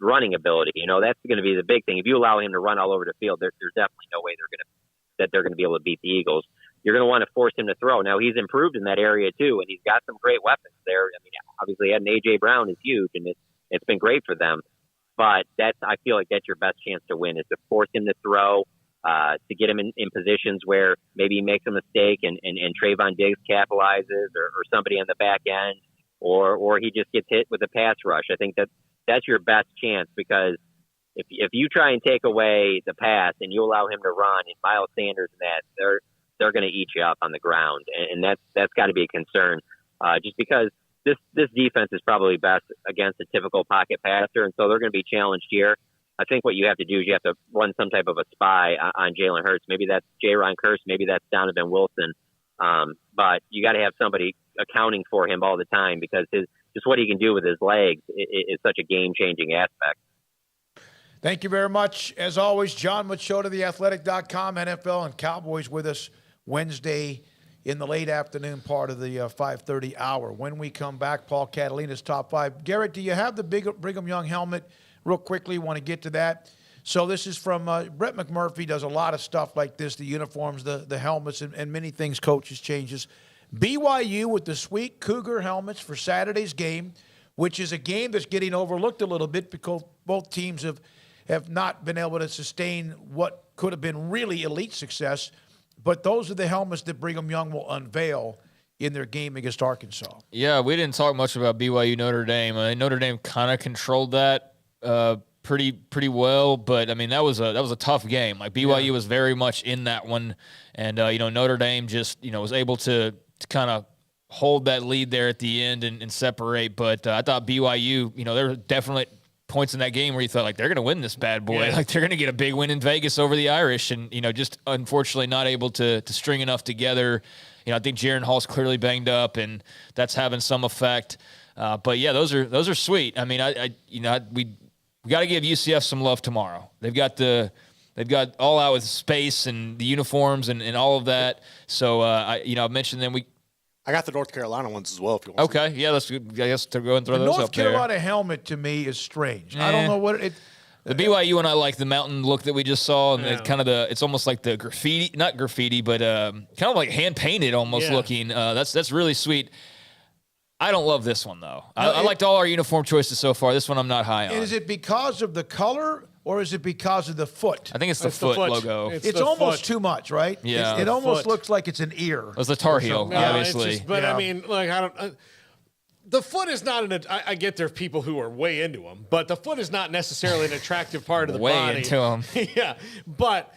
running ability. You know, that's going to be the big thing. If you allow him to run all over the field, there's definitely no way they're going to be able to beat the Eagles. You're going to want to force him to throw. Now, he's improved in that area too, and he's got some great weapons there. I mean, obviously, having A.J. Brown is huge, and it's been great for them. But I feel like that's your best chance to win, is to force him to throw, to get him in positions where maybe he makes a mistake and Trayvon Diggs capitalizes, or somebody on the back end, or he just gets hit with a pass rush. I think that's your best chance, because if you try and take away the pass and you allow him to run, and Miles Sanders and that, they're going to eat you up on the ground, and that's got to be a concern, just because this defense is probably best against a typical pocket passer, and so they're going to be challenged here. I think what you have to do is you have to run some type of a spy on Jalen Hurts. Maybe that's Jaron Kearse, maybe that's Donovan Wilson, but you got to have somebody accounting for him all the time, because just what he can do with his legs is such a game-changing aspect. Thank you very much. As always, John Machota, theathletic.com, NFL and Cowboys with us Wednesday in the late afternoon part of the 5:30 hour. When we come back, Paul Catalina's Top 5. Garrett, do you have the Brigham Young helmet? Real quickly, want to get to that. So this is from Brett McMurphy, does a lot of stuff like this, the uniforms, the helmets, and many things, coaches changes. BYU with the sweet Cougar helmets for Saturday's game, which is a game that's getting overlooked a little bit because both teams have not been able to sustain what could have been really elite success. But those are the helmets that Brigham Young will unveil in their game against Arkansas. Yeah, we didn't talk much about BYU Notre Dame. Notre Dame kind of controlled that pretty well, but I mean that was a tough game. Like BYU was very much in that one, and Notre Dame just was able to kind of hold that lead there at the end and separate. But I thought BYU, there were definitely points in that game where you thought, like, they're going to win this bad boy. Yeah. Like, they're going to get a big win in Vegas over the Irish, and, just unfortunately not able to string enough together. I think Jaron Hall's clearly banged up, and that's having some effect. But, yeah, those are sweet. I mean, we got to give UCF some love tomorrow. They've got all out with space and the uniforms and all of that. So, I mentioned them. I got the North Carolina ones as well if you want. Okay, yeah, let's I guess to go and throw The those North up there. Carolina helmet to me is strange. I don't know what it. The BYU and I like the mountain look that we just saw, and it's almost like the graffiti, not graffiti, but kind of like hand painted almost looking. That's really sweet. I don't love this one though. I liked all our uniform choices so far. This one I'm not high on. Is it because of the color or is it because of the foot? I think it's the foot logo. It's almost too much, right? Yeah. It almost looks like it's an ear. It's the Tar Heel, obviously. I mean, like I don't. The foot is not I get there are people who are way into them, but the foot is not necessarily an attractive part of the body. Way into them. Yeah, but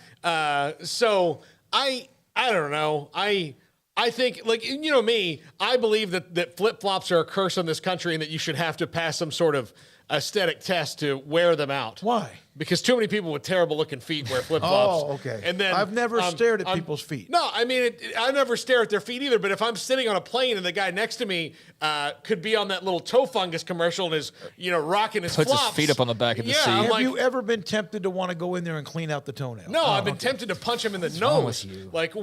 so I don't know. I think, like, you know me, I believe that flip-flops are a curse on this country and that you should have to pass some sort of aesthetic test to wear them out. Why? Because too many people with terrible-looking feet wear flip-flops. Oh, okay. And then I've never stared at people's feet. No, I mean, I never stare at their feet either, but if I'm sitting on a plane and the guy next to me could be on that little toe fungus commercial and is, rocking his Puts flops. his feet up on the back of the seat. Have you ever been tempted to want to go in there and clean out the toenail? No, I've been tempted to punch him in the nose. Like,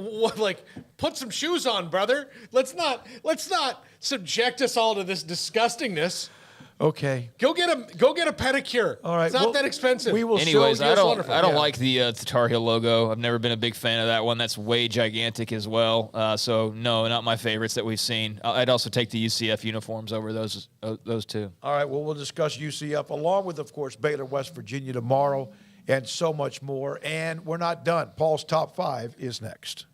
put some shoes on, brother. Let's not subject us all to this disgustingness. Okay. Go get a pedicure. All right. It's not that expensive. We will. Anyways, I don't like the Tar Heel logo. I've never been a big fan of that one. That's way gigantic as well. So no, not my favorites that we've seen. I'd also take the UCF uniforms over those two. All right. Well, we'll discuss UCF along with, of course, Baylor, West Virginia tomorrow, and so much more. And we're not done. Paul's top 5 is next.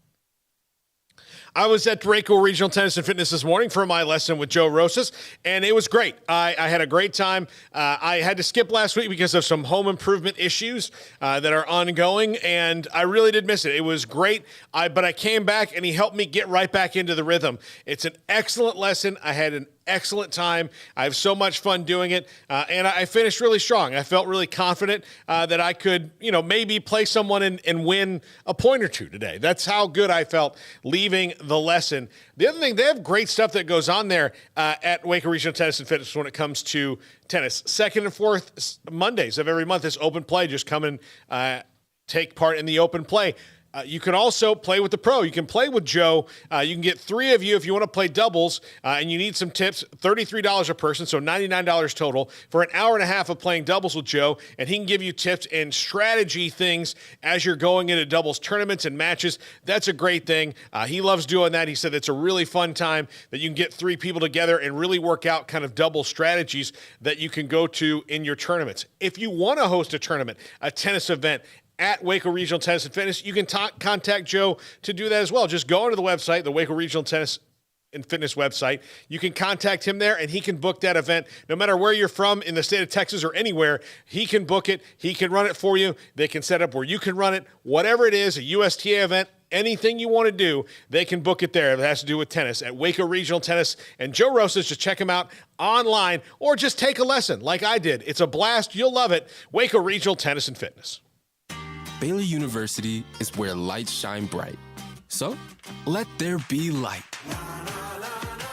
I was at Waco Regional Tennis and Fitness this morning for my lesson with Joe Rosas, and it was great. I had a great time. I had to skip last week because of some home improvement issues that are ongoing, and I really did miss it. It was great, but I came back, and he helped me get right back into the rhythm. It's an excellent lesson. I had an excellent time. I have so much fun doing it, and I finished really strong. I felt really confident that I could, maybe play someone and win a point or two today. That's how good I felt leaving the lesson. The other thing, they have great stuff that goes on there at Waco Regional Tennis and Fitness when it comes to tennis. Second and fourth Mondays of every month is open play. Just come and take part in the open play. You can also play with the pro. You can play with Joe. You can get 3 of you if you want to play doubles, and you need some tips. $33 a person, so $99 total for an hour and a half of playing doubles with Joe, and he can give you tips and strategy things as you're going into doubles tournaments and matches. That's a great thing. He loves doing that. He said it's a really fun time that you can get 3 people together and really work out kind of double strategies that you can go to in your tournaments. If you want to host a tournament, a tennis event, at Waco Regional Tennis and Fitness, you can contact Joe to do that as well. Just go onto the website, the Waco Regional Tennis and Fitness website. You can contact him there, and he can book that event. No matter where you're from in the state of Texas or anywhere, he can book it. He can run it for you. They can set up where you can run it. Whatever it is, a USTA event, anything you want to do, they can book it there. If it has to do with tennis at Waco Regional Tennis. And Joe Rosas, just check him out online or just take a lesson like I did. It's a blast. You'll love it. Waco Regional Tennis and Fitness. Baylor University is where lights shine bright. So, let there be light.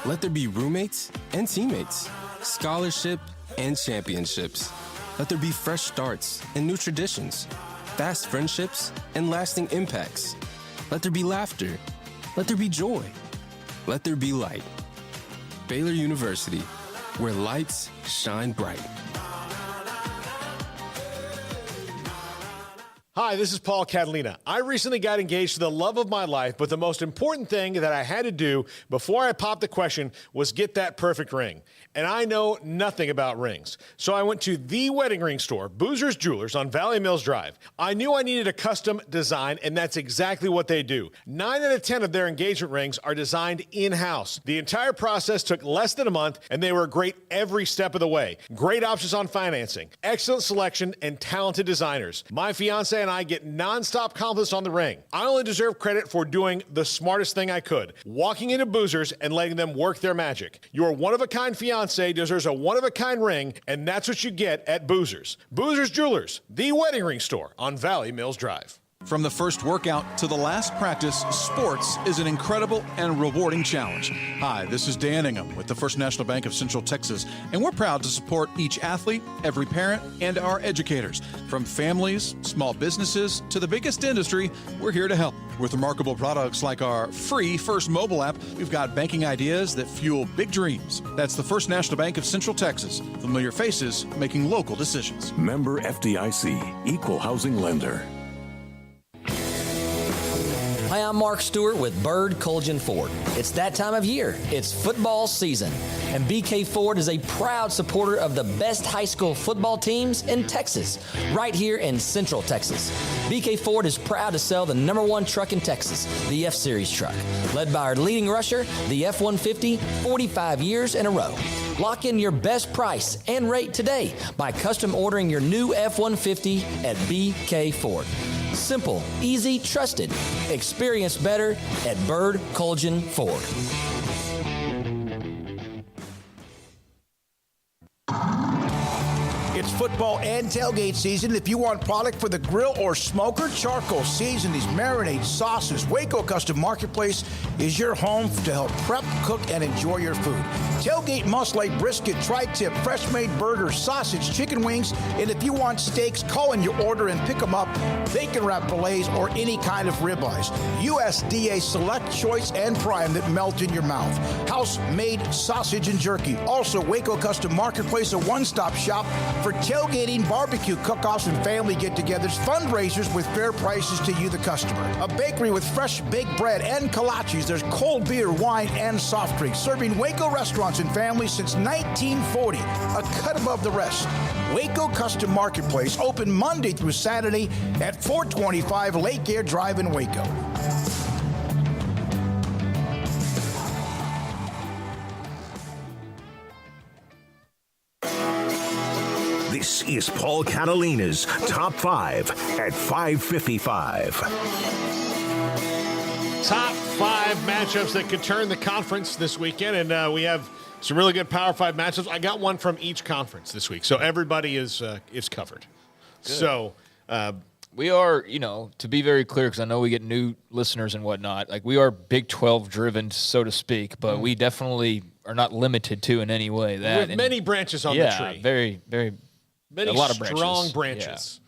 Let there be roommates and teammates, scholarship and championships. Let there be fresh starts and new traditions, fast friendships and lasting impacts. Let there be laughter. Let there be joy. Let there be light. Baylor University, where lights shine bright. Hi, this is Paul Catalina. I recently got engaged to the love of my life, but the most important thing that I had to do before I popped the question was get that perfect ring. And I know nothing about rings. So I went to the wedding ring store, Boozer's Jewelers on Valley Mills Drive. I knew I needed a custom design, and that's exactly what they do. 9 out of 10 of their engagement rings are designed in-house. The entire process took less than a month, and they were great every step of the way. Great options on financing, excellent selection, and talented designers. My fiance and I get nonstop compliments on the ring. I only deserve credit for doing the smartest thing I could, walking into Boozer's and letting them work their magic. Your one-of-a-kind fiance deserves a one-of-a-kind ring, and that's what you get at Boozer's. Boozer's Jewelers, the wedding ring store on Valley Mills Drive. From the first workout to the last practice, sports is an incredible and rewarding challenge. Hi, this is Dan Ingham with the First National Bank of Central Texas, and we're proud to support each athlete, every parent, and our educators. From families, small businesses, to the biggest industry, we're here to help. With remarkable products like our free First mobile app, we've got banking ideas that fuel big dreams. That's the First National Bank of Central Texas. Familiar faces making local decisions. Member FDIC, Equal Housing Lender. Hi, I'm Mark Stewart with Byrd Culligan Ford. It's that time of year. It's football season. And BK Ford is a proud supporter of the best high school football teams in Texas, right here in Central Texas. BK Ford is proud to sell the #1 truck in Texas, the F-Series truck, led by our leading rusher, the F-150, 45 years in a row. Lock in your best price and rate today by custom ordering your new F-150 at BK Ford. Simple, easy, trusted. Experience better at Byrd Culligan Ford. It's football and tailgate season. If you want product for the grill or smoker, charcoal, seasonings, marinades, sauces, Waco Custom Marketplace is your home to help prep, cook, and enjoy your food. Tailgate must like brisket, tri-tip, fresh-made burgers, sausage, chicken wings, and if you want steaks, call in your order and pick them up. Bacon wrap fillets or any kind of ribeyes. USDA Select, Choice, and Prime that melt in your mouth. House-made sausage and jerky. Also, Waco Custom Marketplace, a one-stop shop for tailgating, barbecue cook-offs, and family get-togethers, fundraisers with fair prices to you, the customer. A bakery with fresh baked bread and kolaches. There's cold beer, wine, and soft drinks. Serving Waco restaurants and families since 1940. A cut above the rest. Waco Custom Marketplace, open Monday through Saturday at 425 Lake Air Drive in Waco. This is Paul Catalina's Top 5 at 555. Top 5 matchups that could turn the conference this weekend, and we have some really good Power 5 matchups. I got one from each conference this week, so everybody is covered. Good. So we are, to be very clear, because I know we get new listeners and whatnot, like we are Big 12 driven, so to speak, but we definitely are not limited to in any way that. We have many branches on the tree. Very, very. Many a lot of strong branches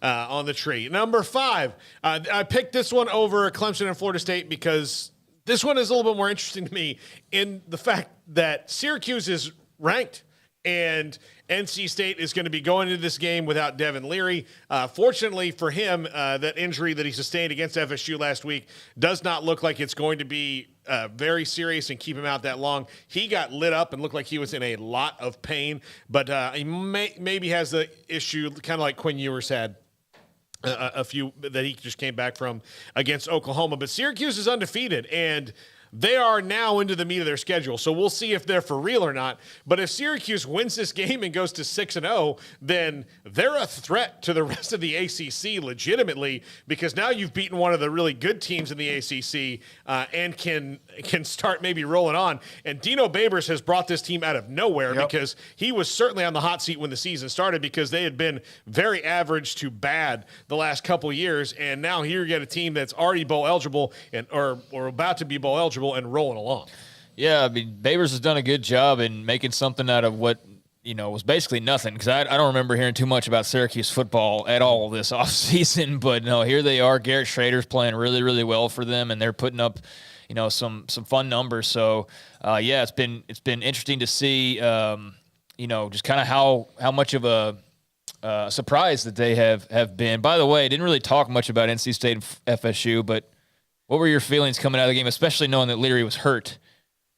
on the tree. Number 5, I picked this one over Clemson and Florida State because this one is a little bit more interesting to me in the fact that Syracuse is ranked and NC State is going to be going into this game without Devin Leary. Fortunately for him, that injury that he sustained against FSU last week does not look like it's going to be very serious and keep him out that long. He got lit up and looked like he was in a lot of pain, but he maybe has the issue kind of like Quinn Ewers had a few that he just came back from against Oklahoma. But Syracuse is undefeated, and they are now into the meat of their schedule, so we'll see if they're for real or not. But if Syracuse wins this game and goes to 6-0, then they're a threat to the rest of the ACC legitimately, because now you've beaten one of the really good teams in the ACC and can start maybe rolling on. And Dino Babers has brought this team out of nowhere because he was certainly on the hot seat when the season started because they had been very average to bad the last couple years, and now here you get a team that's already bowl eligible or about to be bowl eligible and rolling along. Yeah, I mean, Babers has done a good job in making something out of what, was basically nothing, because I don't remember hearing too much about Syracuse football at all this offseason, but no, here they are. Garrett Schrader's playing really, really well for them, and they're putting up, some fun numbers. So, it's been interesting to see, just kind of how much of a surprise that they have been. By the way, I didn't really talk much about NC State and FSU, but what were your feelings coming out of the game, especially knowing that Leary was hurt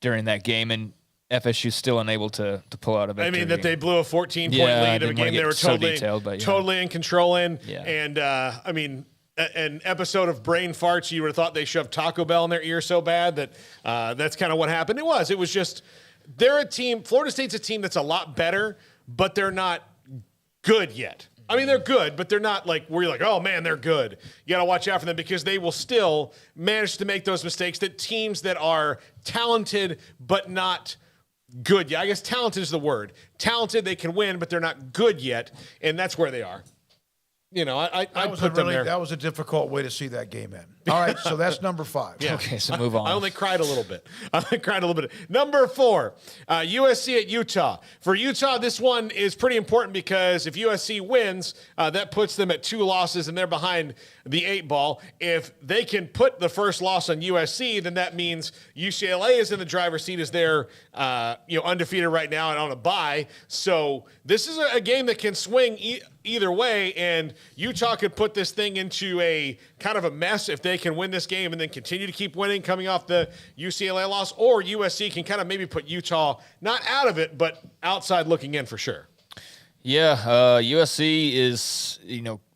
during that game and FSU still unable to pull out a victory? I mean, that they blew a 14-point lead of a game they were totally in control in. Yeah. And, an episode of Brain Farts, you would have thought they shoved Taco Bell in their ear so bad that that's kind of what happened. It was just they're a team. Florida State's a team that's a lot better, but they're not good yet. I mean, they're good, but they're not like where you're like, oh, man, they're good. You got to watch out for them because they will still manage to make those mistakes that teams that are talented but not good. Yeah, I guess talented is the word. Talented, they can win, but they're not good yet, and that's where they are. I was put them there. That was a difficult way to see that game end. All right, so that's number 5. Yeah. Okay, so move on. I only cried a little bit. Number 4, USC at Utah. For Utah, this one is pretty important because if USC wins, that puts them at 2 losses and they're behind the 8 ball. If they can put the first loss on USC, then that means UCLA is in the driver's seat as they're undefeated right now and on a bye. So this is a game that can swing either way, and Utah could put this thing into a kind of a mess if they can win this game and then continue to keep winning coming off the UCLA loss, or USC can kind of maybe put Utah not out of it, but outside looking in for sure. Yeah, USC is,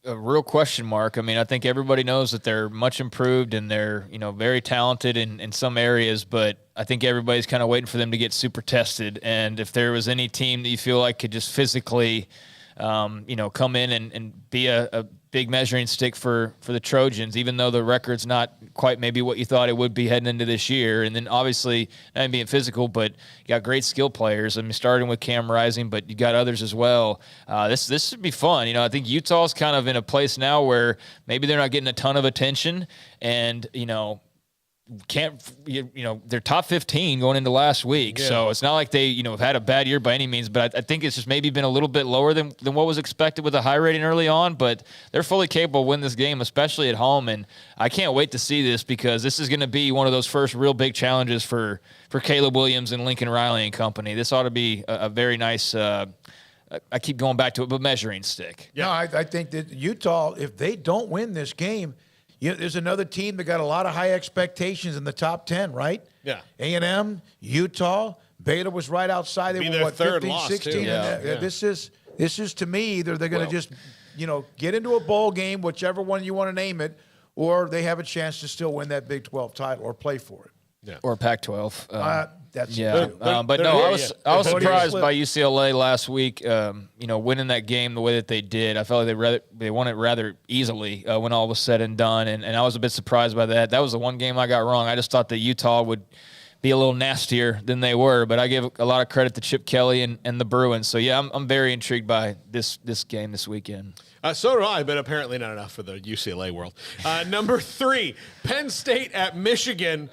a real question mark. I mean, I think everybody knows that they're much improved and they're, very talented in some areas, but I think everybody's kind of waiting for them to get super tested. And if there was any team that you feel like could just physically come in and be a big measuring stick for the Trojans, even though the record's not quite maybe what you thought it would be heading into this year. And then obviously, not being physical, but you got great skill players. I mean, starting with Cam Rising, but you got others as well. This should be fun. I think Utah's kind of in a place now where maybe they're not getting a ton of attention and, they're top 15 going into last week. Yeah. So it's not like they, have had a bad year by any means, but I think it's just maybe been a little bit lower than what was expected with a high rating early on, but they're fully capable of winning this game, especially at home. And I can't wait to see this because this is going to be one of those first real big challenges for Caleb Williams and Lincoln Riley and company. This ought to be a very nice, I keep going back to it, but measuring stick. Yeah. No, I think that Utah, if they don't win this game, there's another team that got a lot of high expectations in the top 10, right? Yeah. A&M, Utah, Baylor was right outside. They were, 15, 16? Yeah. This is, to me, either they're going to just, get into a bowl game, whichever one you want to name it, or they have a chance to still win that Big 12 title or play for it. Yeah. Or Pac-12. That's but no, I was surprised by UCLA last week. Winning that game the way that they did. I felt like they won it rather easily when all was said and done, and I was a bit surprised by that. That was the one game I got wrong. I just thought that Utah would be a little nastier than they were, but I give a lot of credit to Chip Kelly and the Bruins. So yeah, I'm very intrigued by this game this weekend. So do I, but apparently not enough for the UCLA world. Number 3, Penn State at Michigan.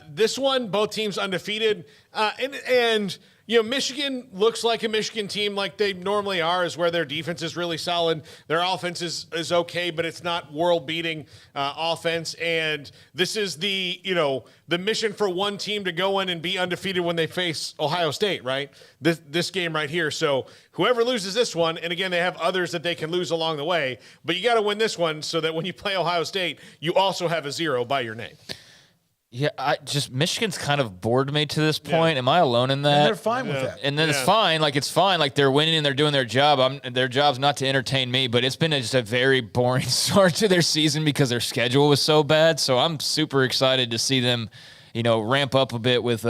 This one, both teams undefeated. And Michigan looks like a Michigan team like they normally are, is where their defense is really solid. Their offense is okay, but it's not world-beating offense. And this is the mission for one team to go in and be undefeated when they face Ohio State, right? This game right here. So whoever loses this one, and again, they have others that they can lose along the way, but you got to win this one so that when you play Ohio State, you also have a 0 by your name. Yeah, Michigan's kind of bored me to this point. Yeah. Am I alone in that? And they're fine with that. And then it's fine. Like they're winning and they're doing their job. Their job's not to entertain me, but it's been just a very boring start to their season because their schedule was so bad. So I'm super excited to see them, ramp up a bit with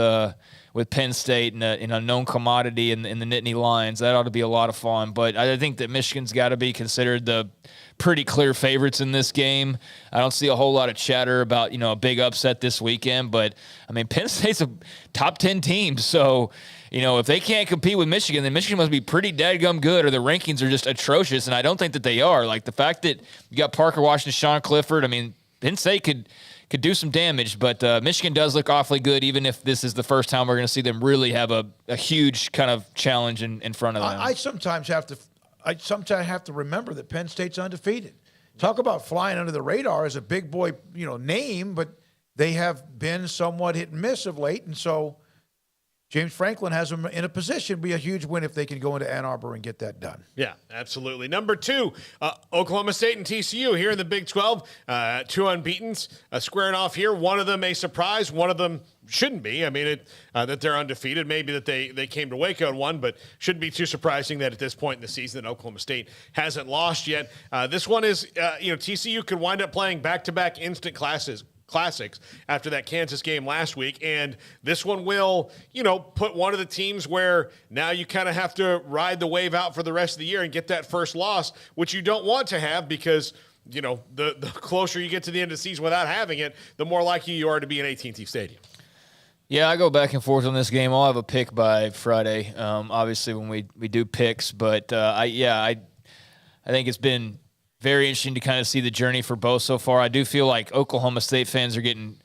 Penn State and a known commodity in the Nittany Lions. That ought to be a lot of fun. But I think that Michigan's got to be considered the pretty clear favorites in this game. I don't see a whole lot of chatter about, a big upset this weekend, but I mean, Penn State's a top 10 team. So, if they can't compete with Michigan, then Michigan must be pretty dadgum good, or the rankings are just atrocious. And I don't think that they are. Like the fact that you got Parker Washington, Sean Clifford, I mean, Penn State could do some damage, but Michigan does look awfully good, even if this is the first time we're going to see them really have a huge kind of challenge in front of them. I sometimes have to remember that Penn State's undefeated. Talk about flying under the radar as a big boy, name, but they have been somewhat hit and miss of late, and so James Franklin has them in a position to be a huge win if they can go into Ann Arbor and get that done. Yeah, absolutely. Number 2, Oklahoma State and TCU here in the Big 12. 2 unbeatens squaring off here. One of them a surprise. One of them shouldn't be. I mean, that they're undefeated. Maybe that they came to Waco and won, but shouldn't be too surprising that at this point in the season that Oklahoma State hasn't lost yet. This one is, TCU could wind up playing back-to-back instant classics after that Kansas game last week, and this one will, put one of the teams where now you kind of have to ride the wave out for the rest of the year and get that first loss, which you don't want to have because, the closer you get to the end of the season without having it, the more likely you are to be in AT&T Stadium. Yeah, I go back and forth on this game. I'll have a pick by Friday, obviously when we do picks, but I think it's been very interesting to kind of see the journey for both so far. I do feel like Oklahoma State fans are getting,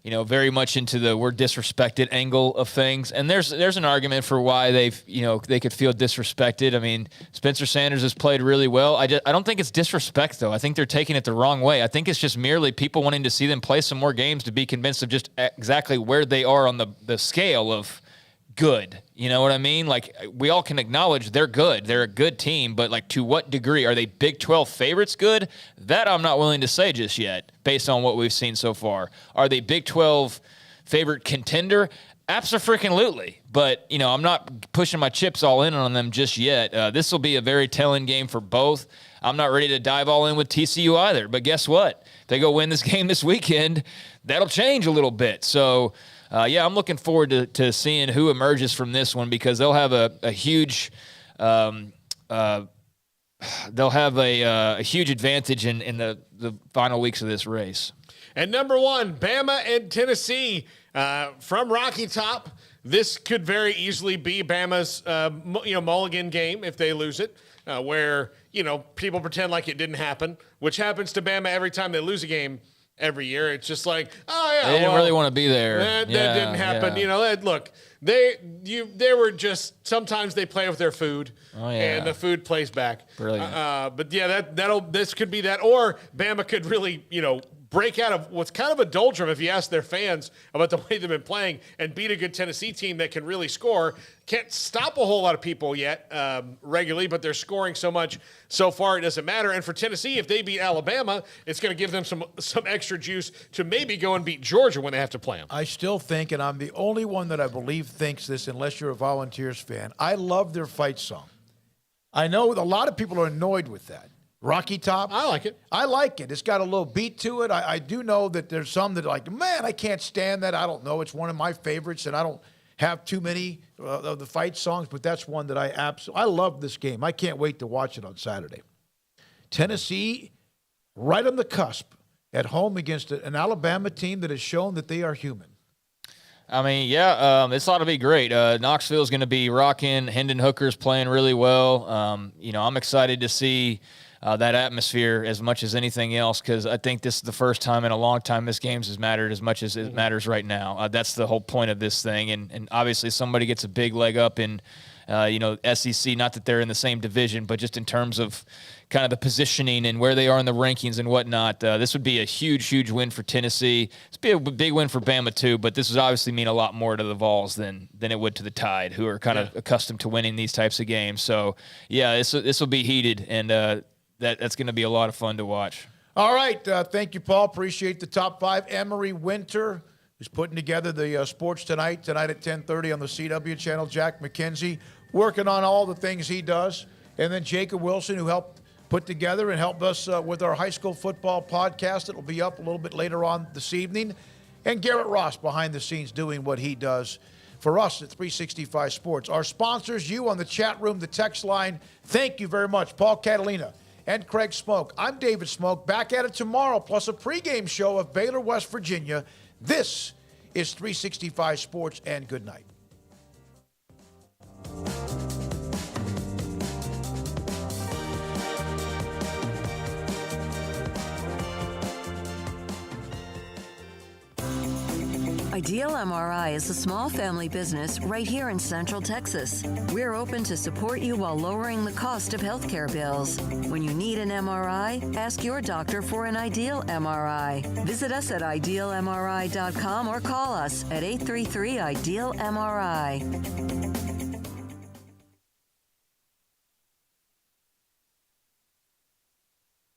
very much into the we're disrespected angle of things. And there's an argument for why they could feel disrespected. I mean, Spencer Sanders has played really well. I don't think it's disrespect, though. I think they're taking it the wrong way. I think it's just merely people wanting to see them play some more games to be convinced of just exactly where they are on the scale of good. You know what I mean? Like, we all can acknowledge they're good. They're a good team, but like, to what degree? Are they Big 12 favorites good? That I'm not willing to say just yet, based on what we've seen so far. Are they Big 12 favorite contender? Abso-freaking-lutely. But, I'm not pushing my chips all in on them just yet. This will be a very telling game for both. I'm not ready to dive all in with TCU either, but guess what? If they go win this game this weekend, that'll change a little bit. So, I'm looking forward to seeing who emerges from this one, because they'll have a huge huge advantage in the final weeks of this race. And number one, Bama and Tennessee from Rocky Top. This could very easily be Bama's mulligan game if they lose it, where people pretend like it didn't happen, which happens to Bama every time they lose a game. Every year, it's just like, they didn't really want to be there. That didn't happen. Yeah. Look, they were just, sometimes they play with their food, and the food plays back. Brilliant. But this could be that, or Bama could really, break out of what's kind of a doldrum, if you ask their fans about the way they've been playing, and beat a good Tennessee team that can really score. Can't stop a whole lot of people yet regularly, but they're scoring so much so far it doesn't matter. And for Tennessee, if they beat Alabama, it's going to give them some extra juice to maybe go and beat Georgia when they have to play them. I still think, and I'm the only one that I believe thinks this, unless you're a Volunteers fan, I love their fight song. I know a lot of people are annoyed with that. Rocky Top. I like it. I like it. It's got a little beat to it. I do know that there's some that are like, man, I can't stand that. I don't know. It's one of my favorites, and I don't have too many of the fight songs, but that's one that I love this game. I can't wait to watch it on Saturday. Tennessee, right on the cusp, at home against an Alabama team that has shown that they are human. I mean, this ought to be great. Knoxville's going to be rocking. Hendon Hooker's playing really well. I'm excited to see that atmosphere as much as anything else, because I think this is the first time in a long time this game's has mattered as much as it matters right now. That's the whole point of this thing, and obviously somebody gets a big leg up in SEC, not that they're in the same division, but just in terms of kind of the positioning and where they are in the rankings and whatnot. This would be a huge, huge win for Tennessee. It's be a big win for Bama too, but this would obviously mean a lot more to the Vols than it would to the Tide, who are kind of accustomed to winning these types of games. So, this will be heated, and that's going to be a lot of fun to watch. All right. Thank you, Paul. Appreciate the top five. Emery Winter is putting together the sports tonight at 10:30 on the CW channel. Jack McKenzie working on all the things he does. And then Jacob Wilson, who helped put together and helped us with our high school football podcast. It'll be up a little bit later on this evening. And Garrett Ross behind the scenes doing what he does for us at 365 Sports. Our sponsors, you on the chat room, the text line, thank you very much. Paul Catalina and Craig Smoak. I'm David Smoak. Back at it tomorrow, plus a pregame show of Baylor, West Virginia. This is 365 Sports, and good night. Ideal MRI is a small family business right here in Central Texas. We're open to support you while lowering the cost of healthcare bills. When you need an MRI, ask your doctor for an Ideal MRI. Visit us at idealmri.com or call us at 833-IDEAL-MRI.